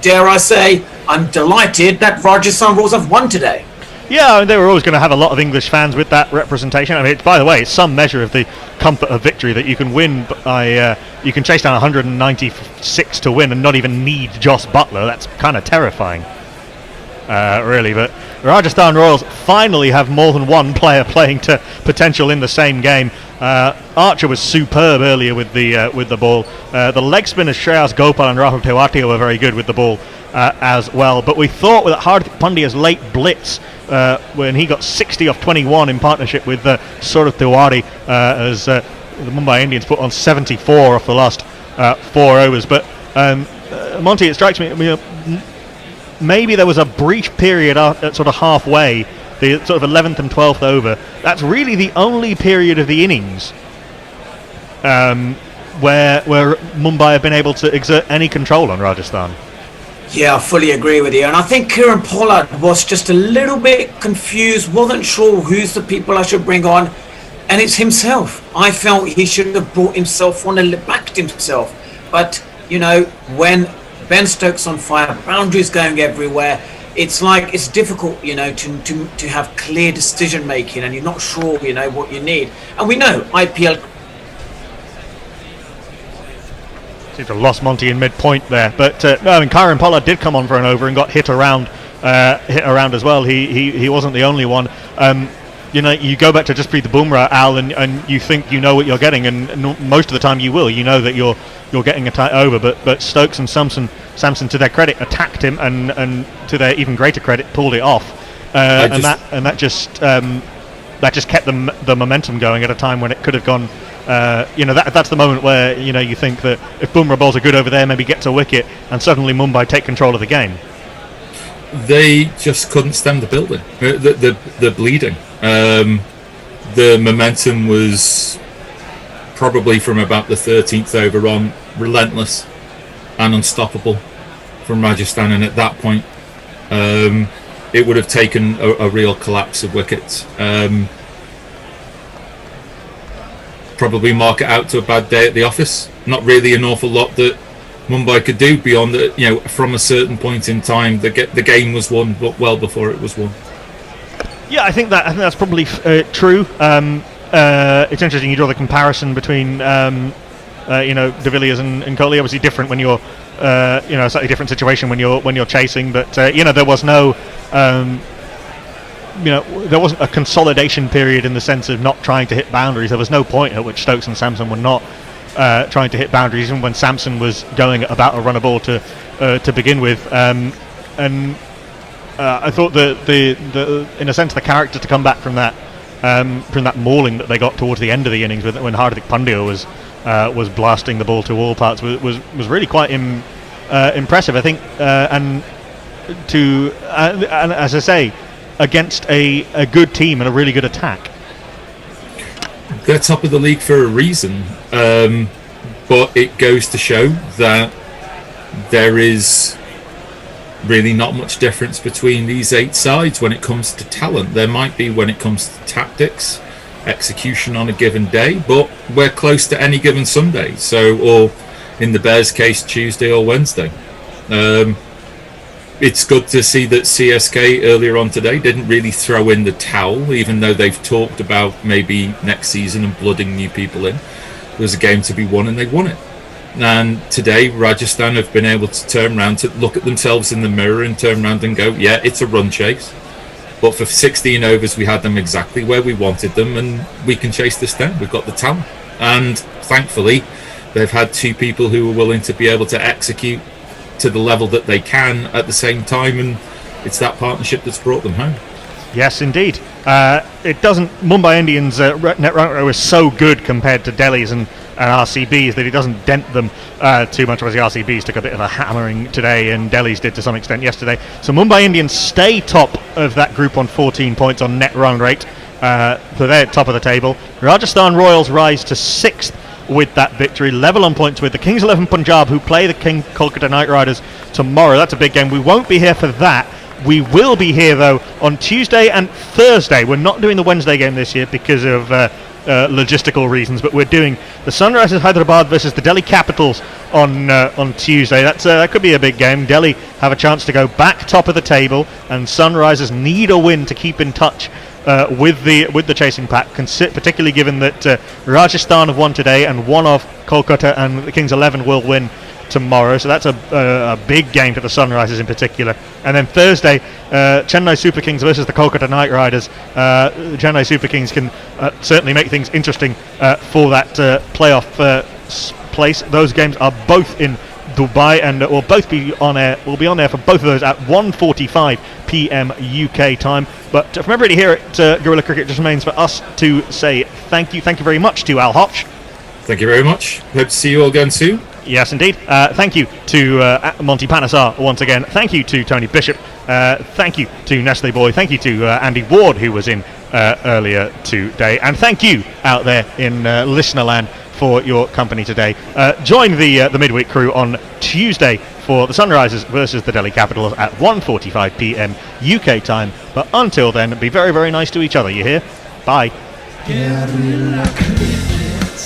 Dare I say, I'm delighted that Rajasthan Royals have won today. Yeah, they were always going to have a lot of English fans with that representation. I mean, by the way, it's some measure of the comfort of victory that you can win by you can chase down 196 to win and not even need Joss Butler. That's kind of terrifying, really. But Rajasthan Royals finally have more than one player playing to potential in the same game. Archer was superb earlier with the ball. The leg spinners Shreyas Gopal and Rahul Tewatia were very good with the ball as well. But we thought with Hardik Pandya's late blitz, when he got 60 off 21 in partnership with Saurav Tiwari, as the Mumbai Indians put on 74 off the last 4 overs. But Monty, it strikes me, maybe there was a brief period at sort of halfway, the sort of 11th and 12th over. That's really the only period of the innings where Mumbai have been able to exert any control on Rajasthan. Yeah, I fully agree with you. And I think Kieran Pollard was just a little bit confused, wasn't sure who's the people I should bring on. And it's himself. I felt he should have brought himself on and backed himself. But, when Ben Stokes on fire, boundaries going everywhere, it's difficult, to have clear decision making, and you're not sure, what you need. And we know IPL. Seems to have lost Monty in mid-point there, but Kieran Pollard did come on for an over and got hit around as well. He wasn't the only one. You go back to Jasprit Bumrah, Al, and you think you know what you're getting, and most of the time you will. You know that you're getting a tight over, but Stokes and Samson, to their credit, attacked him, and to their even greater credit, pulled it off. That just kept the momentum going at a time when it could have gone. That's the moment where you think that if Bumrah bowls a good over there, maybe gets a wicket, and suddenly Mumbai take control of the game. They just couldn't stem the building, the bleeding. The momentum was probably from about the 13th over on relentless and unstoppable from Rajasthan, and at that point it would have taken a real collapse of wickets. Probably mark it out to a bad day at the office. Not really an awful lot that Mumbai could do beyond that. From a certain point in time, the game was won, but well before it was won. Yeah, I think that's probably true. It's interesting you draw the comparison between De Villiers and Kohli. Obviously different when you're a slightly different situation when you're chasing, but there was no there wasn't a consolidation period in the sense of not trying to hit boundaries. There was no point at which Stokes and Samson were not trying to hit boundaries, even when Samson was going about a run a ball to begin with. I thought the in a sense the character to come back from that mauling that they got towards the end of the innings when Hardik Pandya was blasting the ball to all parts was really quite impressive, I think, and as I say, against a good team and a really good attack. They're top of the league for a reason, but it goes to show that there is really not much difference between these 8 sides when it comes to talent. There might be when it comes to tactics, execution on a given day, but we're close to any given Sunday, or in the Bears case, Tuesday or Wednesday. It's good to see that CSK earlier on today didn't really throw in the towel, even though they've talked about maybe next season and blooding new people in. There was a game to be won and they won it. And today Rajasthan have been able to turn around, to look at themselves in the mirror and turn around and go, yeah, it's a run chase, but for 16 overs we had them exactly where we wanted them, and we can chase this down. We've got the talent, and thankfully they've had 2 people who are willing to be able to execute to the level that they can at the same time, and it's that partnership that's brought them home. Yes, indeed. Mumbai Indians' net run rate was so good compared to Delhi's, and and RCBs, that he doesn't dent them too much, whereas the RCBs took a bit of a hammering today, and Delhi's did to some extent yesterday. So Mumbai Indians stay top of that group on 14 points on net run rate. So they're at top of the table. Rajasthan Royals rise to 6th with that victory, level on points with the Kings 11 Punjab, who play the Kolkata Knight Riders tomorrow. That's a big game. We won't be here for that. We will be here, though, on Tuesday and Thursday. We're not doing the Wednesday game this year because of logistical reasons, but we're doing the Sunrisers Hyderabad versus the Delhi Capitals on Tuesday. That could be a big game. Delhi have a chance to go back top of the table, and Sunrisers need a win to keep in touch with the chasing pack, particularly given that Rajasthan have won today, and one of Kolkata and the Kings 11 will win tomorrow. So that's a big game for the Sunrisers in particular. And then Thursday, Chennai Super Kings versus the Kolkata Knight Riders. The Chennai Super Kings can certainly make things interesting for that playoff place. Those games are both in Dubai, and will both be on air. We'll be on air for both of those at 1:45 p.m. UK time. But from everybody here at Guerrilla Cricket, it just remains for us to say thank you very much to Al Hotch. Thank you very much. Hope to see you all again soon. Yes, indeed. Thank you to Monty Panesar once again. Thank you to Tony Bishop. Thank you to Nestle Boy. Thank you to Andy Ward, who was in earlier today. And thank you out there in Listenerland for your company today. Join the midweek crew on Tuesday for the Sunrisers versus the Delhi Capitals at 1:45 p.m. UK time. But until then, be very, very nice to each other, you hear? Bye. Guerrilla cricket.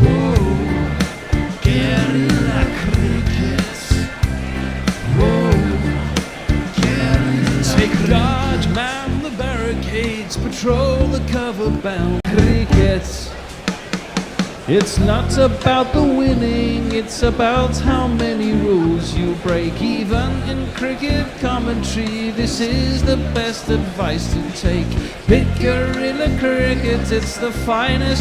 Whoa. Guerrilla cricket. Whoa. Guerrilla. Take Raj, man the barricades, patrol the cover-bound cricket. It's not about the winning, it's about how many rules you break. Even in cricket commentary, this is the best advice to take. Pick Guerrilla Cricket, it's the finest